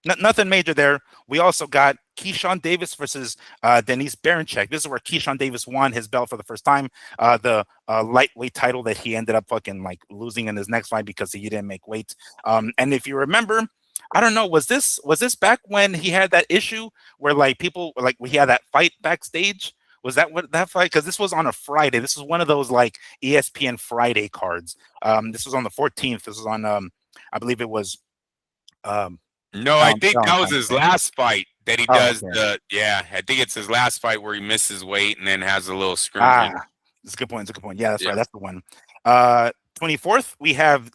Nothing major there. We also got Keyshawn Davis versus Denise Baranchek. This is where Keyshawn Davis won his belt for the first time. The lightweight title that he ended up fucking like losing in his next fight because he didn't make weight. And if you remember, I don't know, was this back when he had that issue where like people like he had that fight backstage? Was that what that fight? Because this was on a Friday. This was one of those like ESPN Friday cards. This was on the 14th. This was on I believe it was No, I think that was Valentine's his Day. last fight that he Oh, does okay. yeah, I think it's his last fight where he misses weight and then has a little scrimmage. That's a good point. That's a good point. Yeah, that's Yeah. right. That's the one. 24th, we have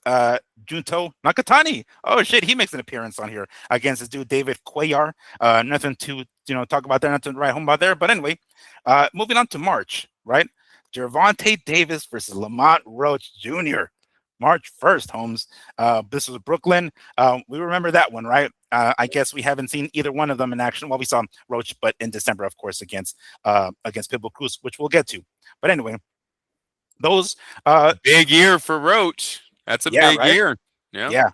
Junto Nakatani. Oh shit, he makes an appearance on here against this dude David Cuellar. Nothing to talk about there, nothing to write home about there. But anyway, moving on to March, right? Gervonta Davis versus Lamont Roach Jr. March 1st, Holmes. This was Brooklyn. We remember that one, right? I guess we haven't seen either one of them in action. Well, we saw Roach, but in December, of course, against Pitbull Cruz, which we'll get to. But anyway, those Big year for Roach. That's a yeah, big right? year. Yeah. Yeah.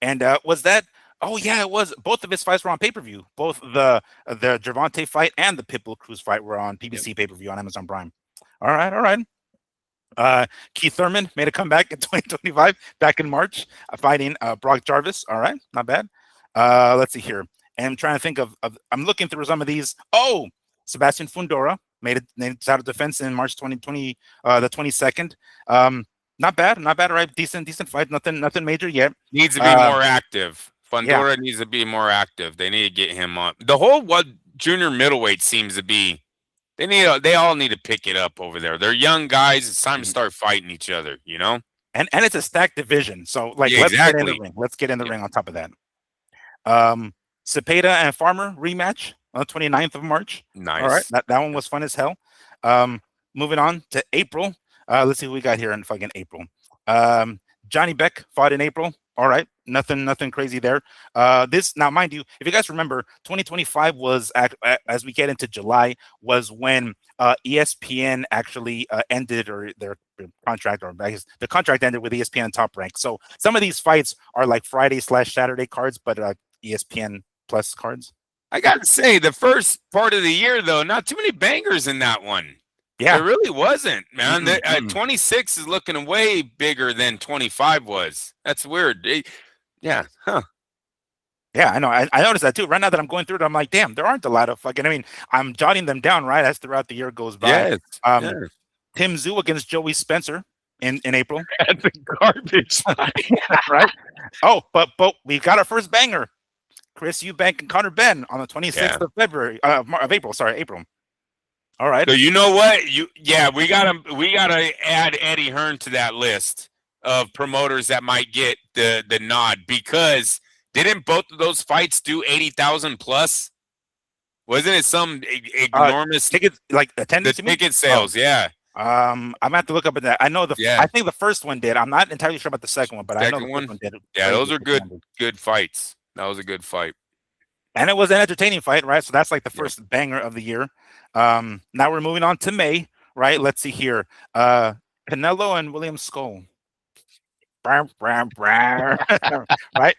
And was that Oh yeah, it was. Both of his fights were on pay per view. Both the Gervonta fight and the Pitbull Cruz fight were on Yep. PBC pay per view on Amazon Prime. All right, all right. Keith Thurman made a comeback in 2025, back in March, fighting Brock Jarvis. All right, not bad. Let's see here. And I'm trying to think of. I'm looking through some of these. Oh, Sebastian Fundora made title defense in March 2020, the 22nd. Not bad, not bad. All right, decent fight. Nothing major yet. Needs to be Uh, more active. yeah. Fundora needs to be more active. They need to get him up. The whole what junior middleweight seems to be. They all need to pick it up over there. They're young guys. It's time to Mhm. start fighting each other. You know. And it's a stacked division. So like, Yeah, let's get in the exactly. ring. Let's get in the Yep. ring on top of that. Um, Cepeda and Farmer rematch on the 29th of March. All right, Nice. that one was fun as hell. Um, Moving on to April. Let's see who we got here in fucking April. Johnny Beck fought in April. All right, nothing crazy there. This now, mind you, if you guys remember, 2025 was as we get into July was when ESPN actually ended or their contract, or I guess the contract ended with ESPN Top Rank. So some of these fights are like Friday/Saturday cards, but ESPN Plus cards. I gotta say, the first part of the year though, not too many bangers in that one. Yeah. There really wasn't, man. Mm-mm, mm-mm. 26 is looking way bigger than 25 was. That's weird. Yeah. Huh. Yeah, I know. I noticed that too. Right now that I'm going through it, I'm like, damn, there aren't a lot of fucking. I mean, I'm jotting them down right as throughout the year goes by. Yes. Um, Yes. Tim Zoo against Joey Spencer in April, That's a garbage fight. right? Oh, but we got our first banger. Chris Eubank and Connor Ben on the 26th Yeah. of February of April. Sorry, April. All right. So you know what? We gotta add Eddie Hearn to that list of promoters that might get the nod because didn't both of those fights do 80,000 plus? Wasn't it some enormous Tickets like the attendance. You mean? ticket Oh, sales? Yeah. I'm gonna have to look up at that. I know Yeah. I think the first one did. I'm not entirely sure about the second one, but I know the Second first one. one did. Yeah, those Crazy are good attendance. good fights. That was a good fight. And it was an entertaining fight, right? So that's like the Yep. first banger of the year. Now we're moving on to May, right? Let's see here. Canelo and William Skull. Right?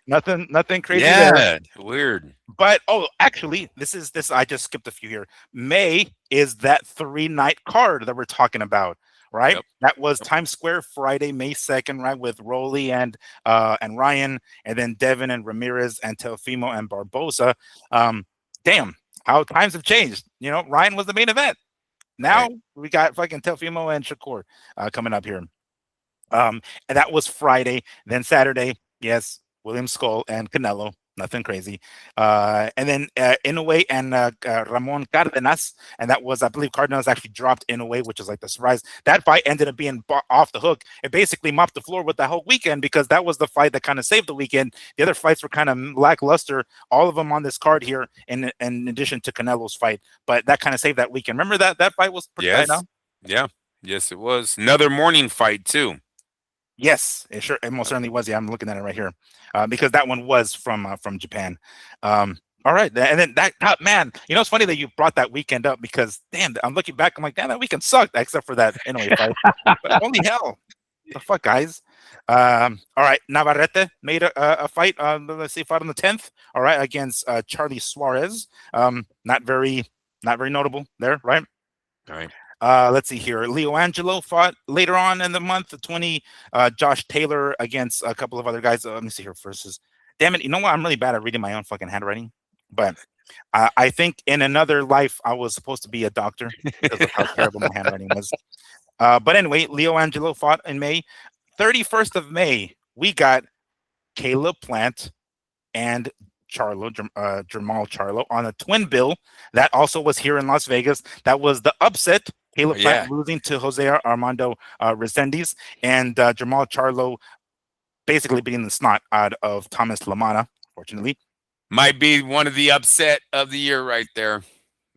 Nothing crazy there. Yeah. Weird. But actually, this. I just skipped a few here. May is that 3-night card that we're talking about, right? Yep. That was Yep. Times Square Friday, May 2nd, right? With Rolly and Ryan, and then Devin and Ramirez and Teofimo and Barbosa. Damn, how times have changed. You know, Ryan was the main event. Now Right. we got fucking Teofimo and Shakur coming up here. And that was Friday. Then Saturday, yes, William Skull and Canelo. Nothing crazy. And then Inoue and Ramon Cardenas. And that was, I believe, Cardenas actually dropped Inoue, which is like the surprise. That fight ended up being off the hook. It basically mopped the floor with the whole weekend because that was the fight that kind of saved the weekend. The other fights were kind of lackluster, all of them on this card here, in addition to Canelo's fight. But that kind of saved that weekend. Remember that fight was pretty tight now? Yes. Yeah. Yes, it was. Another morning fight too. Yes, it most certainly was. Yeah, I'm looking at it right here, because that one was from Japan. All right, and then man, you know, it's funny that you brought that weekend up because damn, I'm looking back, I'm like, damn, that weekend sucked, except for that anyway fight. But holy hell, the fuck, guys. All right, Navarrete made a fight. Let's see, fought on the 10th. All right, against Charlie Suarez. Not very notable there, right? All right. Let's see here. Leo Angelo fought later on in the month, the 20. Josh Taylor against a couple of other guys. Let me see here. Versus, damn it, you know what? I'm really bad at reading my own fucking handwriting. But I think in another life I was supposed to be a doctor because of how terrible my handwriting was. But anyway, Leo Angelo fought in May. 31st of May, we got Caleb Plant and Jamal Charlo on a twin bill. That also was here in Las Vegas. That was the upset. Caleb Plant losing to Jose Armando Resendiz, and Jamal Charlo basically beating the snot out of Thomas Lamana, fortunately. Might be one of the upset of the year right there.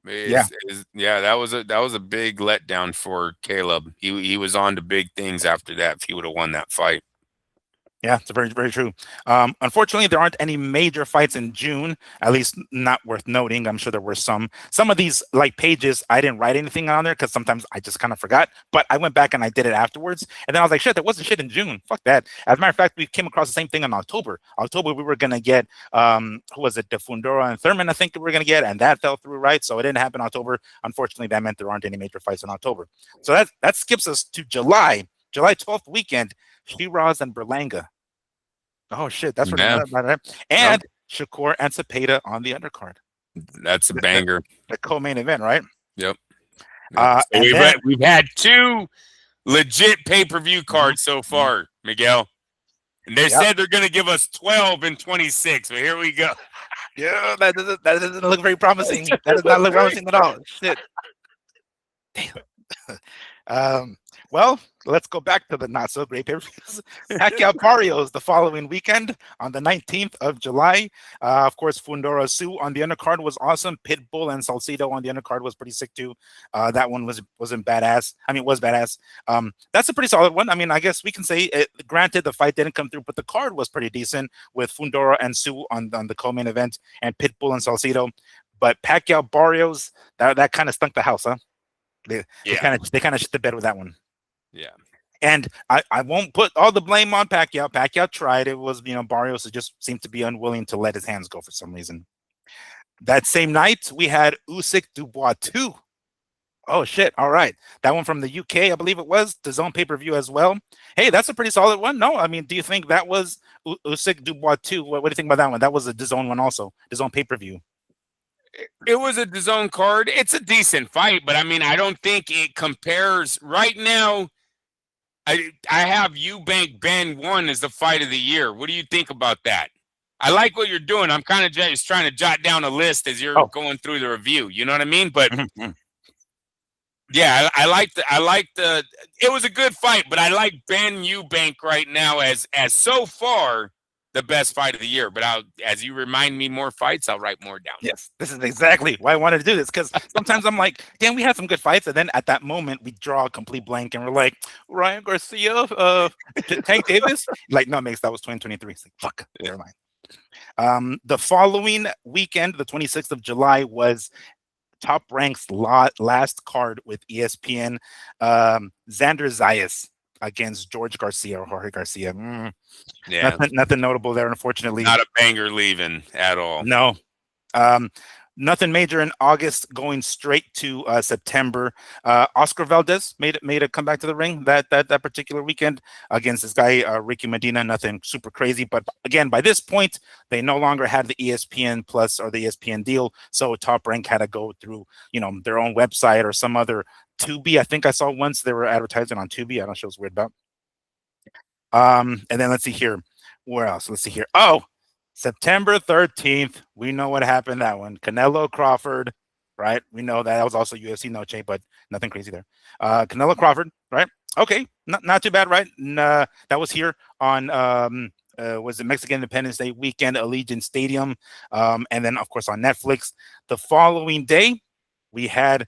Yeah. That was a big letdown for Caleb. He was on to big things after that if he would have won that fight. Yeah, it's very, very true. Unfortunately, there aren't any major fights in June, at least not worth noting. I'm sure there were some. Some of these like pages, I didn't write anything on there because sometimes I just kind of forgot. But I went back and I did it afterwards, and then I was like, shit, there wasn't shit in June. Fuck that. As a matter of fact, we came across the same thing in October. October, we were gonna get who was it? The Fundora and Thurman, I think we were gonna get, and that fell through, right? So it didn't happen in October. Unfortunately, that meant there aren't any major fights in October. So that skips us to July, July 12th weekend. Shiraz and Berlanga. Oh shit, that's pretty Yeah. bad. Nope. And Shakur and Cepeda on the undercard. That's a The, the, banger. the co-main event, right? Yep. So And then we've had two legit pay-per-view cards so far, Miguel. And they yep. said they're going to give us 12 and 26, but here we go. Yeah, that doesn't look very promising. That does not look promising at all. Shit. Damn. Well, let's go back to the not so great pay-per-views. Pacquiao Barrios the following weekend on the 19th of July. Of course, Fundora Sue on the undercard was awesome. Pitbull and Salcido on the undercard was pretty sick too. That one wasn't badass. I mean, was badass. That's a pretty solid one. I mean, I guess we can say it. Granted, the fight didn't come through, but the card was pretty decent with Fundora and Sue on the co-main event and Pitbull and Salcido. But Pacquiao Barrios, that kind of stunk the house, huh? They kind of shit the bed with that one. Yeah. And I won't put all the blame on Pacquiao. Pacquiao tried. It was, Barrios just seemed to be unwilling to let his hands go for some reason. That same night, we had Usyk Dubois 2. Oh, shit. All right. That one from the UK, I believe it was. The zone pay-per-view as well. Hey, that's a pretty solid one. No, I mean, do you think that was Usyk Dubois 2? What do you think about that one? That was a DAZN one also. DAZN pay-per-view. It was a DAZN card. It's a decent fight, but I mean, I don't think it compares right now. I have Eubank Ben 1 as the fight of the year. What do you think about that? I like what you're doing. I'm kind of just trying to jot down a list as you're going through the review. You know what I mean? But yeah, I like the. It was a good fight, but I like Ben Eubank right now as so far the best fight of the year. But as you remind me more fights, I'll write more down. Yes, this is exactly why I wanted to do this, because sometimes I'm like, damn, we had some good fights, and then at that moment we draw a complete blank, and we're like, Ryan Garcia, Tank Davis, like, no, Max, that was 2023. It's like, fuck, never mind. The following weekend, the 26th of July, was Top Rank's last card with ESPN. Xander Zayas against George Garcia or Jorge Garcia. Yeah, nothing notable there, unfortunately. Not a banger leaving at all. No. Nothing major in August. Going straight to September. Oscar Valdez made a comeback to the ring that particular weekend against this guy Ricky Medina. Nothing super crazy, but again, by this point, they no longer had the ESPN Plus or the ESPN deal, so Top Rank had to go through their own website or some other Tubi. I think I saw once they were advertising on Tubi. I don't know what it was weird about. And then let's see here. Where else? Let's see here. Oh, September 13th. We know what happened that one. Canelo Crawford, right? We know that was also UFC Noche, but nothing crazy there. Canelo Crawford, right? Okay, not too bad, right? That was here on was the Mexican Independence Day weekend, Allegiant Stadium, and then of course on Netflix. The following day, we had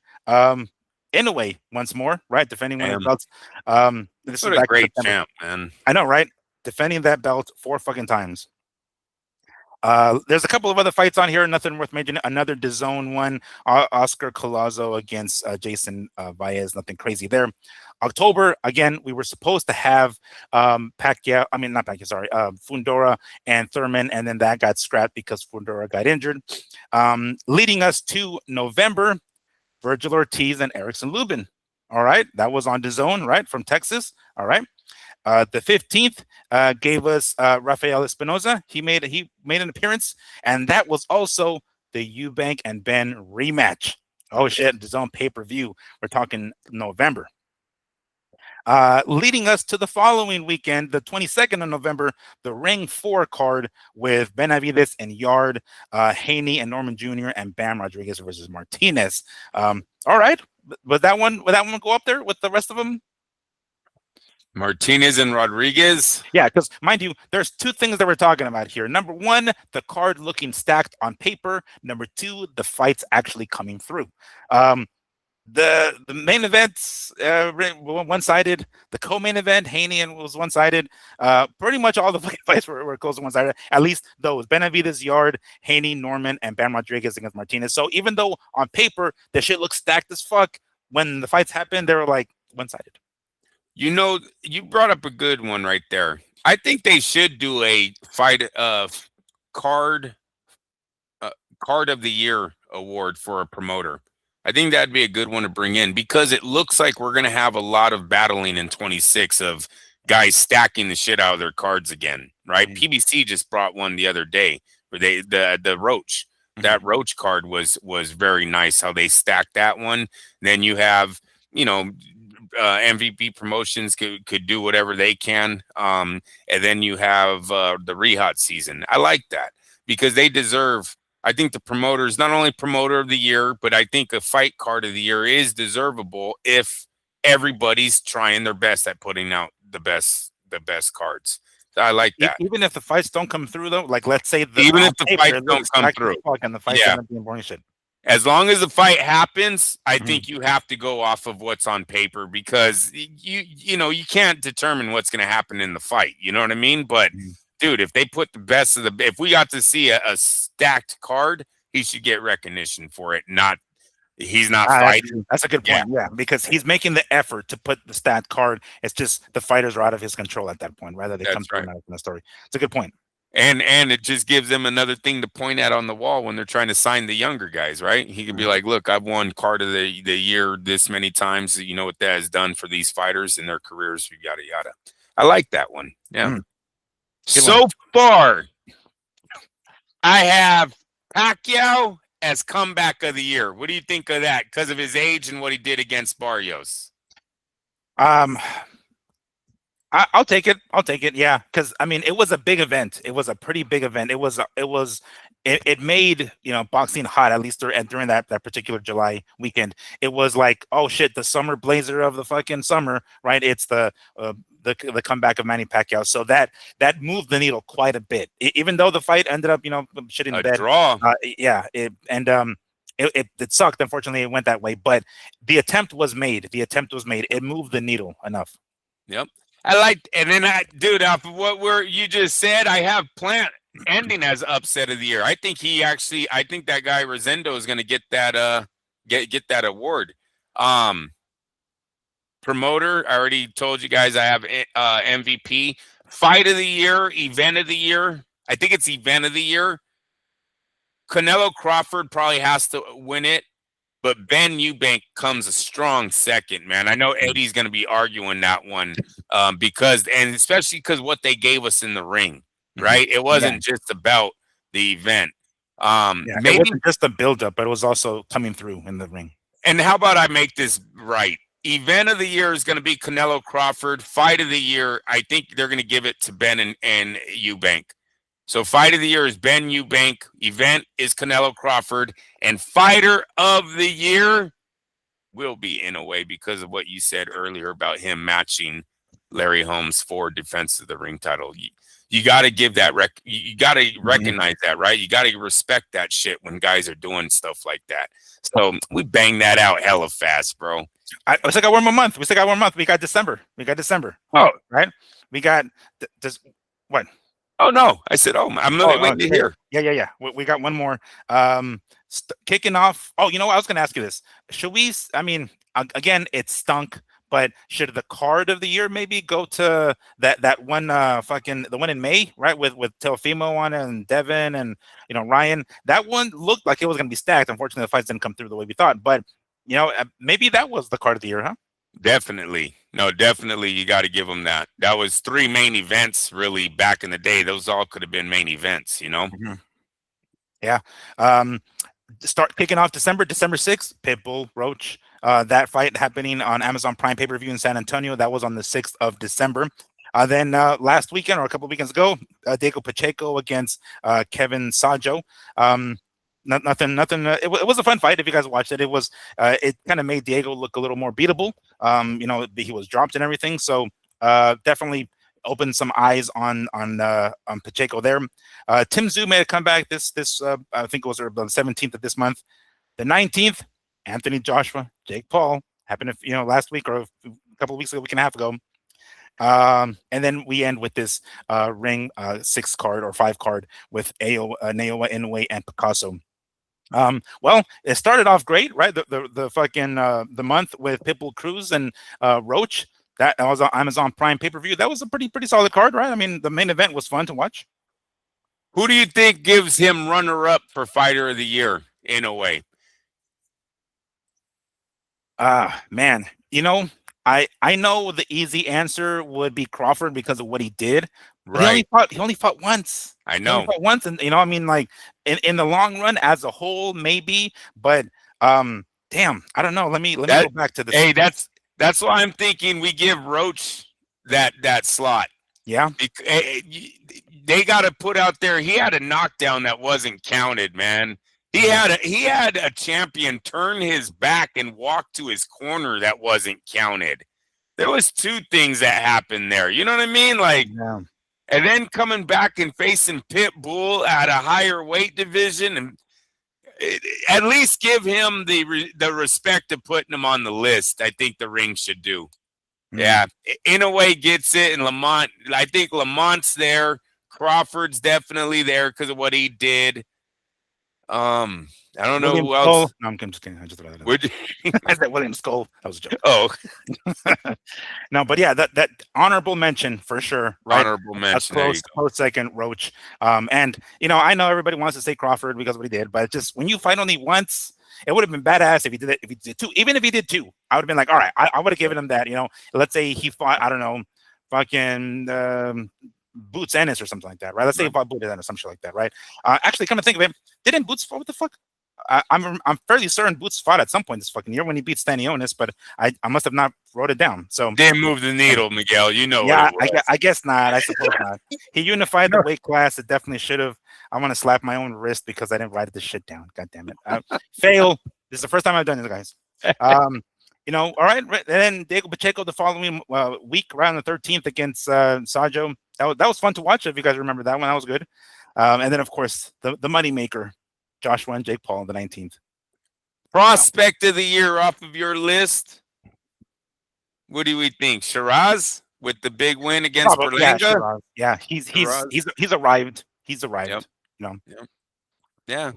Inoue once more, right? Defending one of the belts. This what is a great champ, man. I know, right? Defending that belt 4 fucking times. There's a couple of other fights on here, nothing worth mentioning. Another DAZN one, Oscar Collazo against Jason Baez, nothing crazy there. October, again, we were supposed to have Pacquiao, I mean, not Pacquiao, sorry, Fundora and Thurman, and then that got scrapped because Fundora got injured. Leading us to November, Virgil Ortiz and Erickson Lubin. All right, that was on DAZN, right, from Texas. All right. The 15th gave us Rafael Espinoza. He made an appearance, and that was also the Eubank and Ben rematch. Oh shit, DAZN pay-per-view. We're talking November. Leading us to the following weekend, the 22nd of November, the Ring 4 card with Benavides and Yard, Haney and Norman Jr. and Bam Rodriguez versus Martinez. All right, would that one go up there with the rest of them? Martinez and Rodriguez? Yeah, because mind you, there's 2 things that we're talking about here. Number 1, the card looking stacked on paper. Number 2, the fights actually coming through. The main events one sided. The co-main event, Haney and was one sided. Pretty much all the fights were close to one sided. At least those Benavidez, Yard, Haney, Norman, and Bam Rodriguez against Martinez. So even though on paper the shit looks stacked as fuck, when the fights happened, they were like one sided. You know, you brought up a good one right there. I think they should do a fight card card of the year award for a promoter. I think that'd be a good one to bring in because it looks like we're going to have a lot of battling in 26 of guys stacking the shit out of their cards again, right? PBC just brought one the other day where the Roach. That Roach card was very nice how they stacked that one. Then you have, you know, MVP promotions could do whatever they can. And then you have the Rehat season. I like that because they deserve. I think the promoters, not only promoter of the year, but I think a fight card of the year is deservable if everybody's trying their best at putting out the best cards. So I like that. Even if the fights don't come through, though, like let's say even if the fights don't come through, and the fights end up being boring shit. As long as the fight happens, I think you have to go off of what's on paper because you know you can't determine what's going to happen in the fight. You know what I mean? But dude, if they put the best of the, if we got to see a stacked card, he should get recognition for it. Not he's not fighting. That's a good point. Yeah, because he's making the effort to put the stacked card. It's just the fighters are out of his control at that point. Rather, they come through in the story. It's a good point. And it just gives them another thing to point at on the wall when they're trying to sign the younger guys, right? He could be like, look, I've won card of the year this many times. You know what that has done for these fighters in their careers, yada, yada. I like that one. Yeah. So far, I have Pacquiao as comeback of the year. What do you think of that? Because of his age and what he did against Barrios. I'll take it. I'll take it. Yeah, because I mean, it was a big event. It was a pretty big event. It made boxing hot, at least during that particular July weekend. It was like, oh shit, the summer blazer of the fucking summer, right? It's the comeback of Manny Pacquiao. So that moved the needle quite a bit. Even though the fight ended up shitting the bed. Draw. It sucked. Unfortunately, it went that way. But the attempt was made. It moved the needle enough. Yep. I like, and then dude, off of what you just said, I have Plant ending as upset of the year. I think that guy Rosendo is going to get that get that award. Promoter, I already told you guys I have MVP. Fight of the year, event of the year. I think it's event of the year. Canelo Crawford probably has to win it. But Ben Eubank comes a strong second, man. I know Eddie's going to be arguing that one especially because what they gave us in the ring, right? It wasn't just about the event. It wasn't just a build-up, but it was also coming through in the ring. And how about I make this right? Event of the year is going to be Canelo Crawford. Fight of the year, I think they're going to give it to Ben and Eubank. So fight of the year is Ben Eubank. Event is Canelo Crawford. And fighter of the year will be Inoue because of what you said earlier about him matching Larry Holmes for defense of the ring title. You got to give that you got to recognize that, right? You got to respect that shit when guys are doing stuff like that. So we bang that out hella fast, bro. We still got one more month. We got December. Oh, right. We got what? Oh no! I said, "Oh, I'm waiting to hear." Yeah. We got one more. Kicking off. Oh, you know what? I was going to ask you this. Should we? I mean, again, it stunk. But should the card of the year maybe go to that one? The one in May, right? With Teofimo on it and Devin and Ryan. That one looked like it was going to be stacked. Unfortunately, the fights didn't come through the way we thought. But maybe that was the card of the year, huh? Definitely. No, definitely. You got to give them that. That was 3 main events really back in the day. Those all could have been main events, Yeah. Start kicking off December 6th, Pitbull, Roach. That fight happening on Amazon Prime pay-per-view in San Antonio. That was on the 6th of December. Then last weekend or a couple of weekends ago, Diego Pacheco against Kevin Sajo. Nothing. It was a fun fight. If you guys watched it, it kind of made Diego look a little more beatable. He was dropped and everything. So definitely opened some eyes on Pacheco there. Tim Tszyu made a comeback. This I think it was the 17th of this month. The 19th, Anthony Joshua Jake Paul. Happened, last week or a couple of weeks ago, week and a half ago. And then we end with this ring 6 card or 5 card with Naoya, Inoue, and Picasso. Well, it started off great, right? The fucking the month with Pitbull Cruz and Roach. That was on Amazon Prime pay-per-view. That was a pretty solid card, right? I mean, the main event was fun to watch. Who do you think gives him runner-up for Fighter of the Year in a way? Man, I know the easy answer would be Crawford because of what he did. But Right. He only fought once. I He only know. fought once, and I mean, like in the long run, as a whole, maybe. But damn, I don't know. Let me go back to this. Hey, that's why I'm thinking we give Roach that slot. Yeah. They got to put out there. He had a knockdown that wasn't counted, man. He had a champion turn his back and walk to his corner that wasn't counted. There was 2 things that happened there. You know what I mean? Like, Yeah. And then coming back and facing Pitbull at a higher weight division, and at least give him the respect of putting him on the list. I think the ring should do. Yeah, Inoue gets it, and Lamont. I think Lamont's there. Crawford's definitely there because of what he did. I don't know who else. Skull. No, I'm just kidding. I just thought Would I said William Skull. That was a joke. Oh, no, but yeah, that honorable mention for sure. Right? Honorable mention. A close second, Roach. And I know everybody wants to say Crawford because of what he did, but just when you fight only once, it would have been badass if he did it. If he did 2, even if he did 2, I would have been like, all right, I would have given him that. Let's say he fought, I don't know, fucking Boots Ennis or something like that, right? Let's say he fought Boots Ennis, some shit like that, right? Actually, come to think of it, didn't Boots fight? What the fuck? I'm fairly certain Boots fought at some point this fucking year when he beat Stanionis, but I must have not wrote it down. So didn't move the needle, Miguel. You know. Yeah, I guess not. I suppose not. He unified the weight class. It definitely should have. I want to slap my own wrist because I didn't write this shit down. God damn it. Fail. This is the first time I've done this, guys. All right. And then Diego Pacheco the following week, around the 13th against Sajo. That was fun to watch. If you guys remember that one, that was good. And then of course the money maker, Joshua and Jake Paul on the 19th. Prospect of the year off of your list. What do we think? Shiraz with the big win against Berlanga? Yeah, he's arrived. He's arrived. Yep. Yeah.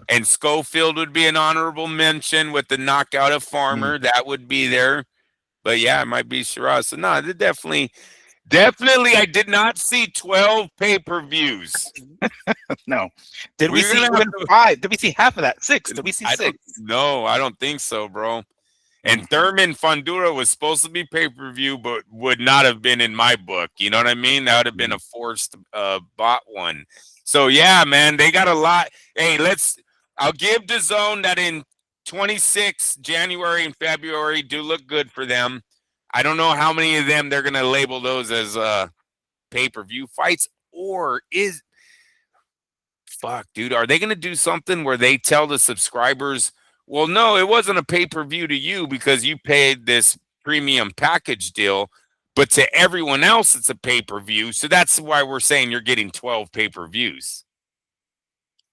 And Schofield would be an honorable mention with the knockout of Farmer. That would be there. But yeah, it might be Shiraz. So no, definitely I did not see 12 pay-per-views. No. Did we see 5? Did we see half of that? 6? Did we see 6? No, I don't think so, bro. And Thurman Fundura was supposed to be pay-per-view, but would not have been in my book. You know what I mean? That would have been a forced bought one. So yeah, man, they got a lot. Hey, I'll give DAZN that in 26 January and February do look good for them. I don't know how many of them they're going to label those as pay-per-view fights, or dude, are they going to do something where they tell the subscribers, well, no, it wasn't a pay-per-view to you because you paid this premium package deal, but to everyone else it's a pay-per-view. So that's why we're saying you're getting 12 pay-per-views.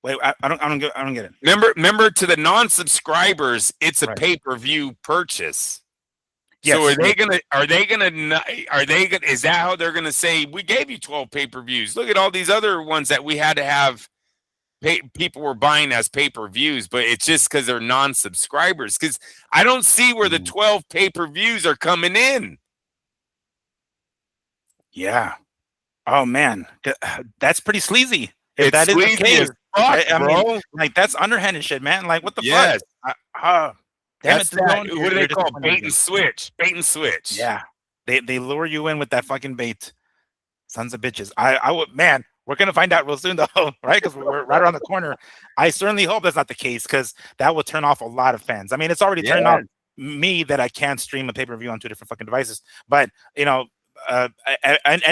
Wait, I don't get it. Remember to the non-subscribers, it's a pay-per-view purchase. Yes, so is that how they're gonna say we gave you 12 pay-per-views? Look at all these other ones that we had to have people were buying as pay-per-views, but it's just because they're non-subscribers. Because I don't see where the 12 pay-per-views are coming in. Yeah. Oh man, that's pretty sleazy. If that is the case, I mean, like that's underhanded shit, man. Like what the fuck? Damn it, what do they call bait and switch? Bait and switch. Yeah, they lure you in with that fucking bait. Sons of bitches. I would, man. We're gonna find out real soon, though, right? Because we're right around the corner. I certainly hope that's not the case, because that will turn off a lot of fans. I mean, it's already turned off me that I can't stream a pay-per-view on 2 different fucking devices. But any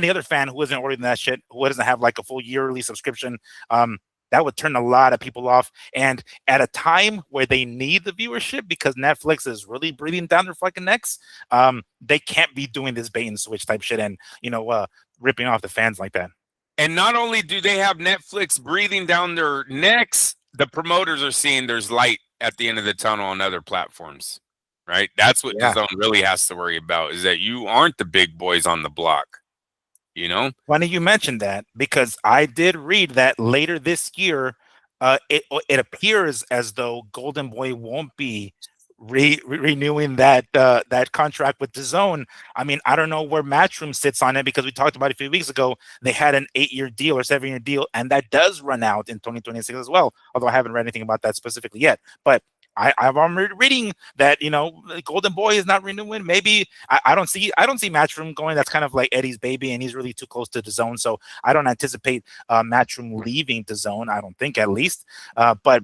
other fan who isn't ordering that shit, who doesn't have like a full yearly subscription, that would turn a lot of people off. And at a time where they need the viewership because Netflix is really breathing down their fucking necks, they can't be doing this bait and switch type shit and ripping off the fans like that. And not only do they have Netflix breathing down their necks, the promoters are seeing there's light at the end of the tunnel on other platforms. right? That's what Yeah. DAZN really has to worry about, is that you aren't the big boys on the block, you know? Funny you mentioned that because I did read that later this year, it appears as though Golden Boy won't be renewing that contract with the Zone. I mean, I don't know where Matchroom sits on it because we talked about it a few weeks ago. They had an 8-year deal or 7-year deal, and that does run out in 2026 as well. Although I haven't read anything about that specifically yet, but I'm reading that Golden Boy is not renewing. Maybe I don't see Matchroom going. That's kind of like Eddie's baby, and he's really too close to the Zone. So I don't anticipate Matchroom leaving the Zone. I don't think, at least. But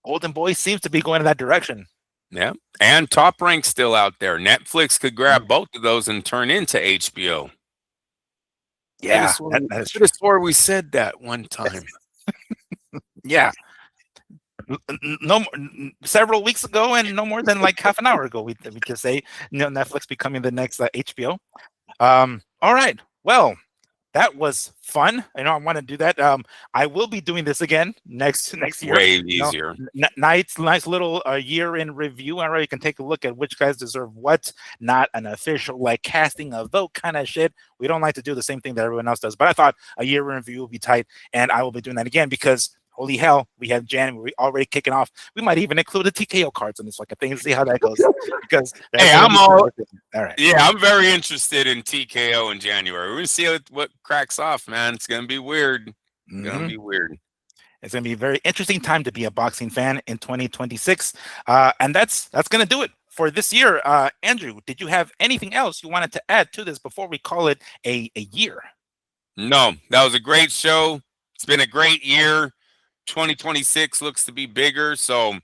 Golden Boy seems to be going in that direction. Yeah, and Top Rank's still out there. Netflix could grab both of those and turn into HBO. Yeah, that is true. Swore we said that one time. Yeah. No, several weeks ago, and no more than like half an hour ago, we could say Netflix becoming the next HBO. All right, well, that was fun. I want to do that. I will be doing this again next year. Way easier. Nice little year in review. All right, you can take a look at which guys deserve what. Not an official like casting a vote kind of shit. We don't like to do the same thing that everyone else does. But I thought a year in review will be tight, and I will be doing that again because holy hell, we have January already kicking off. We might even include the TKO cards on this fucking thing and see how that goes. Because hey, I'm all right. Yeah, I'm very interested in TKO in January. We're gonna see what cracks off, man. It's gonna be weird. It's gonna be weird. It's going to be a very interesting time to be a boxing fan in 2026. And that's going to do it for this year. Andrew, did you have anything else you wanted to add to this before we call it a year? No, that was a great show. It's been a great year. 2026 looks to be bigger. So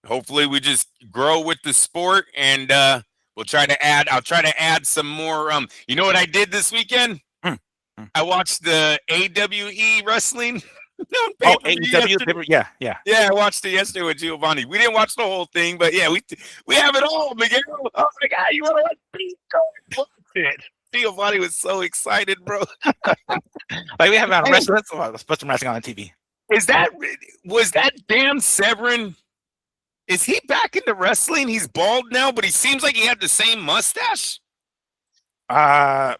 hopefully we just grow with the sport, and I'll try to add some more. You know what I did this weekend? I watched the AWE wrestling. AEW, yeah. I watched it yesterday with Giovanni. We didn't watch the whole thing, but yeah, we have it all, Miguel. Oh my God, you want to watch it? Giovanni was so excited, bro. Like we have wrestling on the TV. Was that damn Severin? Is he back into wrestling? He's bald now, but he seems like he had the same mustache. I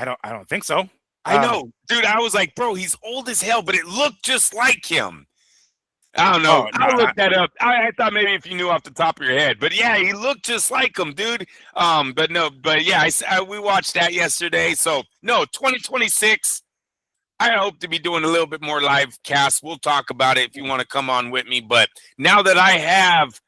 don't think so. I know, dude. I was like, bro, he's old as hell, but it looked just like him. I don't know. I'll look that up. I thought maybe if you knew off the top of your head, but yeah, he looked just like him, dude. But yeah, we watched that yesterday. So no, 2026. I hope to be doing a little bit more live cast. We'll talk about it if you want to come on with me. But now that I have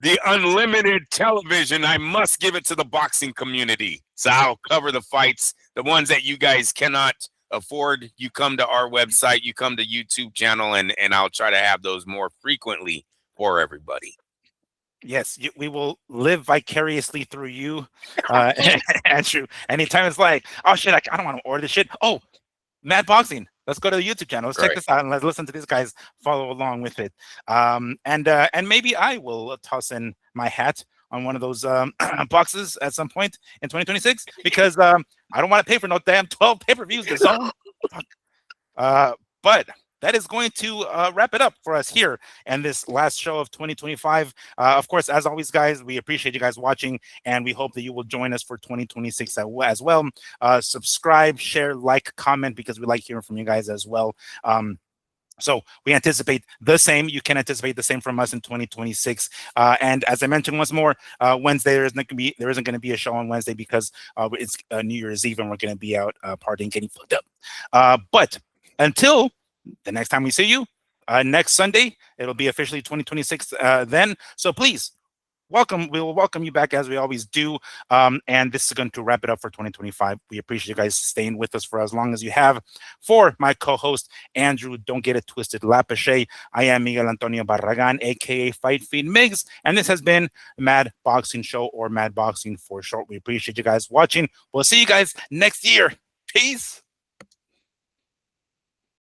the unlimited television, I must give it to the boxing community. So I'll cover the fights, the ones that you guys cannot afford. You come to our website, you come to YouTube channel, and I'll try to have those more frequently for everybody. Yes, we will live vicariously through you, Andrew. Anytime it's like, oh shit, I don't want to order this shit. Oh, Mad Boxing. Let's go to the YouTube channel. Let's check this out and let's listen to these guys follow along with it. And maybe I will toss in my hat on one of those boxes at some point in 2026 because I don't want to pay for no damn 12 pay-per-views. But that is going to wrap it up for us here and this last show of 2025. Of course, as always, guys, we appreciate you guys watching, and we hope that you will join us for 2026 as well. Subscribe, share, like, comment, because we like hearing from you guys as well. So we anticipate the same. You can anticipate the same from us in 2026. And as I mentioned once more, Wednesday there isn't going to be a show on Wednesday because it's New Year's Eve and we're going to be out partying, getting fucked up. But until the next time we see you, next Sunday, it'll be officially 2026 then. So please, we will welcome you back as we always do. And this is going to wrap it up for 2025. We appreciate you guys staying with us for as long as you have. For my co-host, Andrew, don't get it twisted, Lapache, I am Miguel Antonio Barragan, aka Fight Feed Migs, and this has been Mad Boxing Show, or Mad Boxing for short. We appreciate you guys watching. We'll see you guys next year. Peace.